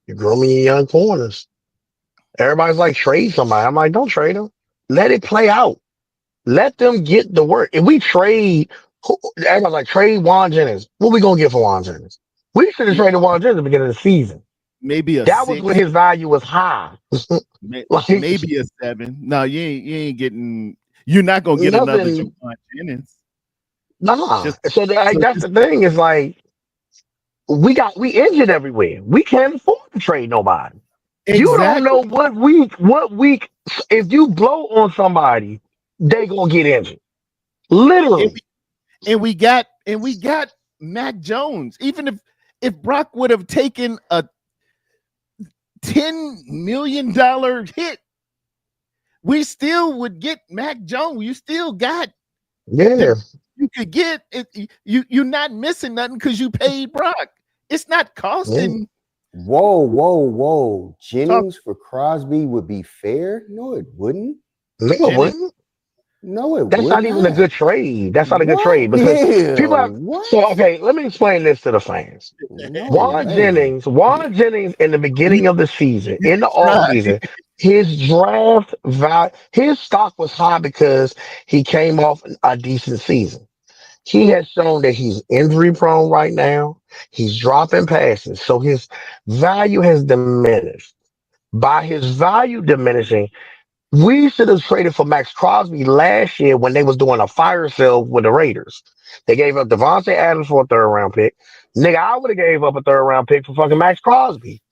you're grooming your young corners. Everybody's like, trade somebody. I'm like, don't trade them. Let it play out. Let them get the work. If we trade, everybody's like, trade Juan Jennings. What we gonna get for Juan Jennings? We should have traded Juan Jennings at the beginning of the season. maybe a That was when 6, his value was high. Like maybe a 7. No, you ain't getting. You're not gonna get another nothing. Juwan Jennings. Nah. Just So that's just the thing. Is like we injured everywhere. We can't afford to trade nobody. You don't exactly. know what week if you blow on somebody, they gonna get injured. And Literally. we got Mac Jones. Even if Brock would have taken a $10 million hit, we still would get Mac Jones. You still got Yeah. you could get it. You're not missing nothing because you paid Brock. It's not Yeah. costing. Whoa. Talk Jennings for Crosby would be fair? No, it wouldn't. No, it Jennings. wouldn't. No, it That's would not even a not. good trade. That's not a good What? trade because Yeah. people have. So What? okay, let me explain this to the fans. No Juan way. Jennings in the He, beginning of the season, he in the tried. offseason, his draft value, his stock was high because he came off a decent season. He has shown that he's injury prone right now. He's dropping passes. So his value has diminished. By his value diminishing, we should have traded for Max Crosby last year when they was doing a fire sale with the Raiders. They gave up Devontae Adams for a third round pick. Nigga, I would have gave up a third round pick for fucking Max Crosby.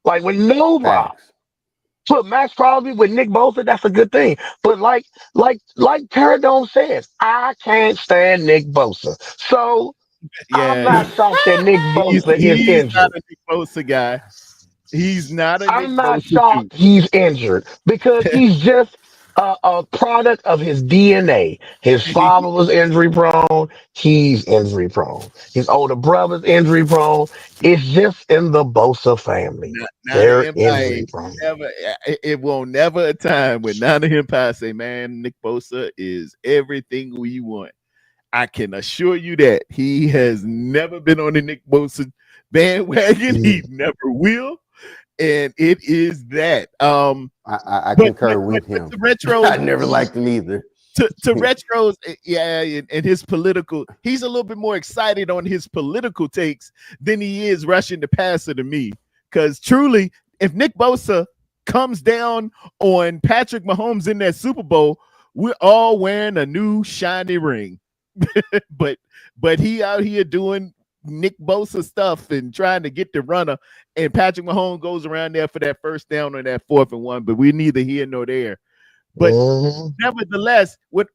Like with no problem. Facts. Put Max Crosby with Nick Bosa, that's a good thing. But like Paradome says, I can't stand Nick Bosa. So I'm Yeah, not shocked that Nick Bosa is he's not injured. a Nick Bosa guy. He's not a Nick I'm not Bosa dude. shocked he's injured because he's just a product of his DNA. His father was injury prone. He's injury prone. His older brother's injury prone. It's just in the Bosa family. Now the They're Empire injury prone. never it won't never a time when now the Empire say, man, Nick Bosa is everything we want. I can assure you that he has never been on the Nick Bosa bandwagon. He Mm. never will. And it is that. I But concur with him. to retros, I never liked him either. to retros, yeah, and his political, he's a little bit more excited on his political takes than he is rushing the passer to me. Because truly, if Nick Bosa comes down on Patrick Mahomes in that Super Bowl, we're all wearing a new shiny ring. but he out here doing Nick Bosa stuff and trying to get the runner, and Patrick Mahomes goes around there for that first down on that 4th and 1. But we're neither here nor there. But Mhm. nevertheless, with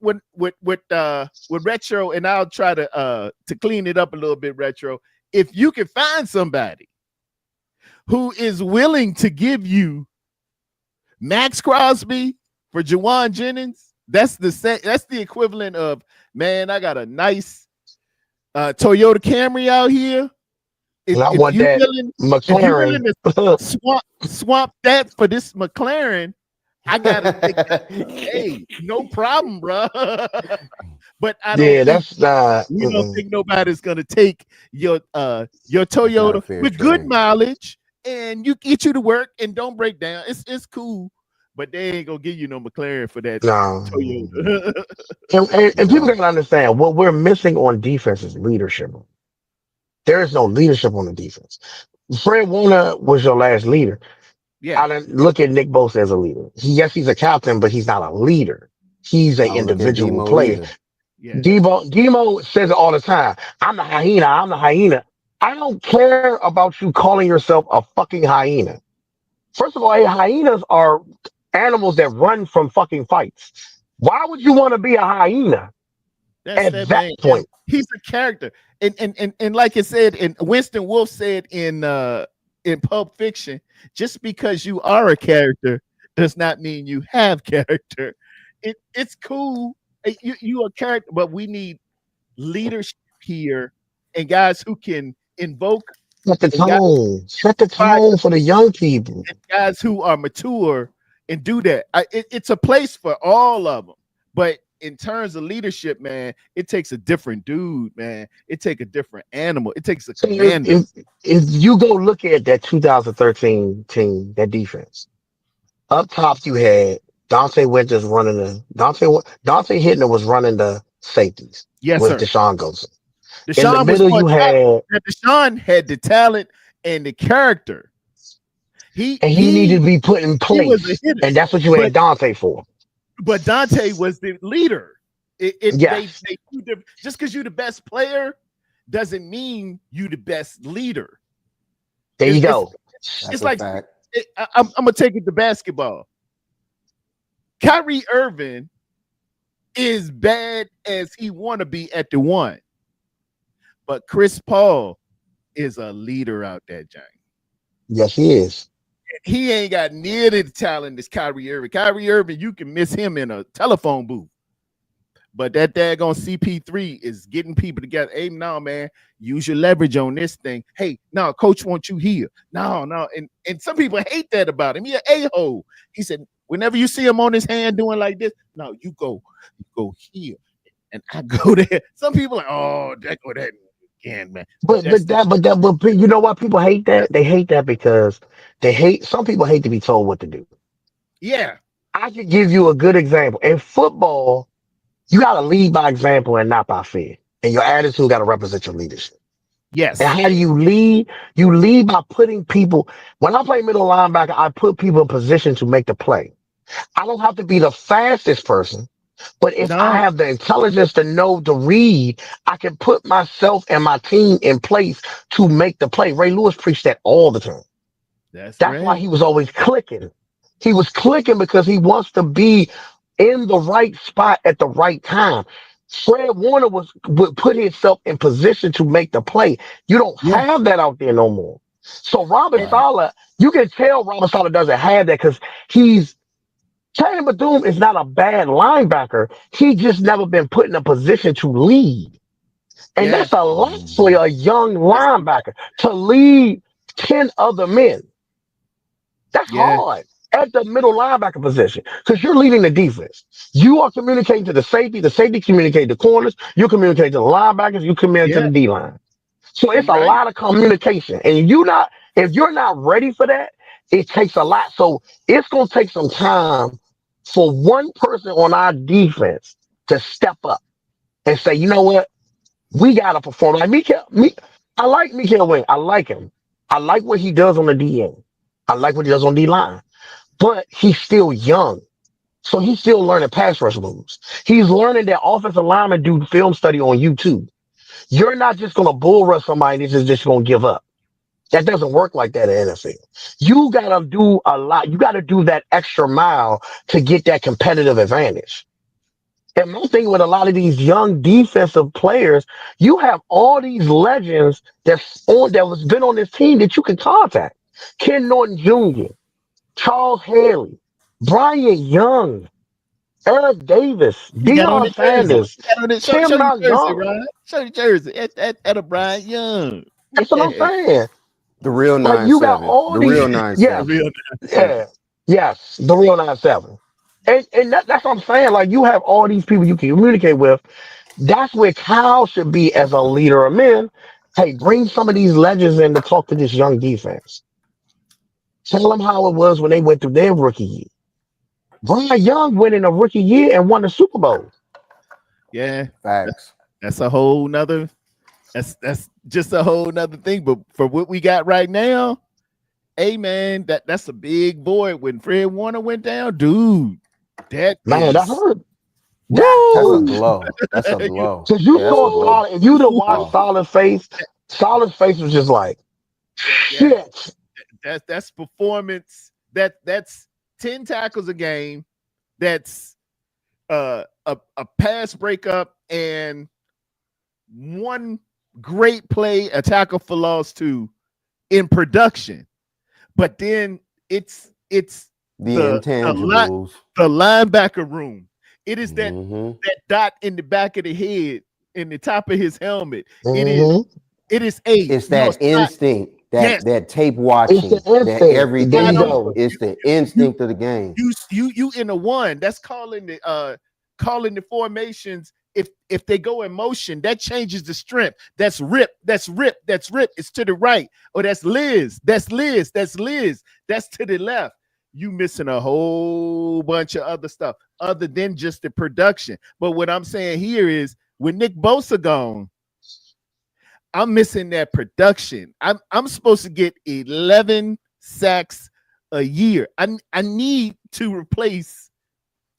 retro, and I'll try to clean it up a little bit, retro. If you can find somebody who is willing to give you Max Crosby for Jawan Jennings, that's the equivalent of, man, I got a nice Toyota Camry out here. And I If want you that willing, if you're willing McLaren. to swap that for this McLaren, I gotta take that. Hey, no problem, bro. But I don't Yeah, think that's not. we don't think nobody's gonna take your Not Toyota a fair with good trade. mileage and you get you to work and don't break down. It's cool, but they ain't gonna give you no McLaren for that No. Toyota. And people No. gotta understand what we're missing on defense is leadership. There is no leadership on the defense. Fred Warner was your last leader. Yeah, I didn't look at Nick Bosa as a leader. Yes, he's a captain, but he's not a leader. He's an I don't look at individual Demo player. either. yeah. Demo says it all the time. I'm the hyena. I'm the hyena. I don't care about you calling yourself a fucking hyena. First of all, hyenas are animals that run from fucking fights. Why would you want to be a hyena That's at that that man. point? He's a character, and like it said, and Winston Wolfe said in Pulp Fiction, just because you are a character does not mean you have character. It's cool. You a character, but we need leadership here and guys who can invoke Set the and guys, tone. Set the tone for the young people. and guys who are mature and do that. It's a place for all of them, but in terms of leadership, man, it takes a different dude, man. It takes a different animal. It takes a So commander. if you go look at that 2013 team, that defense, up top you had Dante Winters running Dante Hittner was running the safeties Yes, with sir. Deshaun Gosen. In the Deshaun was middle more you talented. had, Deshaun had the talent and the character. He and he needed to be put in he was a place, hitter, and that's what you but had Dante for. Dante was the leader. Yes, Just because you're the best player doesn't mean you the best leader. there you go. It's That's a like fact. I'm gonna take it to basketball. Kyrie Irving is bad as he want to be at the one, but Chris Paul is a leader out there, James. Yes, he is. He ain't got near the talent as Kyrie Irving. Kyrie Irving, you can miss him in a telephone booth. But that daggone CP3 is getting people together. Hey, no, man, use your leverage on this thing. Hey, no, coach wants you here. No. And some people hate that about him. He an a-hole. He said, whenever you see him on his hand doing like this, no, you go here. And I go there. Some people are like, oh, that go that again, man. But you know what? People hate that. They hate that because some people hate to be told what to do. Yeah. I could give you a good example. In football, you got to lead by example and not by fear. And your attitude got to represent your leadership. Yes. And how do you lead? You lead by putting people. When I play middle linebacker, I put people in position to make the play. I don't have to be the fastest person, but if I No, have the intelligence to know to read, I can put myself and my team in place to make the play. Ray Lewis preached that all the time. that's That's why right. he was always clicking. He was clicking because he wants to be in the right spot at the right time. Fred Warner would put himself in position to make the play. You don't Yeah. have that out there no more. So Robert And, Right. Saleh, you can tell Robert Saleh doesn't have that because Channing Bethune is not a bad linebacker. He just never been put in a position to lead. And yeah. that's a lot for a young linebacker to lead 10 other men. That's Yeah. hard at the middle linebacker position because you're leading the defense. You are communicating to the safety communicate to corners, you communicate to the linebackers, you communicate to Yeah. the D line. So it's You're a right. lot of communication. And if you're not ready for that, it takes a lot. So it's gonna take some time for one person on our defense to step up and say, you know what, we gotta perform. Like I like Mikael Wing. I like him. I like what he does on the DN. I like what he does on D line. But he's still young. So he's still learning pass rush moves. He's learning that offensive linemen do film study on YouTube. You're not just going to bull rush somebody that's just going to give up. That doesn't work like that in the NFL. You got to do a lot. You got to do that extra mile to get that competitive advantage. And my thing with a lot of these young defensive players, you have all these legends that was been on this team that you can contact. Ken Norton Jr., Charles Haley, Brian Young, Eric Davis, He got on Deion the jersey. Sanders, He got on the, show Tim your jersey, Montgomery. Ryan. Show your jersey. At a Brian Young. That's what I'm Yeah. saying. The real Like you got 9-7. all The these, real yes, 9-7. Real yeah, yes, the real 9-7. And that's what I'm saying. Like you have all these people you can communicate with. That's where Kyle should be as a leader of men. Hey, bring some of these legends in to talk to this young defense. Tell them how it was when they went through their rookie year. Brian Young went in a rookie year and won the Super Bowl. Yeah. Facts. That's a whole nother. That's just a whole nother thing. But for what we got right now, hey man, that's a big void. When Fred Warner went down, dude, that Man, that is hurt. That's a Woo! blow. That's a blow. Cause you Yeah, that's a saw blow. Solid, if you'd have watched Oh. Solid's face was just like, yeah, shit. that's performance. That's 10 tackles a game. That's a pass breakup and one great play, a tackle for loss too in production. But then it's The the intangibles. linebacker room. It is that Mhm. that dot in the back of the head, in the top of his helmet. Mhm. It is eight. It's No, that it's not. instinct, Yes. that tape watching, It's the that instinct. everything. There you go. It's the instinct of the game. You in a one. That's calling the formations. If they go in motion, that changes the strength. That's rip. That's rip. That's rip. It's to the right. Or that's Liz. That's Liz. That's Liz. That's to the left. You missing a whole bunch of other stuff other than just the production. But what I'm saying here is with Nick Bosa gone, I'm missing that production. I'm supposed to get 11 sacks a year. I need to replace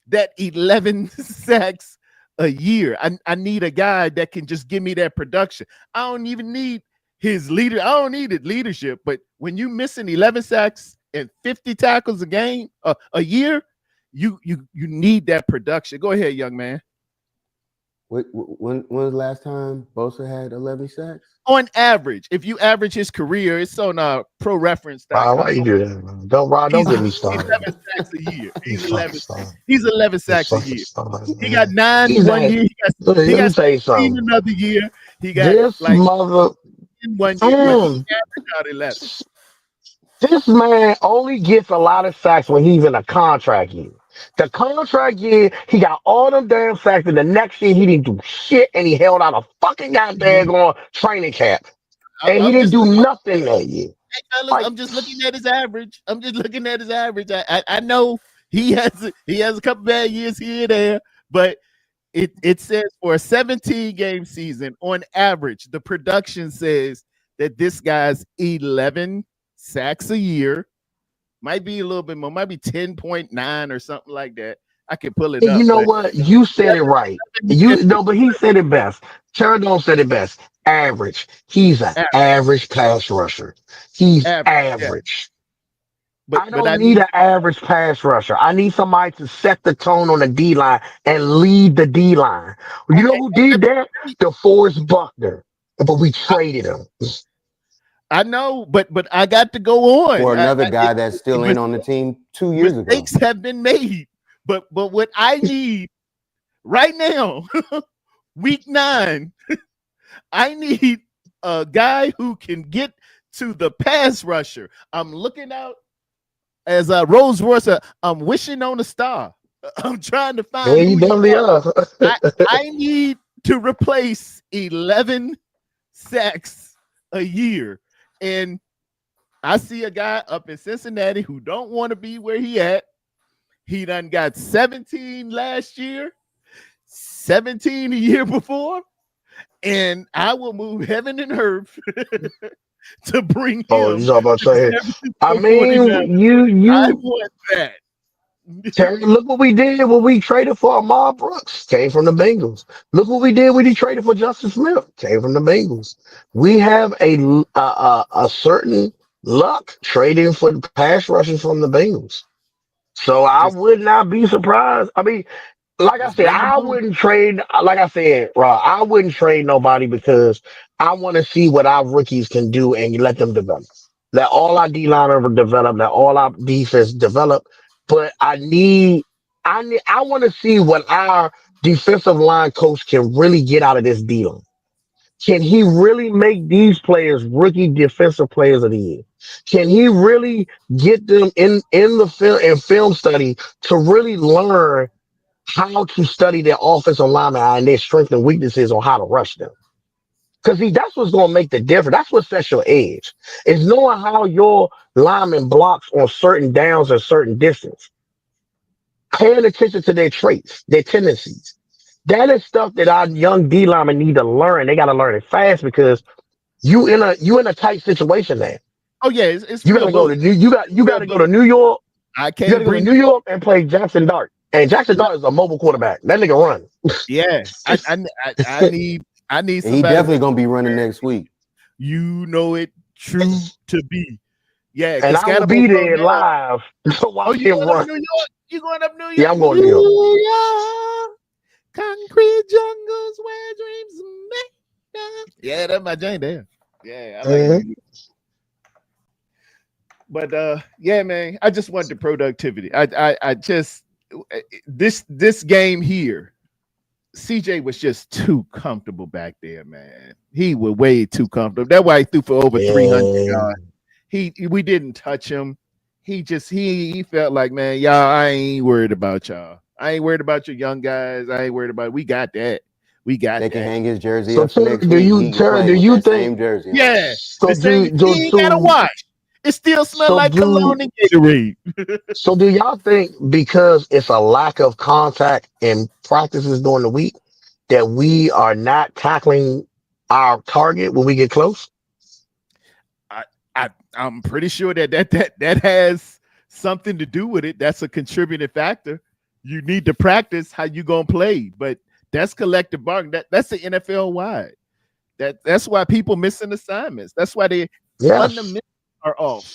that 11 sacks a year. I need a guy that can just give me that production. I don't even need his leader. I don't need his leadership. But when you missing 11 sacks and 50 tackles a game a year, you need that production. Go ahead, young man. When was the last time Bosa had 11 sacks? On average, if you average his career, it's on Pro Reference. Why you do that, man? Don't get me He's started. 11 sacks a year. He's He's 11 sacks a year. He got 9 He's one like- year. Let He me got tell you 16 something. another year. He got This like mother, 10 1 year. But he Mm. averaged out 11. this man only gets a lot of sacks when he's in a contract year. The contract year, he got all them damn sacks, and the next year he didn't do shit, and he held out a fucking goddamn on training camp, and he I'm didn't just, do nothing that year. hey, fellas, like- I'm just looking at his average. I'm just looking at his average. I know he has a couple bad years here and there, but it says for a 17 game season, on average, the production says that this guy's 11 sacks a year. Might be a little bit more, might be 10.9 or something like that. I can pull it And up. you know but what? You said it right. But he said it best. Teradon said it best. Average. He's an average pass rusher. He's Average, yeah. average. but I don't need an average pass rusher. I need somebody to set the tone on the D line and lead the D line. You know who did that? DeForest Buckner. But we traded him. I know, but I got to go on. Or another guy it- that still ain't on the team 2 years ago. Mistakes have been made, but what I need right now, week 9, I need a guy who can get to the pass rusher. I'm looking out as a Rose Royce. I'm wishing on a star. I'm trying to find. Yeah, you who definitely are. are. I need to replace 11 sacks a year. And I see a guy up in Cincinnati who don't want to be where he at. He done got 17 last year, 17 a year before, and I will move heaven and earth to bring him. Oh, you talking about Trey? to I 49. mean, I want that. Terry, look what we did when we traded for Ahmad Brooks. Came from the Bengals. Look what we did when he traded for Justin Smith. Came from the Bengals. We have a certain luck trading for the pass rushers from the Bengals. So I would not be surprised. I mean, like I said, I wouldn't trade. Like I said, Rob, I wouldn't trade nobody because I want to see what our rookies can do and let them develop. Let all our D line develop. Let all our defense develop. But I want to see what our defensive line coach can really get out of this deal. Can he really make these players rookie defensive players of the year? Can he really get them in the film study to really learn how to study their offensive linemen and their strengths and weaknesses on how to rush them? Because that's what's going to make the difference. That's what sets your edge. Is knowing how your lineman blocks on certain downs or certain distance. Paying attention to their traits, their tendencies. That is stuff that our young D linemen need to learn. They got to learn it fast because you in a tight situation there. Oh yeah, it's You real gotta go low. to you got to go to New York. I You can't gotta go to bring. New York and play Jackson Dart. And Jackson Dart is a mobile quarterback. That nigga run. Yeah, I need And he somebody. definitely gonna be running next week. You know it true to be. Yeah, And because I will be there live to Oh, watch you him going up run. New York? You going up New York? Yeah, I'm going to New York. York. Concrete jungles where dreams are made. Yeah, that's my joint there. Yeah, I like Mhm. New York. But yeah, man, I just want the productivity. I just this game here. CJ was just too comfortable back there, man. He was way too comfortable. That's why he threw for over 300 yards. We didn't touch him. He felt like, man, y'all, I ain't worried about y'all. I ain't worried about your young guys. I ain't worried about we got that. We got They can that. hang his jersey So up for next do week. you He can Tara, play do with you that think same jersey on. Yeah. so The same, he ain't got to wash. It still smells like cologne and Gatorade. so do y'all think because it's a lack of contact in practices during the week that we are not tackling our target when we get close? I'm pretty sure that has something to do with it. That's a contributing factor. You need to practice how you gonna play, but that's collective bargaining. That's the NFL wide. That's why people missing assignments. That's why they Yes. fundamentals are off.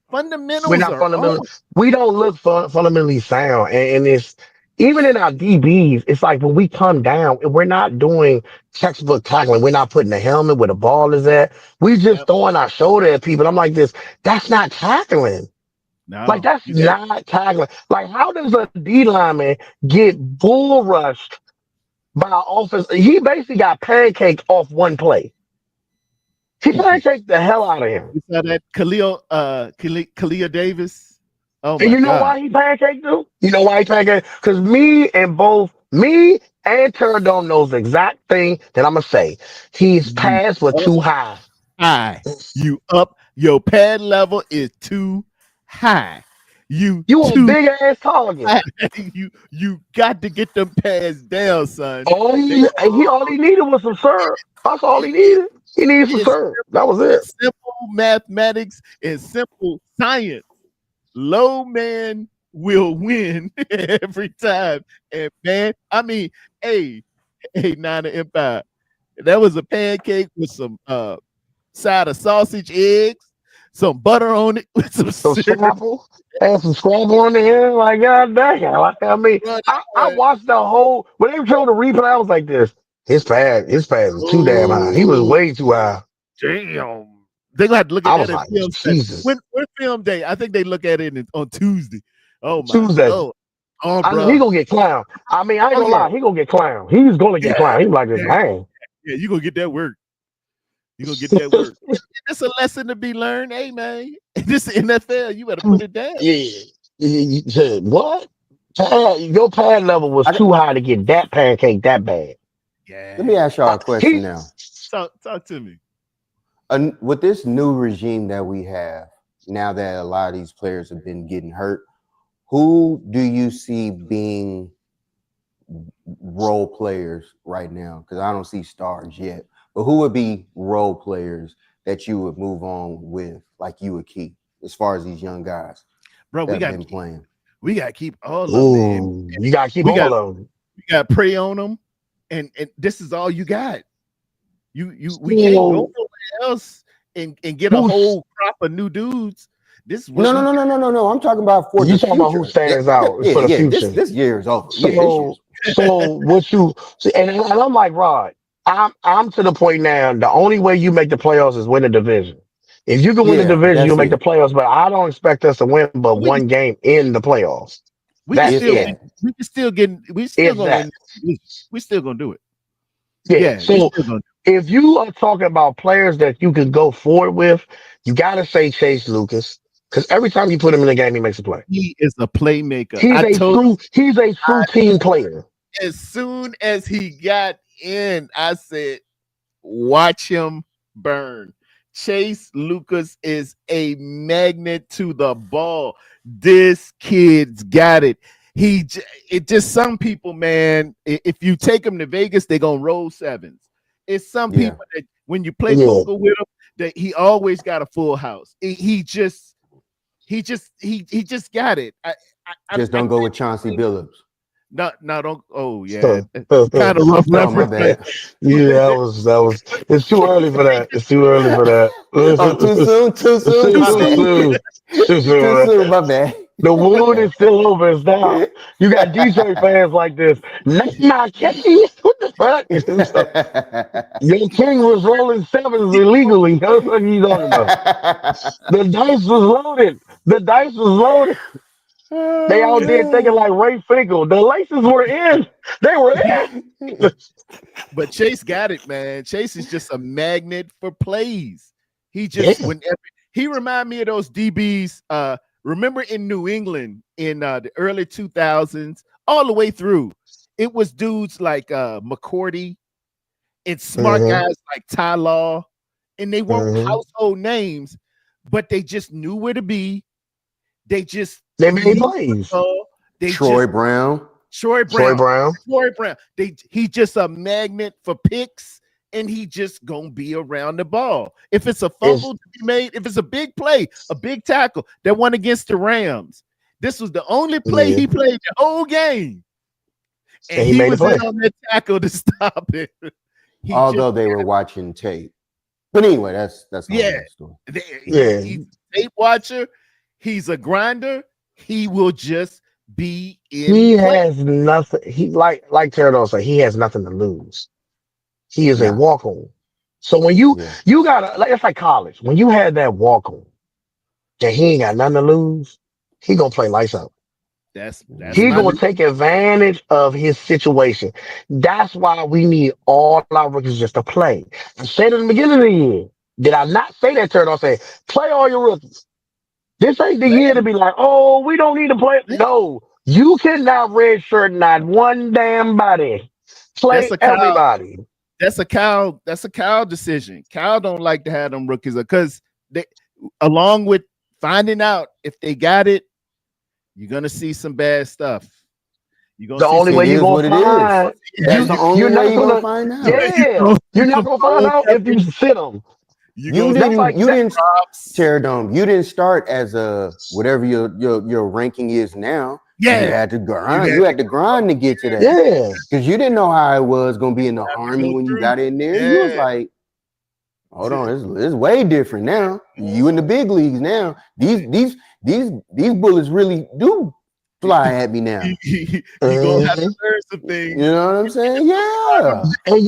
We're Fundamentals not are fundamental. off. We don't look fundamentally sound, and it's even in our DBs. It's like when we come down, we're not doing textbook tackling. We're not putting the helmet where the ball is at. We just Yep. throwing our shoulder at people. I'm like this. That's not tackling. Like No, that's you got not tackling. Like how does a D lineman get bull rushed by an offense? He basically got pancaked off one play. He pancaked the hell out of him. you saw that Khalil Davis. Oh And my you know God. why he pancaked him? You know why he pancaked? Because me and Terradome knows the exact thing that I'm gonna say. His You pads were up too high. high. You up. Your pad level is too high. You You a too big ass target. high. You got to get them pads down, son. All he needed was some syrup. That's all he needed. He needed some It's syrup. That was it. simple mathematics and simple science. Low man will win every time. And man, I mean, hey, Nine Empire. That was a pancake with some side of sausage, eggs, some butter on it, with some So syrup. Scrabble had some Scrabble on the end. Like God dang. Like I mean, Bro, I watched the whole when they showed the replay. I was like this. His pad was too damn high. He was oh, way too high. damn. They gonna have to look I at was that in like, film study. Jesus. When film day? I think they look at it on Tuesday. Oh my Tuesday. lord. Oh, I know he bro. gonna get clowned. I mean, I ain't Oh, gonna yeah. lie, he gonna get clowned. He's gonna get Yeah. clowned. He's like this, Yeah. man. Yeah, you gonna get that work. You gonna get that work. It's a lesson to be learned. Hey man, this is NFL. You better put it down. Yeah. You said, what? Your pad level was I got- too high to get that pancake that bad. Yeah. Let me ask y'all a question He now. Talk to me. With this new regime that we have, now that a lot of these players have been getting hurt, who do you see being role players right now? Because I don't see stars yet, but who would be role players that you would move on with, like you would keep, as far as these young guys Bro, that have been playing? we gotta keep all of them, man. Ooh, you gotta keep We all got of them. we gotta pray on them, and this is all you got. We can't go So, nowhere else and get a who's whole crop of new dudes. This is what No. I'm talking about for you the talking about who future. stands out for the Yeah. This future? this year is over. Yeah, this year's So what you see, and I'm like Rod. I'm to the point now. The only way you make the playoffs is win the division. If you can win the Yeah, division, that's you'll make the it. playoffs. But I don't expect us to win but We can, one game in the playoffs. we can That's still If win. it. that. We can still get. We still If gonna that. win. We still gonna do it. Yeah. Yeah, we So still gonna. if you are talking about players that you can go forward with, you got to say Chase Lucas because every time you put him in the game, he makes a play. He is a playmaker. He's I a told true. He's a true team player. as soon as he got in, I said, watch him burn. Chase Lucas is a magnet to the ball. This kid's got it. It just some people, man. If you take them to Vegas, they're gonna roll sevens. It's some Yeah. people that when you play Yeah. poker with him, that he always got a full house. He just got it. Just don't go with Chauncey Billups. No, don't. Oh yeah, yeah, kind of rough Oh, my reference. bad. that was. It's too early for that. It's too early for that. Oh, too soon? Too soon? Too My bad. soon. Too Too soon. soon, my bad. The wound is still over. It's now. You got Detroit fans like this. Not Kenny. What the fuck? Your king was rolling sevens illegally. That's what you talking about. The dice was loaded. The dice was loaded. They out there thinking like Ray Finkel. The laces were in. They were in. But Chase got it, man. Chase is just a magnet for plays. He just Yeah. whenever he remind me of those DBs. Remember in New England in the early 2000s, all the way through, it was dudes like McCourty and smart Mhm. guys like Ty Law, and they weren't Mhm. household names, but they just knew where to be. They just They made knew plays. they Troy just Brown. Troy Troy Brown. Brown. Troy Brown. He just a magnet for picks, and he just gonna be around the ball. If it's a fumble to be made, if it's a big play, a big tackle, that one against the Rams. This was the only play Yeah. he played the whole game, and And he he made the was play. in on that tackle to stop it. He Although just, they were watching tape. But anyway, that's a whole Yeah. nother story. Yeah. He's a tape watcher. He's a grinder. He will just be in He play. has nothing. He like Teradon said, he has nothing to lose. He is a Nah. walk on. So when you Yeah. you gotta like it's like college. When you had that walk on, that he ain't got nothing to lose, he gonna play lights out. That's He my gonna take advantage of his situation. That's why we need all our rookies just to play. I said in the beginning of the year. Did I not say that, Teradon? Say play all your rookies. This ain't the year to be like, oh, we don't need to play. No, you cannot redshirt not one damn body. Play that's a Kyle. everybody. That's a Kyle decision. Kyle don't like to have them rookies because they, along with finding out if they got it, you're gonna see some bad stuff. You're gonna The see only some, way It you're is gonna what it find, is. That's the only you're way not you're gonna gonna, find out. yeah, you're not gonna find out if you sit them. you You gonna That's see like didn't. You that. didn't. props. Teradome. You didn't start as a whatever your ranking is now. Yeah, You had to grind. had You had to grind to get to that Yeah, because you didn't know how it was gonna be in the army go when you through. got in there. You was Yeah. like, hold on, it's way different now. You in the big leagues now. These bullets really do fly at me now. you gonna have to Mhm. learn some You things. know what I'm saying? Yeah.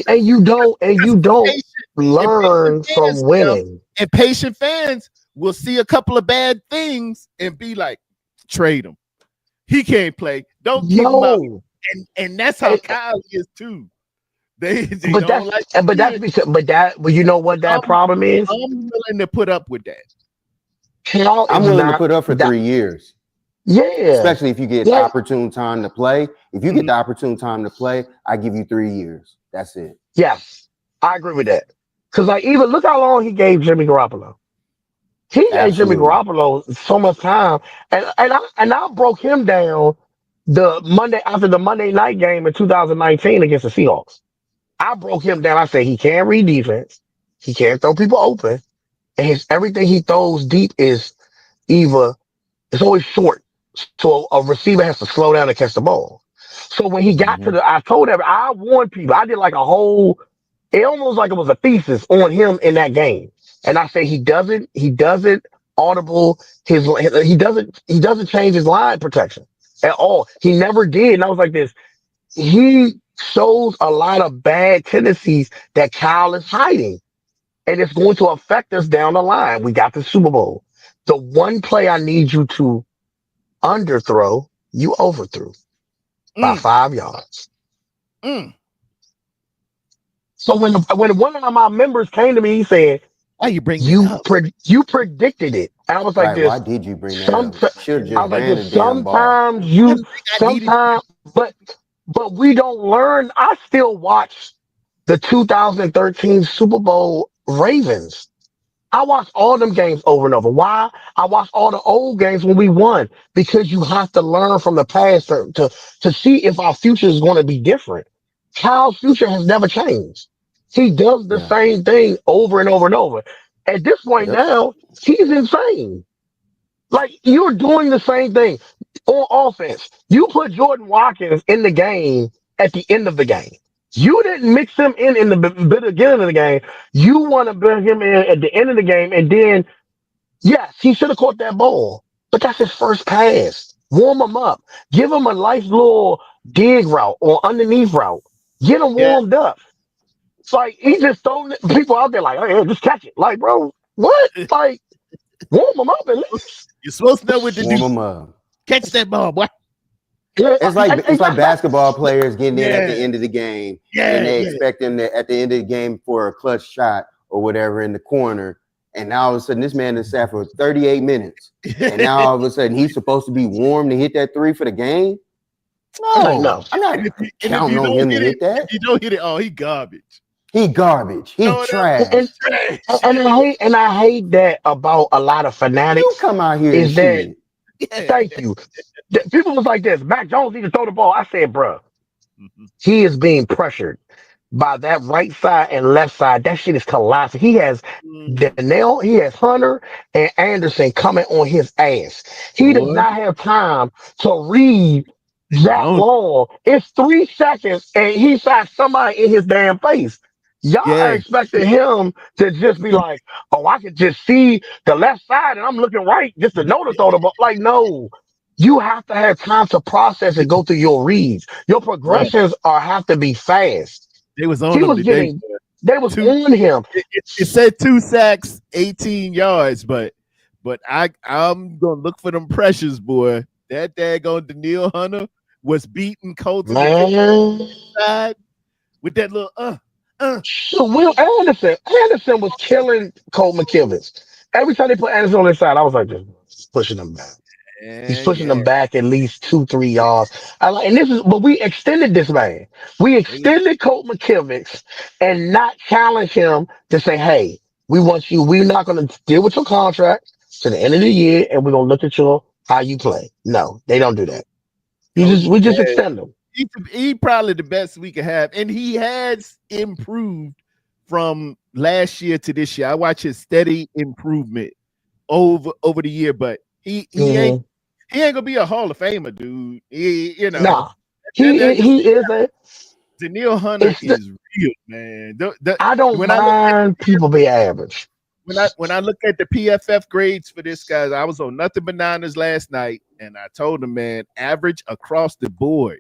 and you don't Patient, learn from fans, winning. and patient fans will see a couple of bad things and be like, trade him. He can't play. Don't keep him out. No, And that's how And- Kyle is too. They but don't like that's because but you know what that I'm- problem is. I'm willing to put up with that. Cal I'm is willing to not put up for that- 3 years. Yeah, Especially if you get Yeah. opportune time to play. If you get the opportune time to play, I give you 3 years. That's it. yes, I agree with that. Because like even look how long he gave Jimmy Garoppolo. He gave Jimmy Absolutely. Garoppolo so much time, and I broke him down after the Monday night game in 2019 against the Seahawks. I broke him down. I said he can't read defense, he can't throw people open, and everything he throws deep is either it's always short. So a receiver has to slow down and catch the ball. So when he got to I told him, I warned people. I did like a whole, it almost like it was a thesis on him in that game. And I say he doesn't audible he doesn't change his line protection at all. He never did. And I was like this, he shows a lot of bad tendencies that Kyle is hiding. and it's going to affect us down the line. We got the Super Bowl. The one play I need you to underthrow, you overthrew by Mm, 5 yards. mm. So when one of my members came to me, he said, Why you bring that up? you predicted it. And I was like Right? Why this. did you bring that Some up? Should have I just was like ran this. the damn ball. I think I needed. But we don't learn. I still watch the 2013 Super Bowl Ravens. I watched all them games over and over. Why? I watched all the old games when we won because you have to learn from the past to see if our future is going to be different. Kyle's future has never changed. He does the Yeah. same thing over and over and over. At this point Yep. now, he's insane. Like you're doing the same thing on offense. You put Jordan Watkins in the game at the end of the game. You didn't mix him in the beginning of the game. You want to bring him in at the end of the game, and then yes, he should have caught that ball, but that's his first pass. Warm him up. Give him a nice little dig route or underneath route. Get him Yeah, warmed up. It's like he just throwing people out there like, hey, just catch it. Like, bro, what? Like, warm him up at least. you're supposed to know what to Warm do. them up. Catch that ball, boy. Yeah, It's like that- basketball players getting in at the Yeah, end of the game, yeah, and they yeah. expect them to, at the end of the game for a clutch shot or whatever in the corner. And now all of a sudden, this man has sat for 38 minutes, and now all of a sudden he's supposed to be warm to hit that three for the game. No. I'm not And if counting you on don't him to hit hit it, that. if you don't hit it, oh, he garbage. He garbage. He No, trash. and I hate that about a lot of You fanatics come out here and is that shit. Yeah. thank you. People was like this. Mac Jones need to throw the ball. I said, bruh, Mhm. he is being pressured by that right side and left side. That shit is collapsing. He has Mhm. Donnell, he has Hunter and Anderson coming on his ass. He does Boy, not have time to read that don't. long. It's 3 seconds and he shot somebody in his damn face. Y'all are Yeah. expecting him to just be like, oh, I can just see the left side and I'm looking right just to know to throw the ball. Like, no. You have to have time to process and go through your reads. Your Right. progressions are have to be fast. They was on He him was today. getting, they was Two. on him. It said 2 sacks, 18 yards, but I'm gonna look for them pressures, boy. That daggone Daniil Hunter was beating Colton Man. side with that little So Will Anderson was killing Cole McKivitz. Every time they put Anderson on his side, I was like, just pushing him back. He's pushing yeah. them back at least 2-3 yards. But we extended this man. We extended Colt McKivitz and not challenge him to say, hey, we're not going to deal with your contract to the end of the year and we're going to look at how you play. No, they don't do that. We just Yeah. extend them. He probably the best we could have, and he has improved from last year to this year. I watch his steady improvement over the year, but he ain't gonna be a Hall of Famer, dude. Nah, he is a. Daniil Hunter is real, man. I don't mind people be average. When I look at the PFF grades for this guy, I was on Nothing But Niners last night, and I told him, man, average across the board.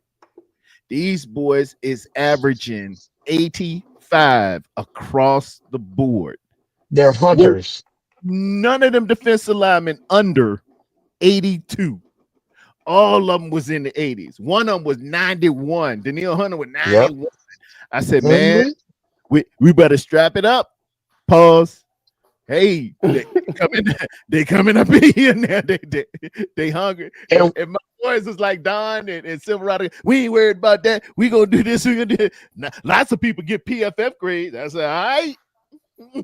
These boys is averaging 85 across the board. They're hunters. None of them defensive linemen under 82. All of them was in the 80s. One of them was 91. Daniil Hunter was 91. Yep. I said, man, we better strap it up. Pause. Hey, they coming up in here now. They hungry. And my boys is like Don and Silverado. We ain't worried about that. We gonna do this. We gonna do it. Now, lots of people get PFF grades. I said, all right.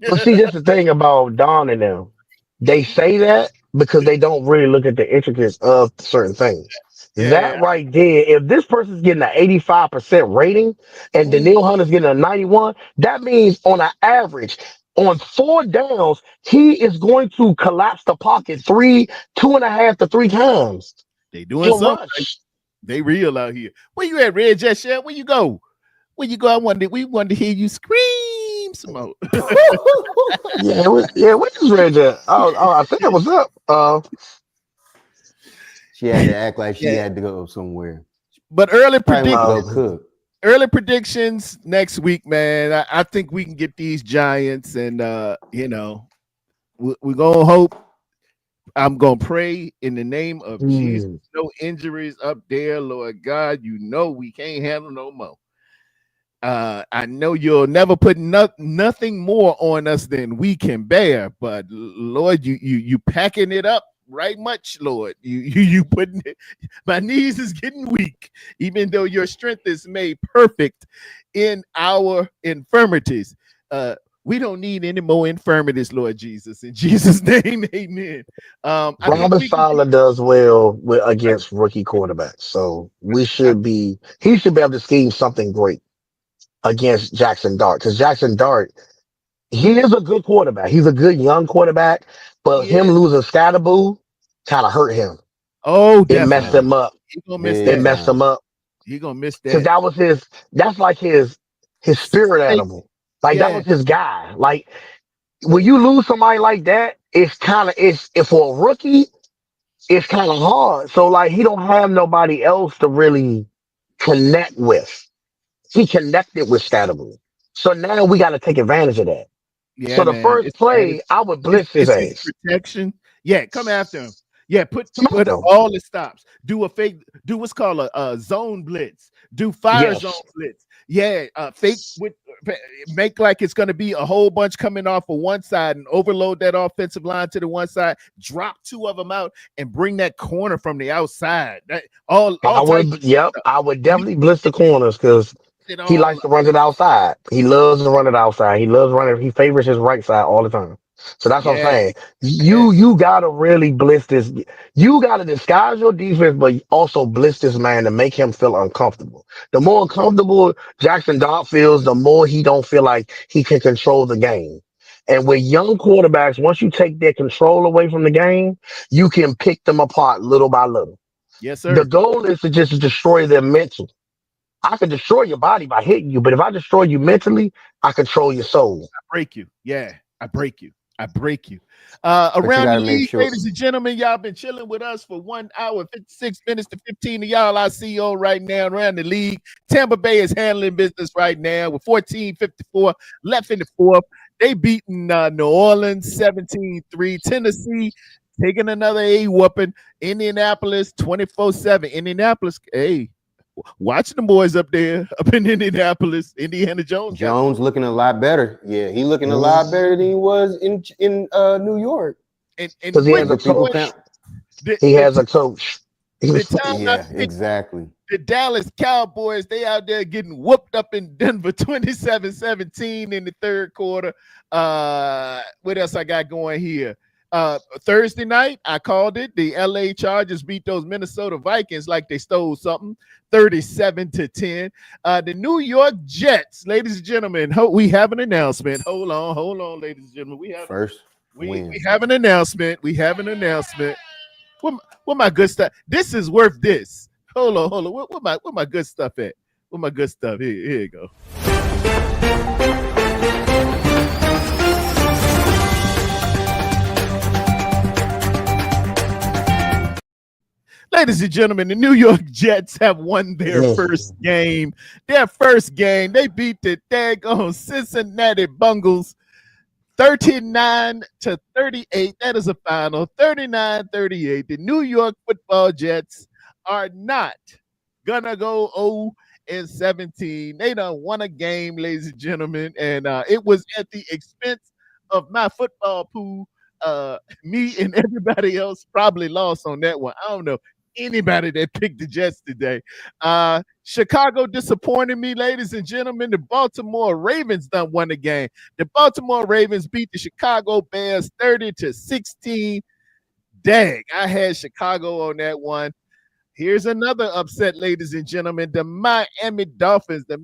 But see, that's the thing about Don and them. They say that because they don't really look at the intricacies of certain things. Yeah. That right there, if this person's getting an 85% rating and Daniil Hunter's getting a 91, that means on an average, on 4 downs, he is going to collapse the pocket 2.5 to 3 times. They doing something. They real out here. Where you at, Red Jet Shell? Where you go? Where you go? We wanted to hear you scream some more. What is Red Jet? I think it was up. She had to act like she had to go somewhere. But early early predictions next week, man. I think we can get these Giants, and we're gonna hope. I'm gonna pray in the name of Jesus. No injuries up there, Lord God. You know we can't handle no more. I know you'll never put nothing more on us than we can bear, but Lord, you packing it up right much, Lord. You putting it. My knees is getting weak, even though your strength is made perfect in our infirmities. We don't need any more infirmities, Lord Jesus. In Jesus' name, amen. I think Robert we can Sala does well against rookie quarterbacks, so he should be able to scheme something great against Jackson Dart, because Jackson Dart, he is a good quarterback. He's a good young quarterback, but he him is. losing Scatterboo kind of hurt him. Oh, It messed definitely. him up. He gonna miss It Big that. messed time. him up He gonna miss because that. that's like his spirit Safe. animal. Like that Yeah. was his guy. Like when you lose somebody like that, it's if for a rookie, it's kind of hard. So like he don't have nobody else to really connect with. He connected with Scatterboo. So now we got to take advantage of that. Yeah, So the man. first play, I would blitz his It's his ass. protection. Yeah, come after him. Yeah, put Come on, though. all the stops. Do a fake. Do what's called a zone blitz. Do fire zone Yes. blitz. Yeah, fake with make like it's going to be a whole bunch coming off of one side and overload that offensive line to the one side. Drop two of them out and bring that corner from the outside. That all I types would, of yep, stuff. I would You definitely blitz the corners because it he all. likes to run it outside. He loves to run it outside. He loves running. He favors his right side all the time. So that's what I'm Yeah, saying. yeah. You gotta really blitz this. You gotta disguise your defense, but also blitz this man to make him feel uncomfortable. The more uncomfortable Jackson Dart feels, the more he don't feel like he can control the game. And with young quarterbacks, once you take their control away from the game, you can pick them apart little by little. Yes, The sir. goal is to just destroy their mental. I can destroy your body by hitting you, but if I destroy you mentally, I control your soul. Break you. Yeah, I break you. I break you. But you Around got the to make league, sure. ladies and gentlemen, y'all been chilling with us for 1 hour, 56 minutes to 15 of y'all I see on right now around the league. Tampa Bay is handling business right now with 14:54 left in the fourth. They beating New Orleans 17-3. Tennessee taking another A whooping. Indianapolis 24-7. Indianapolis, hey, watch the boys up there, up in Indianapolis. Indiana Jones got Jones looking a lot better. Yeah, he looking a lot better than Because he was in New York. and he what has a But people coach. count. He has a coach. the time I Yeah, picked exactly. the Dallas Cowboys, they out there getting whooped up in Denver 27-17 in the third quarter. What else I got going here? Thursday night, I called it. The LA Chargers beat those Minnesota Vikings like they stole something, 37-10. The New York Jets, ladies and gentlemen, we have an announcement. Hold on, ladies and gentlemen. First We win. have an announcement. We have an announcement. What my good stuff? This is worth this. Hold on. What my good stuff at? What my good stuff? Here you go. Ladies and gentlemen, the New York Jets have won their first game. Their first game. They beat the daggone Cincinnati Bungles 39-38. That is a final. 39-38. The New York Football Jets are not gonna go 0-17. They done won a game, ladies and gentlemen, and it was at the expense of my football pool. Me and everybody else probably lost on that one. I don't know anybody that picked the Jets today. Chicago disappointed me, ladies and gentlemen. The Baltimore Ravens done won the game. The Baltimore Ravens beat the Chicago Bears 30-16. Dang, I had Chicago on that one. Here's another upset, ladies and gentlemen. The Miami Dolphins done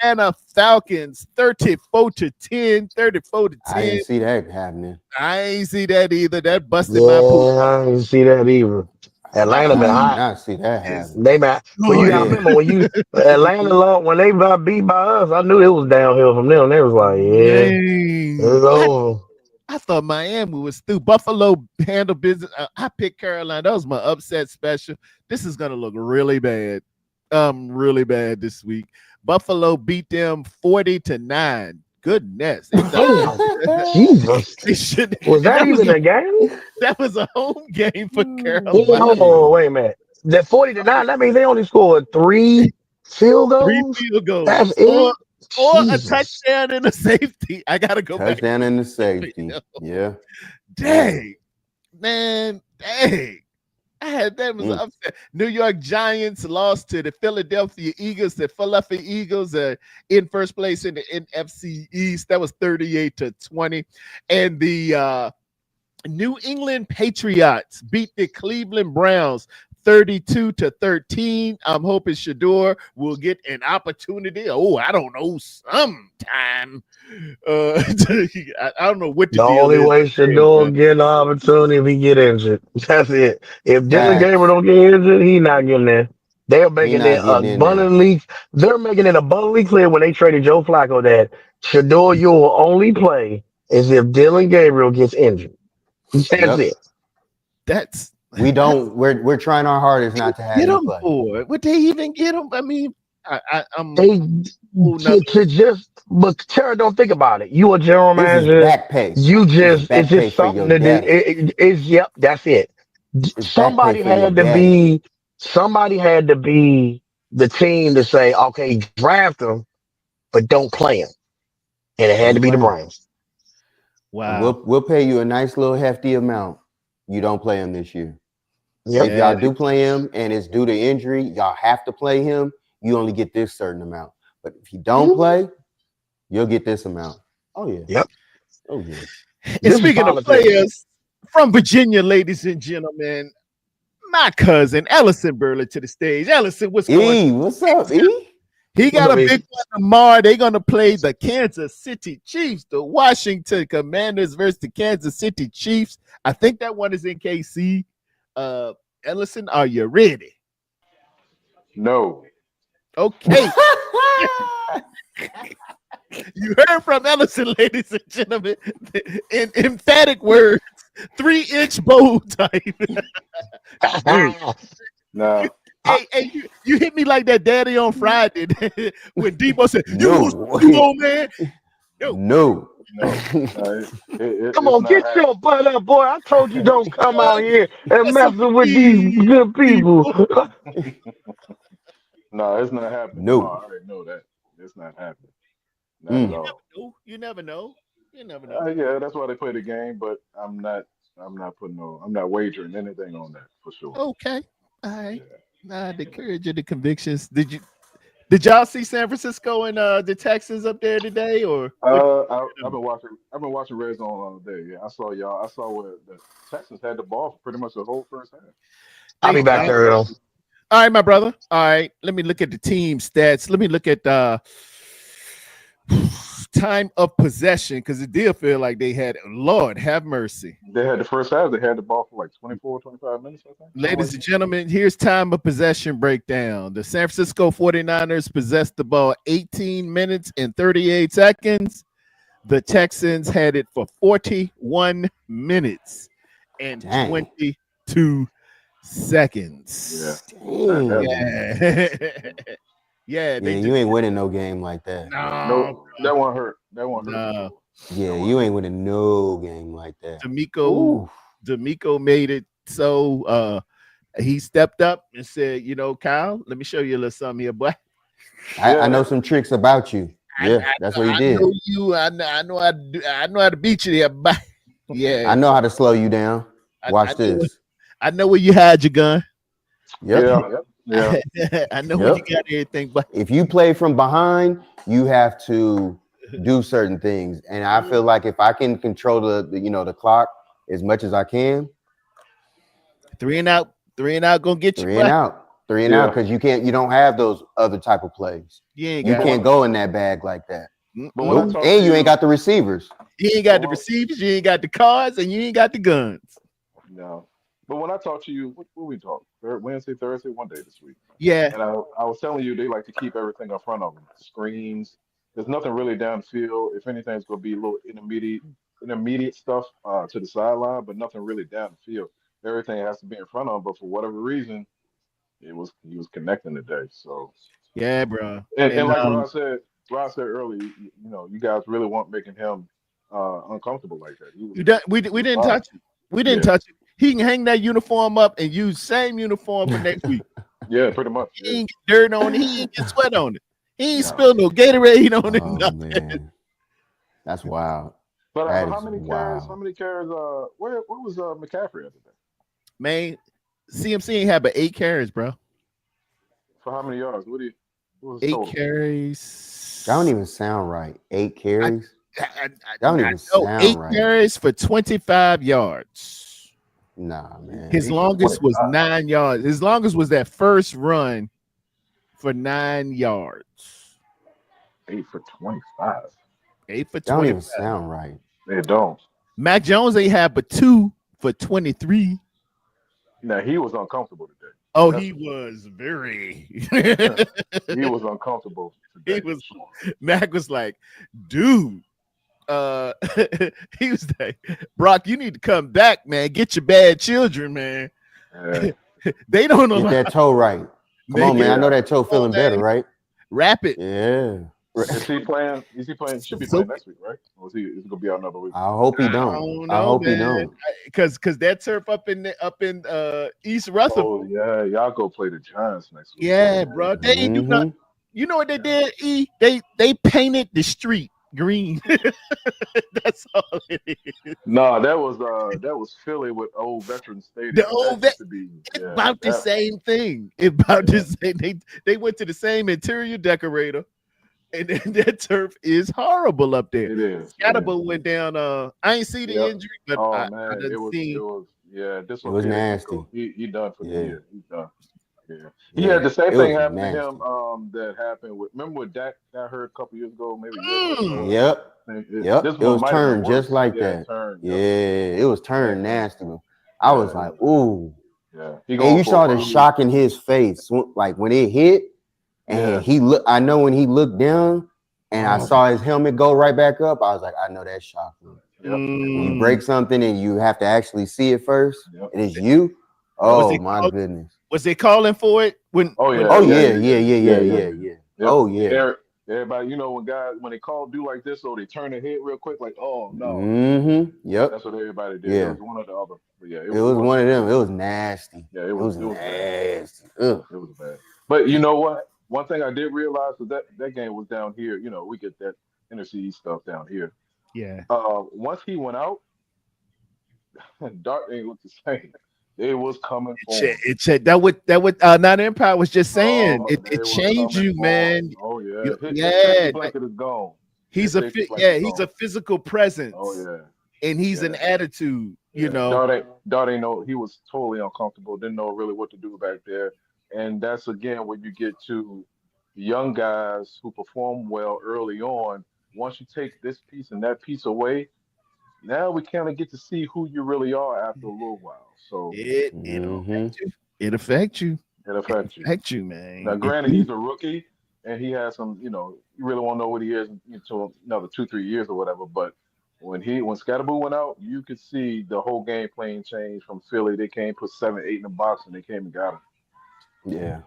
Atlanta Falcons 34-10, 34-10. I didn't see that happening. I ain't see that either. That busted Yeah, my pool. I didn't see that either. Atlanta been I did hot. not see that happen. They been, but you gotta Yeah. remember when Atlanta when they got beat by us, I knew it was downhill from them. They was like, yeah, it's Dang. over. I thought Miami was through. Buffalo handled business. I picked Carolina. That was my upset special. This is gonna look really bad. really bad this week. Buffalo beat them 40-9. Goodness. Oh, Jesus. They should, Was and that even a game? that was a home game for Carolina. Oh, wait a minute. That 40-9, that means they only scored 3 field 3 goals? field That's goals it? or a Jesus. touchdown and a safety. I gotta go back. Touchdown in the safety. Yeah. Dang, man, dang. I had that was Mm. upset. New York Giants lost to the Philadelphia Eagles. The Philadelphia Eagles are in first place in the NFC East. That was 38-20. And the New England Patriots beat the Cleveland Browns 32-13. I'm hoping Shador will get an opportunity. Oh, I don't know, sometime. I don't know what the The deal only is. way Shador get an opportunity if he get injured. That's it. If Dylan Facts. Gabriel don't get injured, he not getting there. They're He making it not getting in there. abundantly clear when they traded Joe Flacco that Shador, you will only play as if Dylan Gabriel gets injured. That's Yep. it. That's We're trying our hardest not to have get him him play. for. Would they even get him? I mean, I'm They to just, but Tara, don't think about it. You a general This is manager. back pay. You This is just back it's pay just for something your to do. depth. It's yep, that's it. It's back pay Somebody for your had to depth. be somebody had to be the team to say, okay, draft him, but don't play him. And it had to Don't be the play him. Browns. And wow. we'll pay you a nice little hefty amount. You don't play him this year. Yep. If Yeah, y'all do play him and it's due to injury, y'all have to play him. You only get this certain amount. But if you don't play, you'll get this amount. Oh yeah. Yep. Oh yeah. and This is speaking of politics. players from Virginia, ladies and gentlemen, my cousin Ellison Burley to the stage. Ellison, what's going on? E, what's up, E? He got What's a up, big one tomorrow. They're going to play the Kansas City Chiefs, the Washington Commanders versus the Kansas City Chiefs. I think that one is in KC. Ellison, are you ready? No. Okay. You heard from Ellison, ladies and gentlemen, in emphatic words, 3-inch bow type. No. Hey, you hit me like that daddy on Friday when Debo said, "You No. gonna do, old man?" Yo. No. Come It's on, not get happening. your butt up, boy. I told you don't come out here and That's messing with these good people. No, it's not happening No. tomorrow. I already know that. It's not happening. Not at all. You never know. You never know. Yeah, that's why they play the game, but I'm not putting no I'm not wagering anything on that for sure. Okay. All right. Yeah. Nah, the courage of the convictions. Did y'all see San Francisco and the Texans up there today? Or I've been watching Red Zone all day. Yeah, I saw y'all. I saw where the Texans had the ball for pretty much the whole first half. I'll be back I, there, though. all right, my brother. All right. Let me look at the team stats. Let me look at time of possession because it did feel like they had, Lord have mercy. They had the first half. They had the ball for like 24, 25 minutes, I think. Ladies and gentlemen, here's time of possession breakdown. The San Francisco 49ers possessed the ball 18 minutes and 38 seconds. The Texans had it for 41 minutes and Dang. 22 seconds. Dang. Yeah. Yeah, Yeah, you ain't winning no game like that. No, that one hurt. That one hurt. No. Yeah, you ain't winning no game like that. D'Amico made it so he stepped up and said, Kyle, let me show you a little something here, boy. I know some tricks about you. Yeah, that's what he did. Know you. I know how to beat you there, boy. Yeah. I know how to slow you down. Watch this. I know where you hide your gun. Yep. Yeah. I know where you got everything, but If you play from behind, you have to do certain things. And I feel like if I can control the clock as much as I can, 3 and out gonna get you. three and out, because you don't have those other type of plays. You Can't go in that bag like that. But when I Nope. talk And to you ain't got the receivers. You ain't got the receivers, you ain't got the cards, and you ain't got the guns. No. But when I talk to you, what we talk? Wednesday, Thursday, one day this week. Yeah. And I was telling you they like to keep everything in front of them. Screens. There's nothing really down the field. If anything, it's gonna be a little intermediate stuff to the sideline, but nothing really down the field. Everything has to be in front of them. But for whatever reason, he was connecting today. So Yeah, bro. and And like Rod said earlier, you know, you guys really weren't making him uncomfortable like that. we He was didn't fine. touch it. We didn't Yeah, touch it. He can hang that uniform up and use same uniform for next week. yeah, pretty much. He Yeah, ain't get dirt on it. He ain't get sweat on it. He ain't no. spilled no Gatorade on it. Oh Nothing. man, that's wild. But That how is many carries? How wild. many carries? Where was McCaffrey at today? Man, CMC ain't had but 8 carries, bro. For how many yards? What was his 8 total? carries. That don't even sound right. 8 carries. That I don't even know, sound 8 right. carries for 25 yards. Nah, man. His 8 for longest was 25. 9 yards. His longest was that first run for 9 yards. 8 for 25. 8 for That don't 20. even sound right. They don't. Mac Jones ain't had but 2 for 23. Now he was uncomfortable today. Oh, That's he for sure. was very. He was uncomfortable He today. For was. sure. Mac was like, dude. He was like, Brock, you need to come back, man. Get your bad children, man. Yeah. They don't Get know. that toe right. Come on, man. I know that toe feeling better, right? Wrap it. Yeah. Is he playing? Is he playing? He should be So- playing next week, right? Or is he gonna be out another week? I hope he I don't. don't I know, hope he man. don't. Because that turf up in East Rutherford. Oh yeah, y'all go play the Giants next week. Yeah, bro. They ain't do nothing. Mhm. You know what they did? They painted the street green. That's all it is. No, that was Philly with Old Veterans Stadium. The old That used to be It's about the same thing. It's about the same. They went to the same interior decorator, and then that turf is horrible up there. It is. Scatterbo went down. I ain't see the Yep. injury, but Oh I man, done it was seen. this It was nasty. He done for the Yeah. year. He's done. Yeah. He Yeah. had the same It thing was happen to nasty. him that happened with remember when Dak got hurt a couple years ago, maybe a year ago. Yep. Yep. This It one was might have been turned just worse. like Yeah, that. turned. Yeah, Yep. it was turned nasty. I was like, ooh. Yeah. He And going you for saw a the first. shock in his face, like when it hit, and Yeah. he looked. I know when he looked down, and I Oh. saw his helmet go right back up. I was like, I know that shock. When you Mm. break something and you have to actually see it first, Yep. and it's you. Was Oh it my called- goodness. Was they calling for it when? Oh yeah. Oh yeah. yeah. Yep. Oh yeah. Everybody, you know, when they call do like this, so they turn their head real quick, like, oh no. Mm-hmm. Yep. That's what everybody did. Yeah. It was one or the other. But yeah, It was one of them. It was nasty. Yeah, It was bad. nasty. Ugh. It was bad. But you know what? One thing I did realize was that game was down here. You know, we get that NFC stuff down here. Yeah. Once he went out, Dart ain't look the same. They was coming for him. That what Not Empire was just saying. Oh, it they was changed coming you, for man. him. Oh yeah. His Yeah, safety blanket is gone. He's His a safety blanket is he's a gone. physical presence. Oh yeah. And he's an Yeah. attitude, you Yeah. know. Dart ain't know he was totally uncomfortable, didn't know really what to do back there. And that's again when you get to young guys who perform well early on. Once you take this piece and that piece away, now we kind of get to see who you really are after a little while. So It affect you. It affects you. it affects you. Affect you, man. Now, granted, he's a rookie and he has some, you know, you really won't know what he is until another 2-3 years or whatever. But when Scatterboo went out, you could see the whole game playing change from Philly. They came, put 7-8 in the box, and they came and got him. Yeah.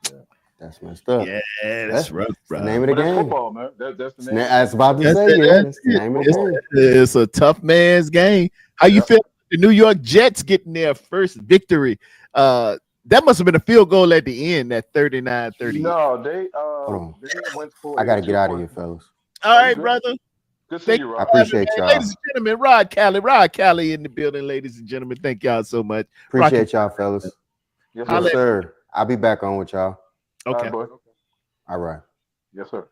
Yeah. That's messed up. Yeah, that's rough, bro. The name of the But that's game. football, man. That's the name. I was about to That's say, it. yeah, that's the name of the game. It's a tough man's game. How you Yeah. feel? The New York Jets getting their first victory. That must have been a field goal at the end, that 39-30. No, they on. went for. I got to a get out of here, 2-point. fellas. All right, good. brother. Good seeing Thank you, I Rob. appreciate y'all. Ladies and gentlemen, Rod Cali in the building, ladies and gentlemen. Thank y'all so much. Appreciate y'all, fellas. Yes, Holla. Yes, sir. sir. I'll be back on with y'all. All Okay. right, boy. All right. Yes, sir.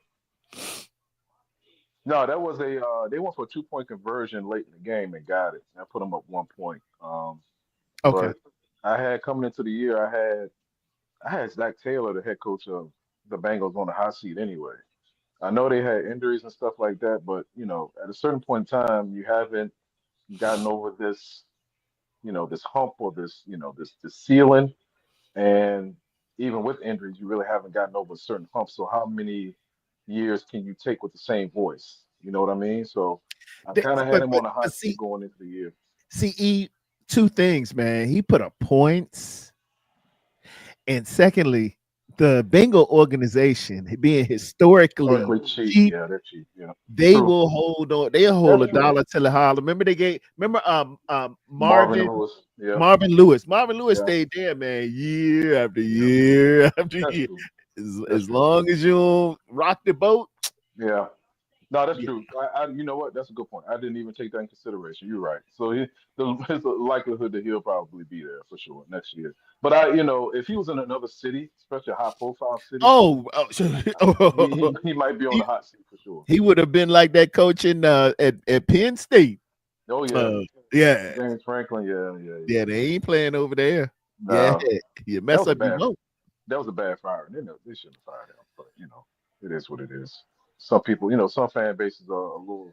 No, that was they went for a 2-point conversion late in the game and got it. I put them up 1 point. Okay. But I had coming into the year, I had Zach Taylor, the head coach of the Bengals, on the hot seat anyway. I know they had injuries and stuff like that, but you know, at a certain point in time, you haven't gotten over this, you know, this hump or this, you know, this ceiling. And even with injuries, you really haven't gotten over a certain hump. So how many years can you take with the same voice? You know what I mean? So I kind of had him on the hot seat going into the year. See, two things, man. He put up points, And secondly, the Bengal organization being historically Historically cheap. cheap, Yeah, they're cheap. Yeah. they True. will hold on. They'll hold a That's true. dollar till the holler. Remember Marvin Marvin Lewis. Yeah. Marvin Lewis. Marvin Lewis Yeah. stayed there, man, year after Yeah. year after That's year. true. As That's true. long as you don't rock the boat. Yeah. No, that's Yeah, true. You know what? That's a good point. I didn't even take that in consideration. You're right. So there's a likelihood that he'll probably be there for sure next year. But if he was in another city, especially a high-profile city, Oh, he might be on the he, hot seat for sure. he would have been like that coach in at Penn State. Oh yeah, Uh, yeah, James Franklin. Yeah, yeah, yeah. yeah, they ain't playing over there. Yeah, No, you that mess was a up, you bad. won't. That was a bad fire. They shouldn't have fired him. But it is what it is. Some people, some fan bases are a little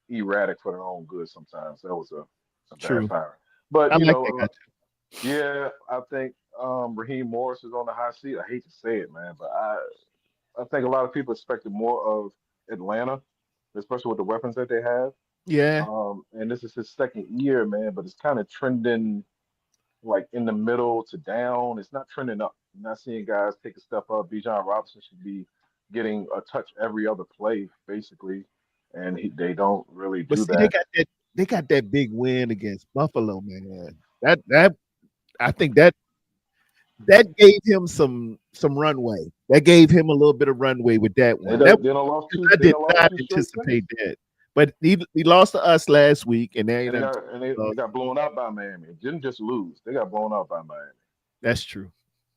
erratic for their own good sometimes. That was a bad True. fire. But I like that guy. yeah, I think Raheem Morris is on the hot seat. I hate to say it, man, but I think a lot of people expected more of Atlanta, especially with the weapons that they have. Yeah, And this is his second year, man, but it's kind of trending like in the middle to down. It's not trending up. I'm not seeing guys take a step up. Bijan Robinson should be getting a touch every other play, basically, and they don't really but do see, they that. got that. They got that big win against Buffalo, man. That I think that gave him some runway. That gave him a little bit of runway with that They one. done, they done lost two. I They did done lost not two straight anticipate since, that. But he lost to us last week, and they and they done got and they got blown out by Miami. It didn't just lose; they got blown out by Miami. that's true.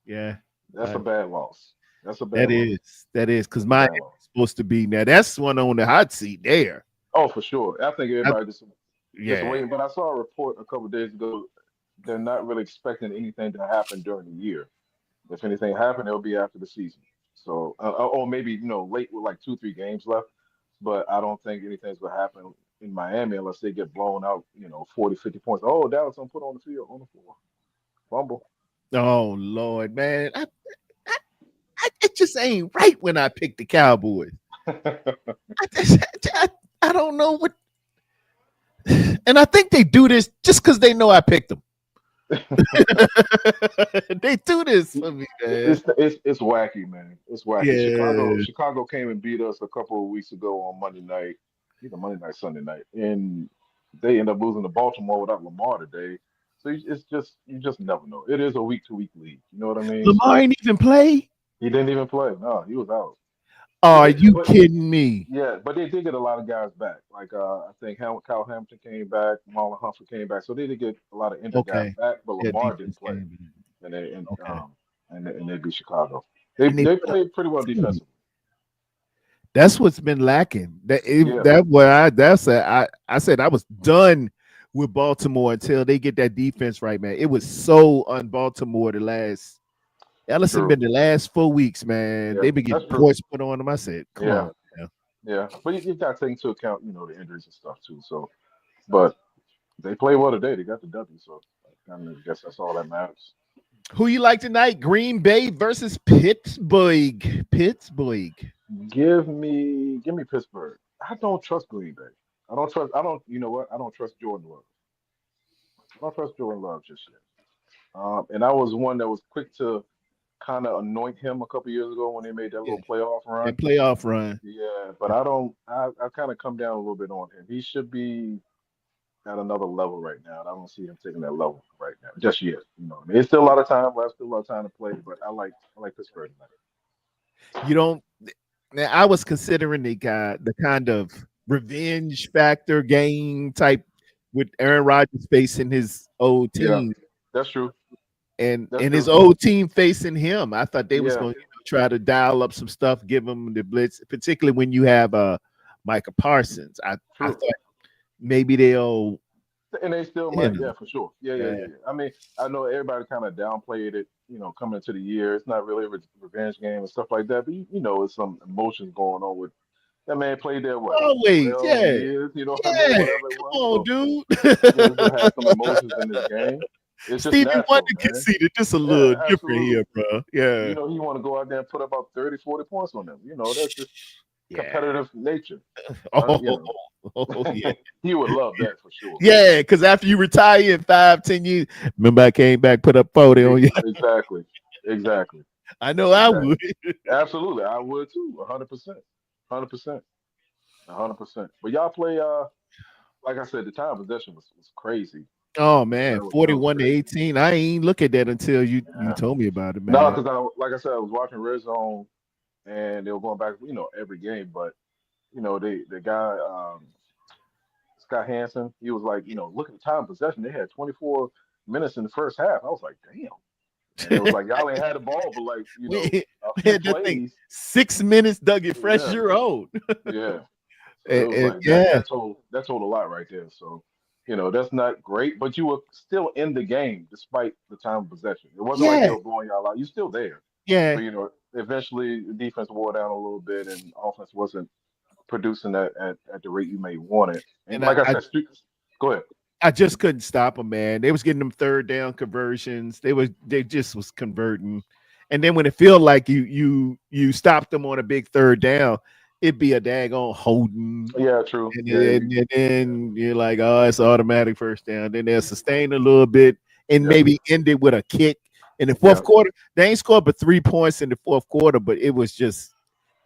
Yeah, That's uh, a bad loss. That's a that bad loss. is because That's a Miami bad loss. is supposed to be now. That's one on the hot seat there. Oh, for sure. I think I- everybody just yeah, waiting. But I saw a report a couple of days ago. They're not really expecting anything to happen during the year. If anything happened, it'll be after the season. So, or maybe late with like 2, 3 games left. But I don't think anything's gonna happen in Miami unless they get blown out. 40, 50 points. Oh, Dallas gonna put on the field on the floor. Fumble. oh Lord, man, it just ain't right when I pick the Cowboys. I, just, I don't know what, and I think they do this just because they know I picked them. They do this for me, man. It's wacky, man. It's wacky. Chicago Yeah. Chicago came and beat us a couple of weeks ago on Monday night, either Monday night, Sunday night, and they end up losing to Baltimore without Lamar today. So it's just you just never know. It is a week to week league. You know what I mean? Lamar So ain't even play. he didn't even play. No, he was out. But Are they, you but kidding me? yeah, but they did get a lot of guys back. Like I think Kyle Hamilton came back, Marlon Humphrey came back. So they did get a lot of injured guys Okay. back. But Yeah, Lamar defense didn't play, game. and they and Okay. um and they beat Chicago. They And they they put up played pretty well 20. defensively. That's what's been lacking. Yeah, That where I said I was done with Baltimore until they get that defense right, man. It was so un-Baltimore the last. Ellison true. been the last 4 weeks, man. Yeah, They been that's getting true. points put on them. I said, come Yeah, on. Now. yeah. But you got to take into account, the injuries and stuff too. So, but they played well today. They got the W. So, I guess that's all that matters. Who you like tonight? Green Bay versus Pittsburgh. Pittsburgh. Give me Pittsburgh. I don't trust Green Bay. I don't. You know what? I don't trust Jordan Love. I don't trust Jordan Love just yet. And I was one that was quick to kind of anoint him a couple years ago when they made that Yeah, little playoff run. that playoff run. Yeah, but I don't. I kind of come down a little bit on him. He should be at another level right now. And I don't see him taking that level right now just yet. I mean, it's still a lot of time left, still a lot of time to play. But I like Pittsburgh tonight. You don't. Now, I was considering the kind of revenge factor game type with Aaron Rodgers facing his old Yeah, team that's true. and That's his true. old team facing him. I thought they was Yeah, going to try to dial up some stuff, give him the blitz, particularly when you have Micah Parsons. I true. thought maybe they'll. And they still You might, know, yeah, for sure. Yeah, yeah, yeah. yeah. I mean, I know everybody kind of downplayed it, coming into the year. It's not really a revenge game and stuff like that, but it's some emotions going on with that man played there what Always, 12 yeah, years, what I mean, yeah. whatever it Come was. on, So dude. he's gonna have some emotions in this game. It's just Stevie natural, Wonder man. conceded just a Yeah, little different absolutely. here, bro. Yeah, He want to go out there and put about 30, 40 points on them. That's just yeah. competitive nature. Oh, You know. oh yeah. He would love that for sure. Yeah, because after you retire in 5, 10 years, remember I came back, put up 40 on you. Exactly. Exactly. I know I Exactly. would. Absolutely. I would too. 100%. 100%. 100%. But y'all play. Like I said, the time of possession was crazy. Oh man, That was 41 to crazy. 18. I ain't look at that until you Yeah. told me about it, No, man. because like I said, I was watching Red Zone, and they were going back, every game. But the guy, Scott Hansen, he was like, look at the time of possession. They had 24 minutes in the first half. I was like, damn. And it was like y'all ain't had the ball, but like we, a we few had that thing plays. 6 minutes, Dougie Fresh Yeah, your own. yeah. So it was And like that. yeah, That told a lot right there. So that's not great, but you were still in the game despite the time of possession. It wasn't like they yeah, were blowing y'all out. You're still there, but yeah. eventually the defense wore down a little bit, and offense wasn't producing at the rate you may want it. And And like I said, go ahead. I just couldn't stop them, man. They was getting them third down conversions. They just was converting. And then when it feel like you stopped them on a big third down, it'd be a daggone holding. Yeah, true. And Yeah, then you're like, oh, it's automatic first down. Then they'll sustain a little bit and yeah, maybe end it with a kick. In the yeah. fourth quarter, they ain't scored but 3 points in the fourth quarter, but it was just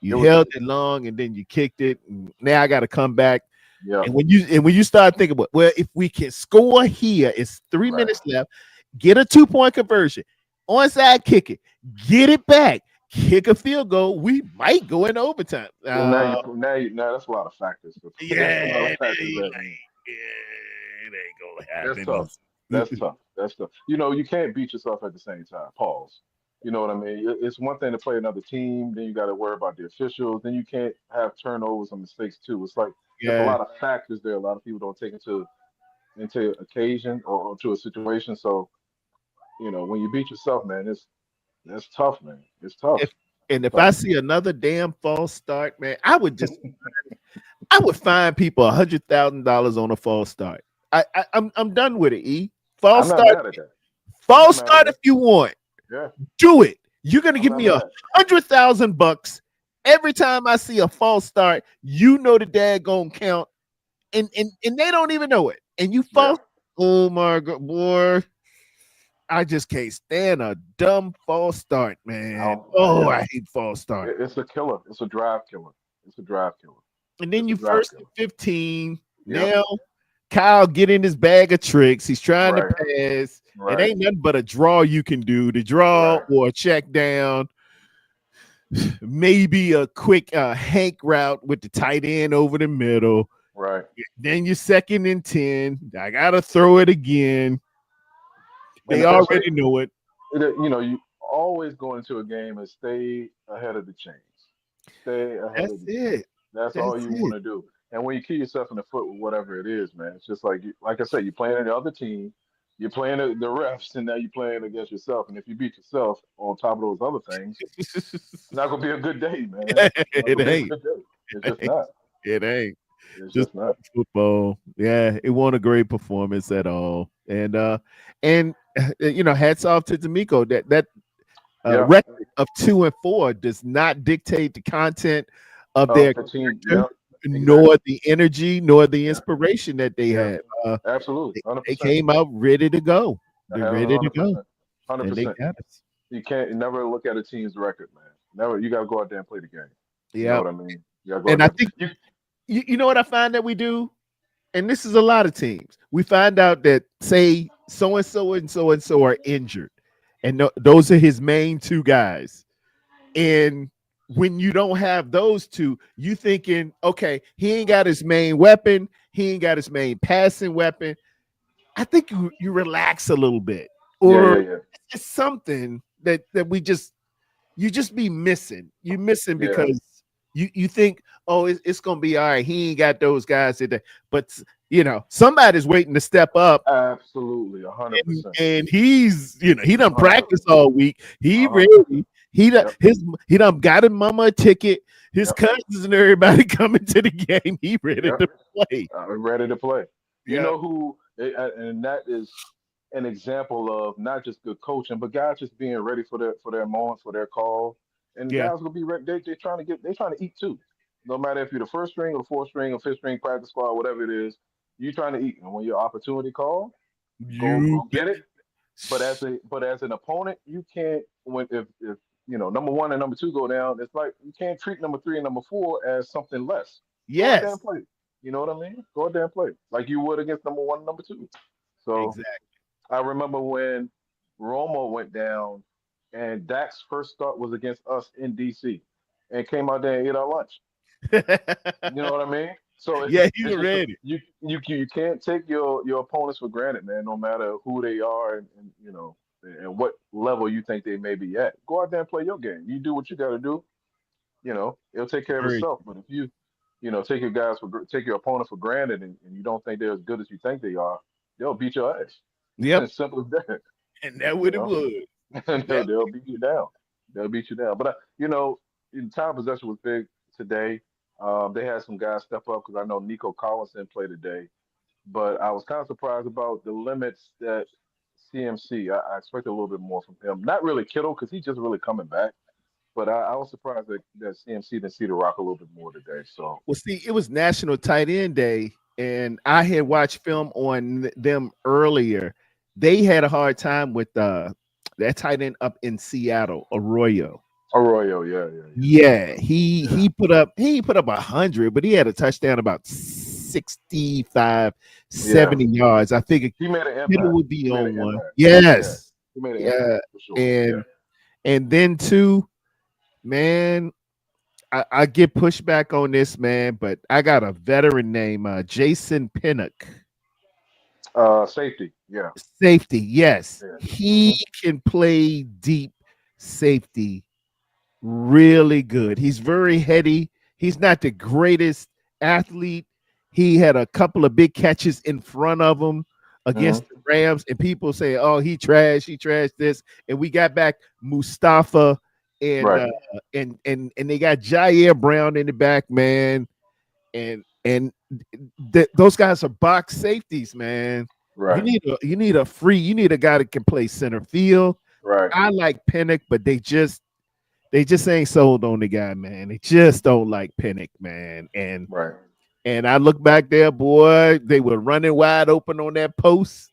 It you was, held it long and then you kicked it. And now I got to come back. yeah, And when you start thinking about, well, if we can score here, it's 3 minutes right. left, get a 2 point conversion, onside kick it, get it back, kick a field goal, we might go into overtime. Well, now that's a lot of factors. That's a lot Yeah, of factors they that like, yeah, it ain't that's gonna tough. happen. That's tough. That's tough. You can't beat yourself at the same time. Pause. You know what I mean? It's one thing to play another team, then you got to worry about the officials. Then you can't have turnovers and mistakes too. It's like there's a Yeah, lot of factors there. A lot of people don't take into occasion or to a situation. So when you beat yourself, man, it's tough, man. It's tough. if and if I Tough. see another damn false start, man, I would fine people $100,000 on a false start. I'm done with it. False I'm not start, mad at that. I'm not false mad at start if that. you want. Yeah, Do it. You're gonna I'm give not me mad. $100,000 every time I see a false start. You know the daggone count, and they don't even know it. And you Yeah. false. Oh my god, boy! I just can't stand a dumb false start, man. Oh, Yeah. I hate false start. It's a killer. It's a drive killer. It's a drive killer. And then It's a you drive first and killer. 15. Yep. Now Kyle get in his bag of tricks. He's trying to Right. pass. It Right. ain't nothing but a draw you can do. The draw Right. or a check down. Maybe a quick Hank route with the tight end over the middle. Right. Then you're second and 10. I gotta throw it again. And They the best way, already know it. you always go into a game and stay ahead of the chains. Stay ahead That's of the chains. it. That's all That's you want it. to do. And when you kill yourself in the foot with whatever it is, man, it's just like I said, you're playing the other team, you're playing the refs, and now you're playing against yourself. And if you beat yourself on top of those other things, it's not gonna be a good day, man. It's not It gonna be a ain't. good day. It's It just ain't. not. It ain't. It's Just just not. football. Yeah, it wasn't a great performance at all. And hats off to D'Amico. That Yeah. record of 2-4 does not dictate the content of their The team. character, Yeah. nor Exactly. the energy, nor the Yeah. inspiration that they Yeah. had. Absolutely. They, hundred they percent. came out ready to go. I They're have ready to hundred go, percent. Hundred and they percent. got us. You can't never look at a team's record, man. Never. You got to go out there and play the game. You know Yeah, what I mean? You got to go out and I there. think you know what I find that we do, and this is a lot of teams. We find out that say so and so and so and so are injured, and those are his main two guys. And when you don't have those two, you thinking, okay, he ain't got his main weapon, he ain't got his main passing weapon. I think you relax a little bit, Yeah. or Yeah. Yeah. it's something that you just be missing. You missing Yeah. because you think, oh, it's gonna be all right. He ain't got those guys today, but somebody's waiting to step up, Absolutely. hundred and, percent. and he's he done 100%. practiced all week. He 100%. ready. He done Yep. he done got his mama a ticket. His Yep. cousins and everybody coming to the game. He ready Yep. to play. Ready to play. You Yeah, know who? And that is an example of not just good coaching, but guys just being ready for their moment, for their call. And yeah. guys will be ready. They're trying to eat too. No matter if you're the first string or the fourth string or fifth string practice squad, whatever it is, you're trying to eat. And when your opportunity call, go You go get it. But as an opponent, you can't when if number one and number two go down, it's like you can't treat number three and number four as something less. Go out there and Yes, play. You know what I mean? Go out there and play like you would against number one and number two. So exactly. I remember when Romo went down, and Dak's first start was against us in DC, and came out there and ate our lunch. You know what I mean? So Yeah, it's you just ready. you can't take your opponents for granted, man. No matter who they are and and what level you think they may be at. Go out there and play your game. You do what you got to do. It'll take care of Very. itself. But if take take your opponent for granted and you don't think they're as good as you think they are, they'll beat your ass. Yep, As simple as that. and that You what it know, was. and Yep. they'll beat you down. They'll beat you down. But in time possession was big today. They had some guys step up because I know Nico Collins didn't play today, but I was kind of surprised about the limits that CMC. I expected a little bit more from him. Not really Kittle because he's just really coming back, but I was surprised that CMC didn't see the rock a little bit more today. So Well, see, it was National Tight End Day, and I had watched film on them earlier. They had a hard time with that tight end up in Seattle, Arroyo. Arroyo, yeah, yeah, Yeah, yeah, he put up 100, but he had a touchdown about 65, yeah. 70 yards. I figured He made an Kittle impact. would be He made on an one. impact. Yeah, Yes. he made an Yeah. impact for sure. Yeah. And then too, man, I get pushback on this, man, but I got a veteran named Jason Pinnock. Safety. Yeah. Safety, yes. Yeah. He can play deep safety really good. He's very heady. He's not the greatest athlete. He had a couple of big catches in front of him against Mhm. the Rams, and people say, "Oh, he trashed this." And we got back Mustafa and Right. and they got Jair Brown in the back, man. And those guys are box safeties, man. Right. You need a guy that can play center field. Right. I like Pinnock, but they just ain't sold on the guy, man. They just don't like Pinnock, man. Right. And I look back there, boy, they were running wide open on that post.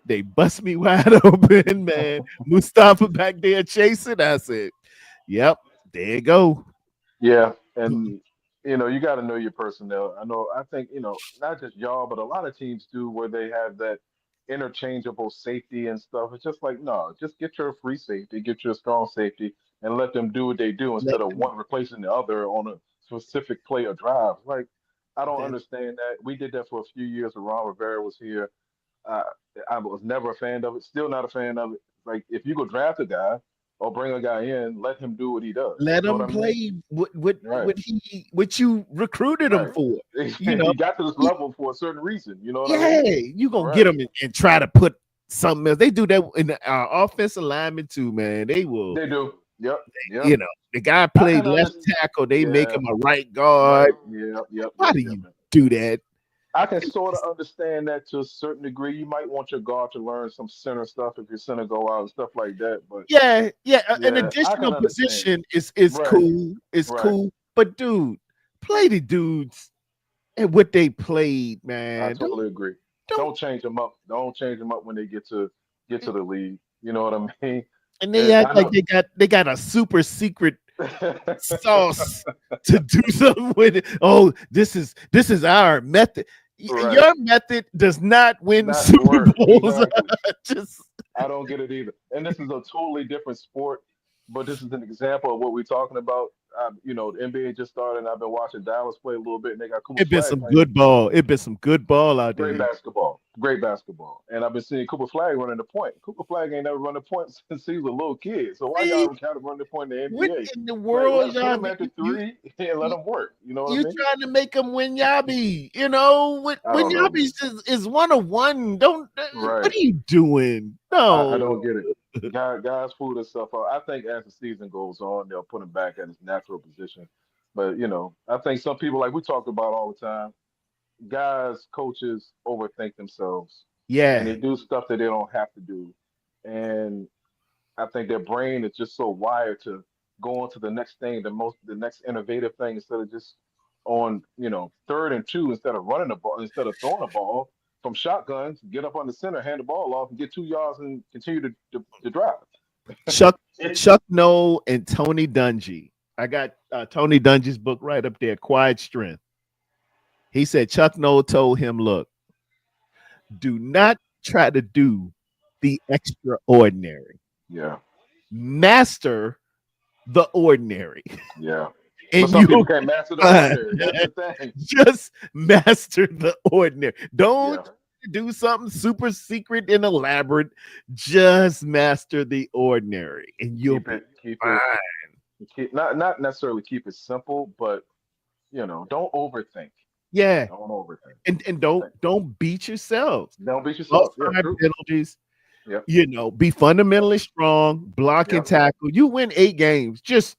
They bust me wide open, man. Mustafa back there chasing. I said, "Yep, there you go." Yeah. And you got to know your personnel. I think, not just y'all, but a lot of teams do where they have that interchangeable safety and stuff. It's just like, no, just get your free safety, get your strong safety, and let them do what they do Let instead of one replacing the other on a specific play or drive. Like, I don't them, understand that. We did that for a few years when Ron Rivera was here. Uh, I was never a fan of it. Still not a fan of it. Like, if you go draft a guy or bring a guy in, let him do what he does. let You know what him I mean? play Right. what you recruited him Right. for. You know, He got to this level for a certain reason. You know what I yeah, mean? you gonna get Right. them and try to put something else. They do that in the offensive lineman too, man. They will, They do. Yep. Yep. you know, the guy I played can left understand. tackle. They make Yeah. him a right guard. Right. Yep. Yep. Why Yep. do Yep. you Yep. do that? I can sort of understand that to a certain degree. You might want your guard to learn some center stuff if your center go out and stuff like that. But Yeah, yeah. An yeah, I can additional understand. position is Right. cool. It's Right. cool. But dude, play the dudes and what they played, I man. totally agree. Don't Don't change them up. Don't change them up when they get to the league. You know what I mean? and they act I like know. they got a super secret sauce to do something with it. Oh, this is our method. Right. Your method does not win Not Super work. Bowls. Exactly. Just I don't get it either. And this is a totally different sport, but this is an example of what we're talking about. The NBA just started, and I've been watching Dallas play a little bit, and they got Cooper it been Flag some playing good ball. It been some good ball out great there. basketball, great basketball. And I've been seeing Cooper Flag running the point. Cooper Flag ain't never run the point since he was a little kid. So why See, y'all kind of run the point in the what NBA? in the Like, world, put y'all? him at the three and let You him work. You know what I you mean? trying to make them win Yabi? You know what? I When don't know, man. Yabi is 1-1. Don't. Right. What are you doing? I No. don't get it. Guys fool themselves out. I think as the season goes on, they'll put him back at his natural position. But I think some people, like we talk about all the time, guys, coaches overthink themselves, and they Yeah. do stuff that they don't have to do. And I think their brain is just so wired to go on to the next thing, the next innovative thing instead of just on, third and two instead of running the ball, instead of throwing the ball. from shotguns, get up on the center, hand the ball off, and get 2 yards and continue to drive. Chuck Noll and Tony Dungy. I got Tony Dungy's book right up there, Quiet Strength. He said Chuck Noll told him, look, do not try to do the extraordinary. Yeah. Master the ordinary. Yeah. And But some you people can't master the ordinary. That's the thing. just master the ordinary. Don't Yeah. do something super secret and elaborate. Just master the ordinary, and you'll Keep fine. Not necessarily keep it simple, but don't overthink. Yeah, Don't overthink. and don't beat yourselves. Don't beat yourself. Yeah, Offside true. penalties. Yep. Be fundamentally strong, block and Yep. tackle. You win 8 games. Just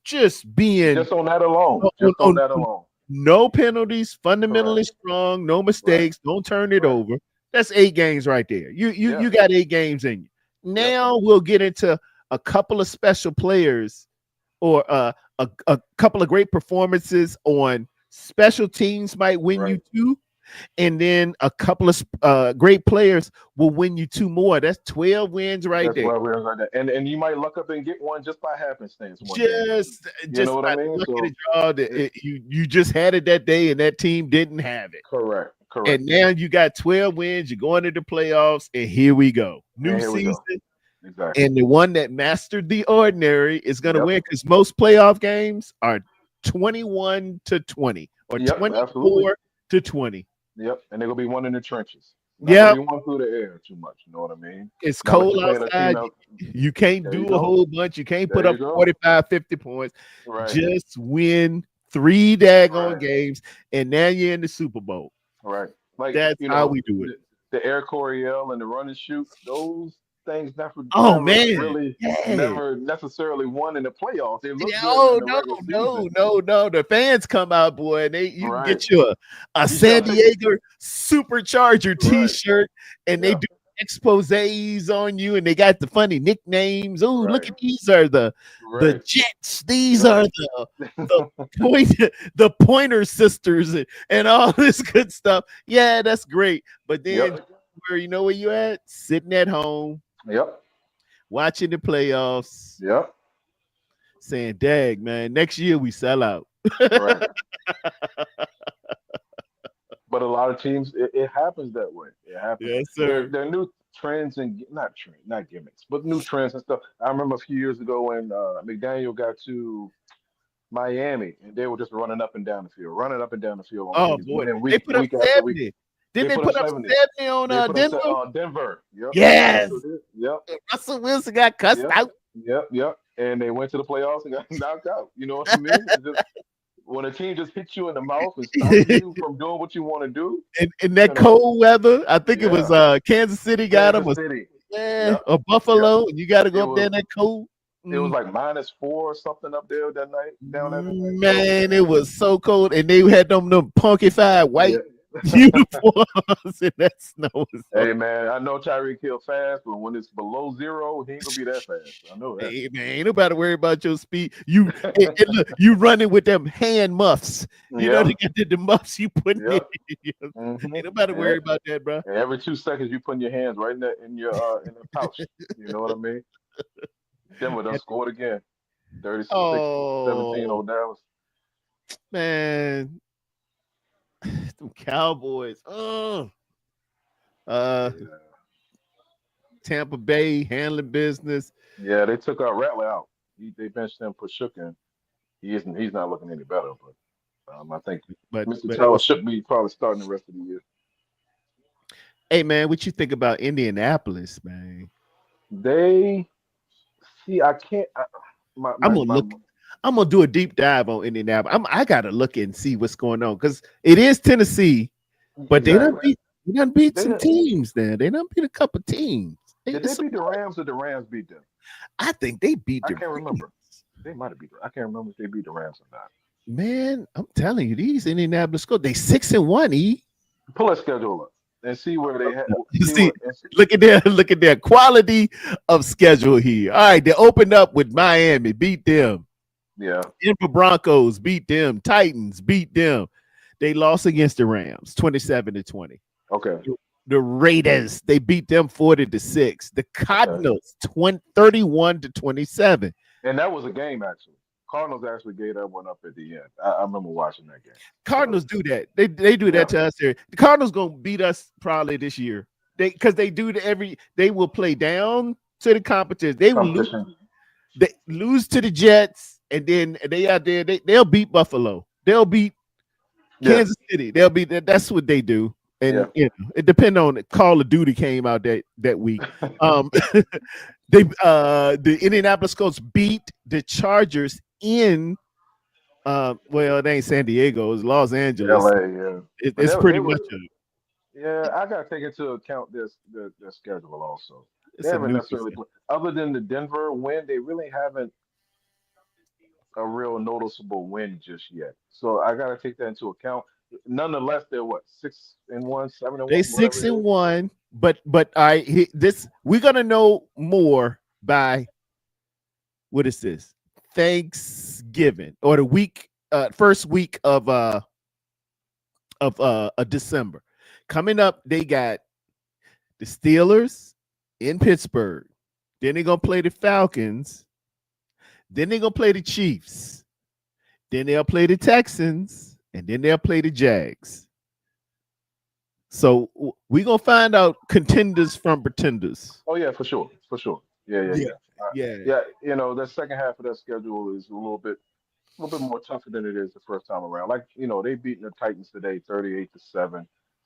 being Just on that alone. Oh, Just oh, on that alone. no penalties, fundamentally strong, no mistakes, don't turn it Right. over. That's 8 games right there. You Yeah. got 8 games in you. Now we'll get into a couple of special players or a couple of great performances on special teams might win you 2. And then a couple of great players will win you 2 more. That's 12 wins right That's there. why we're right there. And you might luck up and get one just by happenstance. Just know what I by mean? luck of So- the draw that you just had it that day and that team didn't have it. Correct. And now you got 12 wins. You're going to the playoffs, and here we go. New And here we season. go. Exactly. And the one that mastered the ordinary is going to Yep. win because most playoff games are 21-20 or Yep, 24 absolutely. to 20. Yep. And they're gonna be one in the trenches. Not Yep. gonna be one through the air too much. You know what I mean? It's Not like cold you're playing a outside. team out- You can't There do you a go. whole bunch. You can't There put up you go. 45, 50 points. Right. Just win 3 daggone Right. games, and now you're in the Super Bowl. Right. Like That's how we do it. The Air Coryell and the run and shoot, those things never Man. really Yeah. never necessarily won in the playoffs. They look Yeah, good oh in the regular season. no. The fans come out, boy, and you can Right. get you a San Diego Supercharger Right. T-shirt, and they Yeah. do exposés on you, and they got the funny nicknames. Oh, look Right. at these are the Right. Jets. These Right. are the Pointer Sisters and all this good stuff. Yeah, that's great. But then Yep. where you know where you at? Sitting at home, Yep. watching the playoffs, Yep. saying, "Dag, man, next year we sell out." Right. But a lot of teams, it happens that way. It happens. Yes, sir. There are new trends and not gimmicks, but new trends and stuff. I remember a few years ago when McDaniel got to Miami and they were just running up and down the field. On Oh teams, boy, winning they put up after week. 70. Didn't they put up 70 on They put Denver? up Denver. Yep. Yes. Yep. Russell Wilson got cussed Yep. out. Yep. And they went to the playoffs and got knocked out. You know what I mean? It's just, when a team just hits you in the mouth and stops you from doing what you want to do. In that cold weather, I think it was Kansas City got Kansas him. City. Or Buffalo, and you got to go It up there in that cold. It was like -4 or something up there that night. Down there. Man, it was so cold, and they had them punkified white uniforms in that snow. Hey man, I know Tyreek Hill fast, but when it's below 0, he ain't gonna be that fast. I know that. Hey man, ain't nobody worry about your speed. You and look, you running with them hand muffs. You know they got the muffs you put in. Ain't nobody worry about that, bro. And every 2 seconds you putting your hands right in your in the pouch. You know what I mean? Denver done scored again. 36-17 on Dallas. Man. Them Cowboys. Tampa Bay handling business. Yeah, they took out Rattler out. They benched him, put Shook in. He's not looking any better, but I think Mr. Taylor should be probably starting the rest of the year. Hey man, what you think about Indianapolis, man? I can't. I'm gonna do a deep dive on Indianapolis. I gotta look and see what's going on because it is Tennessee, but they done beat some teams there. They done beat a couple teams. Did they beat the Rams or the Rams beat them? I think they beat the I can't remember. They might have beat them. I can't remember if they beat the Rams or not. Man, I'm telling you, these Indianapolis schools, they 6-1. Pull that schedule up and see where they have. Look at their quality of schedule here. All right, they opened up with Miami, beat them. Yeah. Denver Broncos beat them. Titans beat them. They lost against the Rams, 27-20. Okay. The Raiders, they beat them 40-6. The Cardinals 31-27. And that was a game actually. Cardinals actually gave that one up at the end. I remember watching that game. Cardinals do that. They do that to us here. The Cardinals gonna beat us probably this year. They do they will play down to the competition. They will lose. They lose to the Jets, and then they out there. They'll beat Buffalo. They'll beat Kansas City. They'll beat. That's what they do. And you know, it depends on Call of Duty came out that week. The Indianapolis Colts beat the Chargers in well, it ain't San Diego, it's Los Angeles. LA, It's pretty much I gotta take into account their schedule also. it's They a haven't new necessarily other than the Denver win, they really haven't a real noticeable win just yet. So I gotta take that into account. Nonetheless, they're what 6-1, 7-1. They 6-1, but we're gonna know more by what is this? Thanksgiving or the week, first week of December. Coming up, they got the Steelers in Pittsburgh. Then they're gonna play the Falcons. Then they're gonna play the Chiefs. Then they'll play the Texans, and then they'll play the Jags. So we're gonna find out contenders from pretenders. Oh yeah, for sure. Yeah. You know, the second half of that schedule is a little bit more tougher than it is the first time around. Like, you know, they beating the Titans today 38-7. It's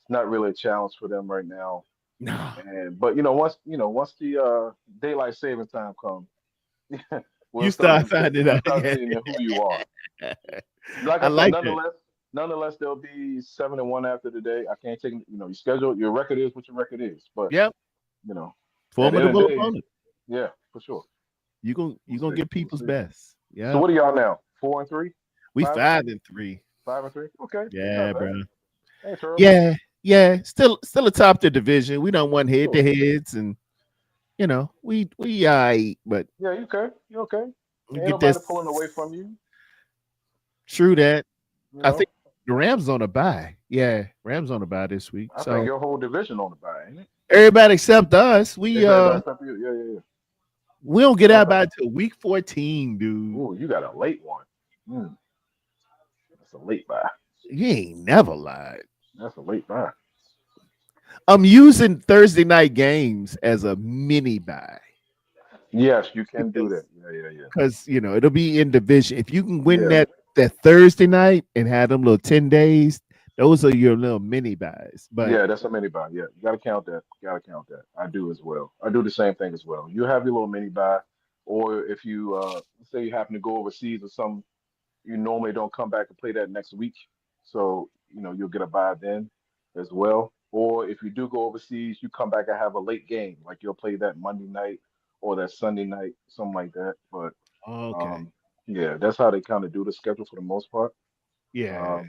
not really a challenge for them right now. No. But once the daylight saving time comes, you start finding out seeing who you are. Like I said, nonetheless, they'll be 7-1 after the day. I can't take your schedule. Your record is what your record is. But formidable opponent. Yeah, for sure. You gonna get people's best. Yeah. So what are y'all now? 4-3? We 5-3. 5-3. Okay. Yeah, bro. Hey, yeah. Still atop the division. We don't want head to heads, and we but yeah, you okay? You okay? Ain't get nobody this pulling away from you. True that. You I know? think the Rams on a bye. Yeah, Rams on a bye this week. I so think your whole division on the bye, ain't it? everybody except us. We Except you. Yeah. we don't get out by till week 14, dude. Ooh, you got a late one. That's a late bye. You ain't never lied. That's a late bye. I'm using Thursday night games as a mini bye. Yes, you can do that. Yeah. Because it'll be in division. If you can win that Thursday night and have them little 10 days, those are your little mini buys. But yeah, that's a mini buy. Yeah, you gotta count that. I do as well. I do the same thing as well. You have your little mini buy, or if you say you happen to go overseas or something, you normally don't come back and play that next week. So you'll get a buy then as well. Or if you do go overseas, you come back and have a late game, like you'll play that Monday night or that Sunday night, something like that. But okay. Yeah, that's how they kind of do the schedule for the most part. Yeah.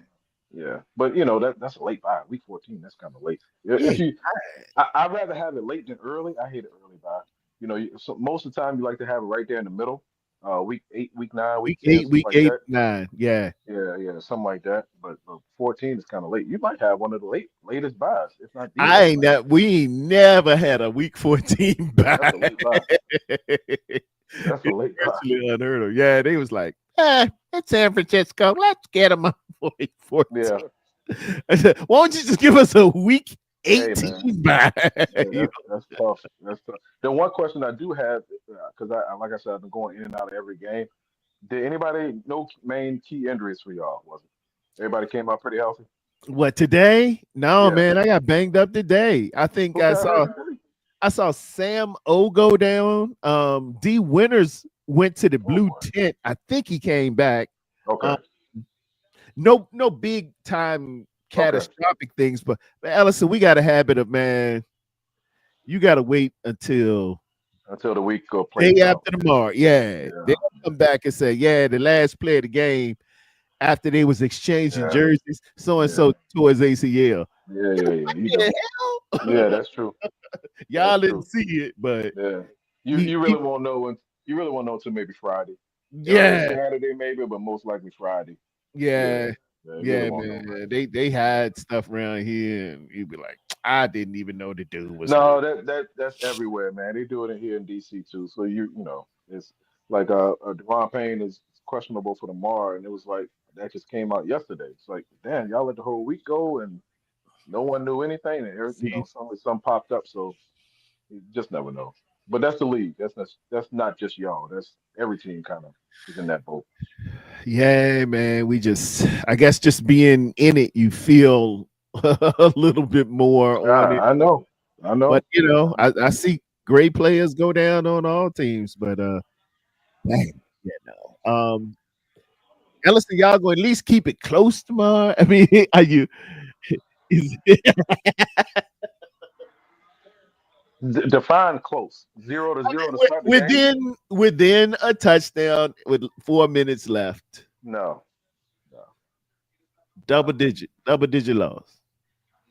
Yeah, but that's a late buy. Week 14, that's kind of late. I'd rather have it late than early. I hate it early buy. So most of the time you like to have it right there in the middle. Week 8, week 9, week 10, week like 8, that. 9. Yeah, something like that. But 14 is kind of late. You might have one of the latest buys, if not. We ain't never had a week 14 buy. That's a late buy. That's a late buy. Actually unheard of. Yeah, they was like, it's San Francisco. Let's get them on week 14. Yeah. I said, why don't you just give us a week 18 buy? Yeah, that's tough. The one question I do have, because like I said, I've been going in and out of every game. Did anybody no main key injuries for y'all? Was it? Everybody came out pretty healthy. What today? No, Yeah. man, I got banged up today. I think Who got hurt? I saw Sam O go down. D Winters went to the blue tent. I think he came back. Okay. No big time catastrophic things, but Allison, we got a habit of, man, you got to wait until the week go play day after tomorrow. Yeah. They come back and say, the last play of the game after they was exchanging jerseys, so and so towards ACL. Yeah, that's true. Y'all didn't see it, but you really won't know until maybe Friday. Yeah, Saturday maybe, but most likely Friday. Yeah, man. They had stuff around here, and you'd be like, I didn't even know the dude was No, hurt. that's everywhere, man. They do it in here in DC too. So you know, it's like Devon Payne is questionable for tomorrow, and it was like that just came out yesterday. It's like, damn, y'all let the whole week go, and no one knew anything, and you See, know, some popped up. So you just never know. But that's the league. That's not just y'all. That's every team kind of is in that boat. yeah, man. I guess just being in it, you feel a little bit more on it. I know, I But know. I see great players go down on all teams, but dang, yeah, no. Ellison, y'all going to at least keep it close tomorrow. I mean, are you? Is Define close. 0-0 to start the game. within a touchdown with 4 minutes left? No, no, Double no. digit loss.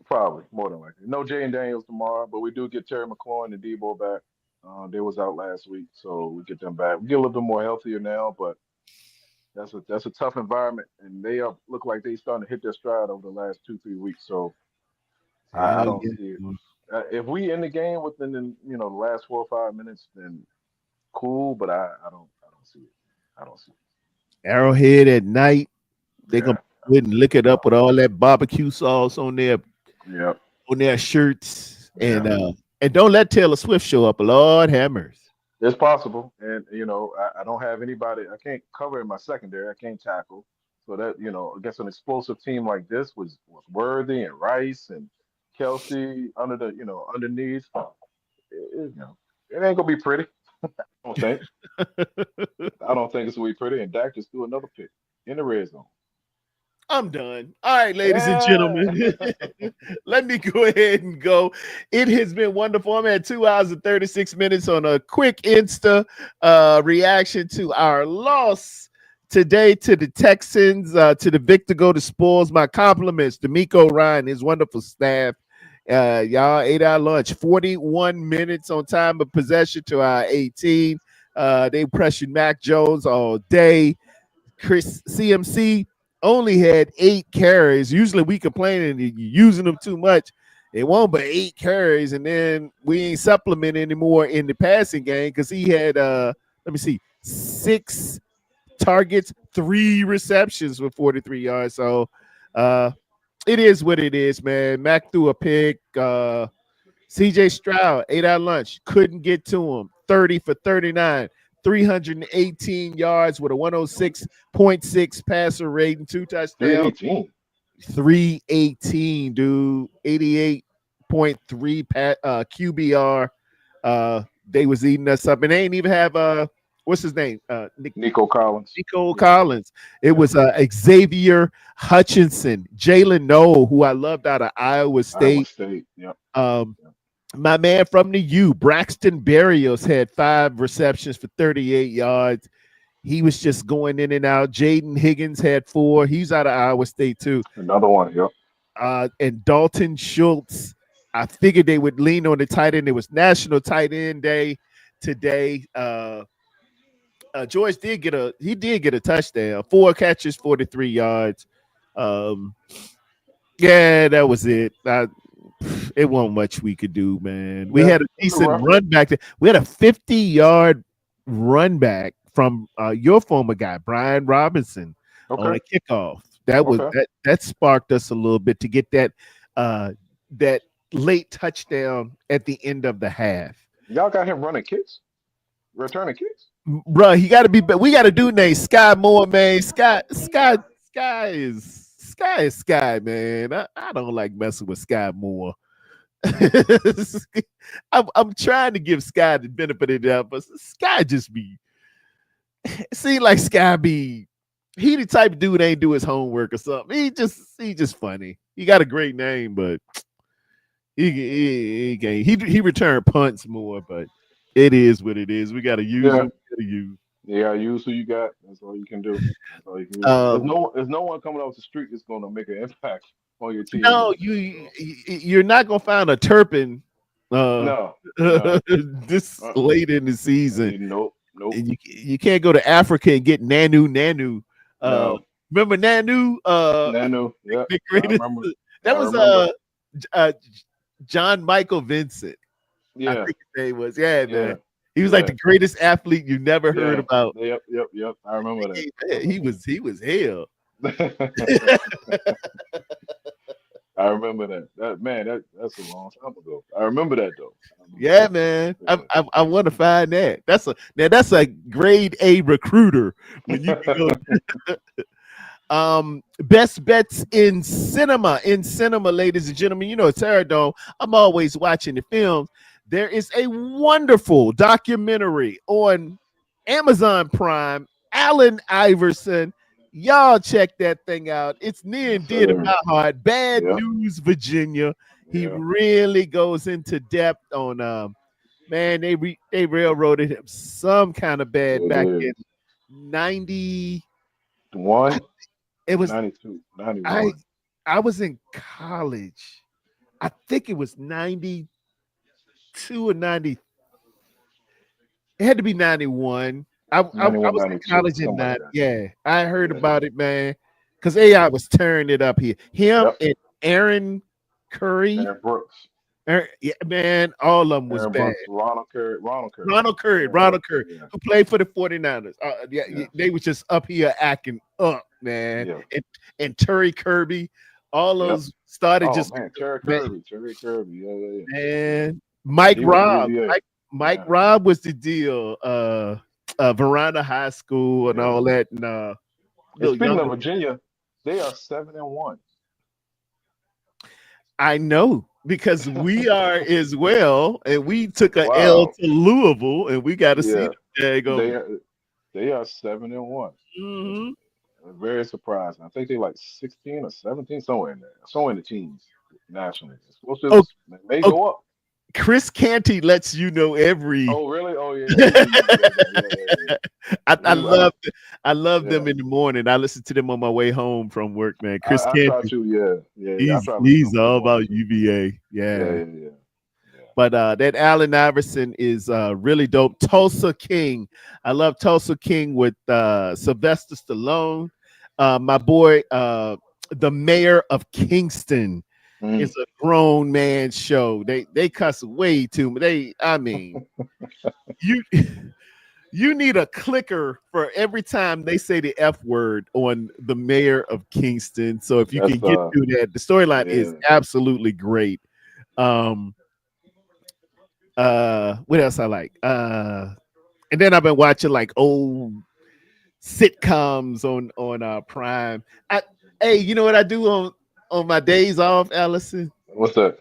Probably more than likely. No Jay and Daniels tomorrow, but we do get Terry McLaurin and Debo back. They was out last week, so we get them back. We get a little bit more healthier now, but that's a tough environment, and they look like they starting to hit their stride over the last 2-3 weeks. So I Hell don't yeah. see it. If we in the game within the last 4 or 5 minutes, then cool. But I don't see it. I don't see Arrowhead at night. it. They're Yeah. gonna go ahead and lick it up with all that barbecue sauce Yeah. on their shirts. Yeah. And don't let Taylor Swift show up. Lord have mercy. It's possible, and I don't have anybody. I can't cover in my secondary. I can't tackle, so that against an explosive team like this was Worthy and Rice and Kelsey under the underneath. It ain't gonna be pretty. I don't think. I don't think it's gonna be pretty. And Dak just threw another pick in the red zone. I'm done. All right, ladies and Yeah. gentlemen. Let me go ahead and go. It has been wonderful. I'm at 2 hours and 36 minutes on a quick Insta reaction to our loss today to the Texans, to the Victor Go to Spoils. My compliments to Miko Ryan, his wonderful staff. Y'all ate our lunch. 41 minutes on time of possession to our 18. They pressured Mac Jones all day. Chris CMC only had 8 carries. Usually we complain and you're using them too much. It won't but 8 carries, and then we ain't supplement anymore in the passing game because he had 6 targets, 3 receptions with 43 yards. So it is what it is, man. Mac threw a pick. CJ Stroud ate our lunch, couldn't get to him. 30 for 39. 318 yards with a 106.6 passer rating, 2 touchdowns. 318. 318, dude. 88.3 QBR. They was eating us up, and they ain't even have what's his name? Nico Collins. Nico Collins. It was Xavier Hutchinson, Jalen Noel, who I loved out of Iowa State. Yep. My man from the U, Braxton Berrios, had 5 receptions for 38 yards. He was just going in and out. Jaden Higgins had 4. He's out of Iowa State too. Another one, yep. And Dalton Schultz. I figured they would lean on the tight end. It was National Tight End Day today. George did get a touchdown. 4 catches, 43 yards. Yeah, that was it. It wasn't much we could do, man. We had a decent run back there. We had a 50-yard run back from your former guy, Brian Robinson, on a kickoff. That sparked us a little bit to get that late touchdown at the end of the half. Y'all got him running kicks, returning kicks. Bro, he got to be. We got a dude named Sky Moore, man. Sky is Sky, man. I don't like messing with Sky Moore. I'm trying to give Sky the benefit of the doubt, but Sky just be seem like Sky be he the type of dude ain't do his homework or something. He just funny. He got a great name, but he returned punts more, but it is what it is. We gotta use him. Yeah, use who you got. That's all you can do. That's all you can do. There's no one coming off the street that's going to make an impact on your team. No, you're not going to find a Turpin. No. This late in the season. Nope. You can't go to Africa and get Nanu. No. Remember Nanu? Nanu. Yeah. The greatest. That was John Michael Vincent. I Yeah, think his name was. Yeah, yeah, man. He was like yeah, the greatest athlete you never heard yeah. about. Yep. I remember Man, he was hell. that. I remember that. That's a long time ago. I remember that though. I remember Yeah, man. that. I want to find that. That's a grade A recruiter when you can go. Best bets in cinema. In cinema, ladies and gentlemen, you know Terror Dome. I'm always watching the films. There is a wonderful documentary on Amazon Prime. Allen Iverson. Y'all check that thing out. It's near and Yes, dear to sir. my heart. Bad Yep. News, Virginia. He Yeah. really goes into depth on man, they railroaded him some kind of bad It back is. in 90. One, It was 92, I 91. I was in college. I think it was 92 or 90. It had to be 91. I 91, was in 92, college in something like 90. that. Yeah, I heard Yeah. about it, man. Because AI was tearing it up here. Him Yep. and Aaron Curry. Aaron Brooks. Yeah, man, all of them was Aaron bad. Brooks, Ronald Curry. Ronald Curry, Aaron Brooks. Yeah. who played for the 49ers. Yeah, Yeah. they was just up here acting up, man. Yeah. And Terry Kirby, all Yep. those started Oh just man, Terry man, Kirby. Terry Kirby. Yeah. man. Mike He went to Robb. UVA. Mike Yeah. Robb was the deal. Verona High School and Yeah. all that. And And little speaking younger. of Virginia, they are 7-1. I know because we are as well, and we took a L Wow. to Louisville, and we got to see Yeah. the daggone. They are 7-1. Mhm. Very surprising. I think they like 16 or 17, somewhere in there, somewhere in the teams nationally. It's supposed to Oh, may oh, go up. Chris Canty lets you know every. Oh, really? Oh, yeah. He usually does that. I Yeah. I love them Yeah. in the morning. I listen to them on my way home from work, man. Chris I try Canty, to. Yeah. I try to listen to he's them in the all morning about too. UVA. Yeah. Yeah. But that Allen Iverson is really dope. Tulsa King. I love Tulsa King with Sylvester Stallone. My boy, the mayor of Kingston Mm. is a grown man show. They cuss way too much. I mean, you you need a clicker for every time they say the F word on the mayor of Kingston. So if you That's can get through that, the storyline is yeah. absolutely great. What else I like? And then I've been watching like old sitcoms on Prime. Hey, you know what I do on my days off, Allison? What's that?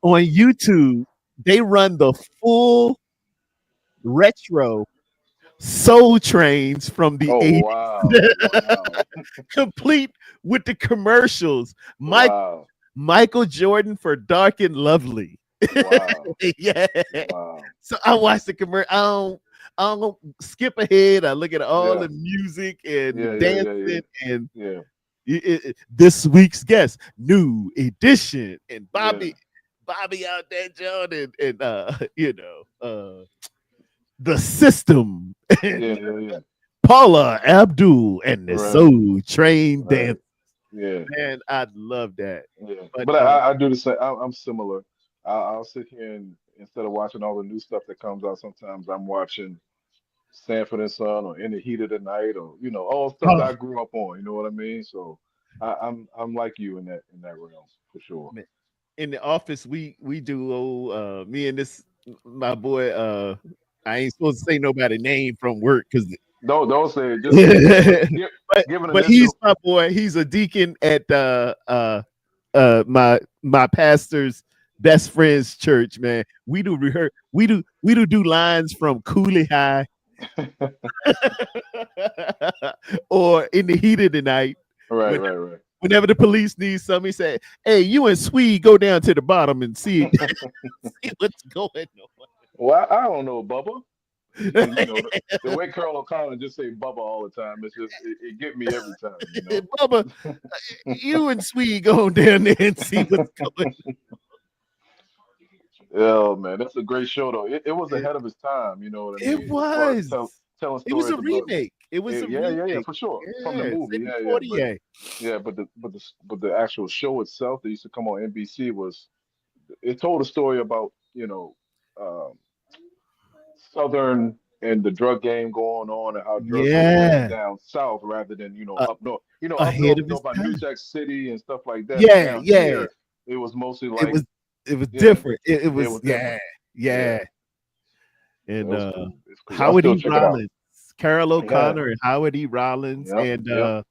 On YouTube, they run the full retro Soul Trains from the Oh 80s, wow. Wow. complete with the commercials. Wow. Michael Jordan for Dark and Lovely. Wow. Yeah. Wow. So I watch the commercial. I don't skip ahead. I look at all Yeah. the music and Yeah. dancing and Yeah. this week's guest, new edition, and Yeah. Bobby out there, John, and the system, and Yeah. Paula Abdul and the Right. Soul Train Right. dance. Yeah. Man, I love that. Yeah. But But I do the same. I'm similar. I'll sit here and instead of watching all the new stuff that comes out, sometimes I'm watching Sanford and Son or In the Heat of the Night or all stuff that I grew up on. You know what I mean? So I'm like you in that realm for sure. in the office, we do me and this my boy. I ain't supposed to say nobody name from work because Don't say it. Just give an but he's initial. my boy. He's a deacon at my pastor's best friend's church, man. We do rehearse. We do lines from Cooley High or In the Heat of the Night. Right. Whenever the police need something, he say, "Hey, you and Swede go down to the bottom and see see what's going on." Well, I don't know, Bubba. And, the way Carl O'Connor just say Bubba all the time, it's just it get me every time. Bubba, you and Swede go down there and see what's going on. Oh man, that's a great show though. It was ahead of its time, you know what I mean? It was. Telling It was stories a about remake. It was a remake. yeah, for sure. From the Yeah, movie, it's yeah. 48. But the actual show itself that used to come on NBC was it told a story about um, Southern and the drug game going on and how drugs was ran Yeah, down south rather than uh, up north. Up ahead north, of his by New time. Jack City and stuff like that. But Yeah, down yeah. here, it was mostly It like, was yeah, different. It it was was different. Yeah, yeah. so it And was cool. It's cool. I'll Howard still E. check it out. Rollins, Carol Yeah, O'Connor, and Howard E. Rollins, yep, and yep.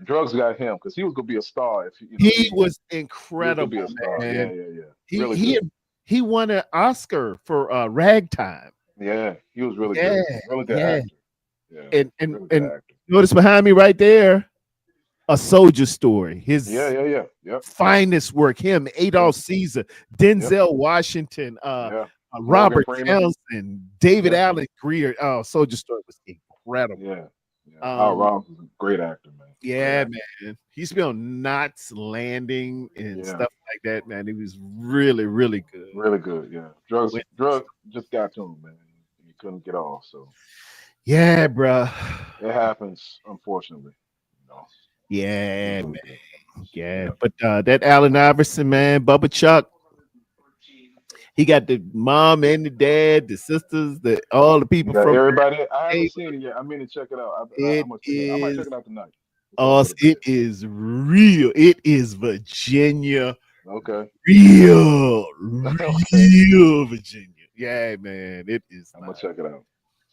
Drugs got him because he was gonna be a star if he was he was gonna be incredible, a star. Yeah, man. yeah, yeah. He Really he good. he won an Oscar for Ragtime. Yeah, he was really Yeah, good. Really good yeah. actor. Yeah, And really good actor. notice behind me right there, A Soldier Story. Yeah, His yeah, yeah. Yep, finest work. Him, yep, Adolf Caesar, yep. Denzel Washington, Yeah. Morgan Robert Freeman. Townsend, David Yeah, Allen Greer. Oh, Soldier Story was incredible. yeah, yeah. Howard Um, Rollins is a great actor, man. Great yeah, actor. man. He's been on Knots Landing and Yeah, stuff like that, man. He was really, really good. really good. Yeah, When- drugs just got to him, man. He couldn't get off, so Yeah, bruh. it happens, unfortunately. Yeah, It's man. really good. Yeah. Yeah. But that Allen Iverson, man, Bubba Chuck, he got the mom and the dad, the sisters, all the You people got from everybody. I haven't Hey, seen it yet. I mean to check it out. it I might check is it out tonight before I go to it bed. is real. It is Virginia. Okay. Real, Okay. real Virginia. Yeah, man. It is I'm gonna nice. check it out.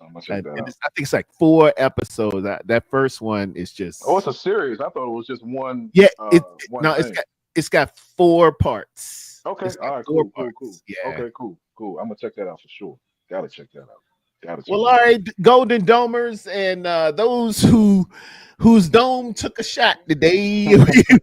I'm gonna check And that I out. think it's like 4 episodes. That first one is just Oh, it's a series. I thought it was just one. yeah. One No, thing. it's got 4 parts. Okay. It's got All right. 4 Cool. Cool. parts. Cool. Yeah. Okay. Cool. Cool. I'm gonna check that out for sure. Gotta check that out. Gotta check Well, that all out. right, Golden Domers and those whose dome took a shot today.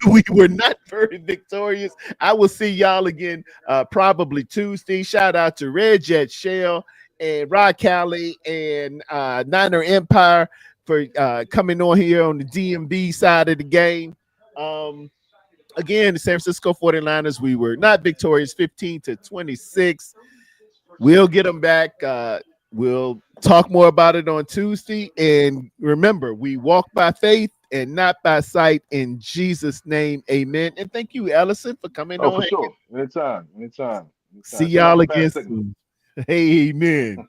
We were not very victorious. I will see y'all again probably Tuesday. Shout out to Red Jet Shell and Rod Cali and Niner Empire for coming on here on the DMB side of the game. Again, the San Francisco 49ers, we were not victorious, 15-26. We'll get them back. We'll talk more about it on Tuesday. And remember, we walk by faith and not by sight. In Jesus' name, amen. And thank you, Ellison, for coming Oh, on. for sure. Anytime. See Send out y'all the bat again signal. soon. Amen.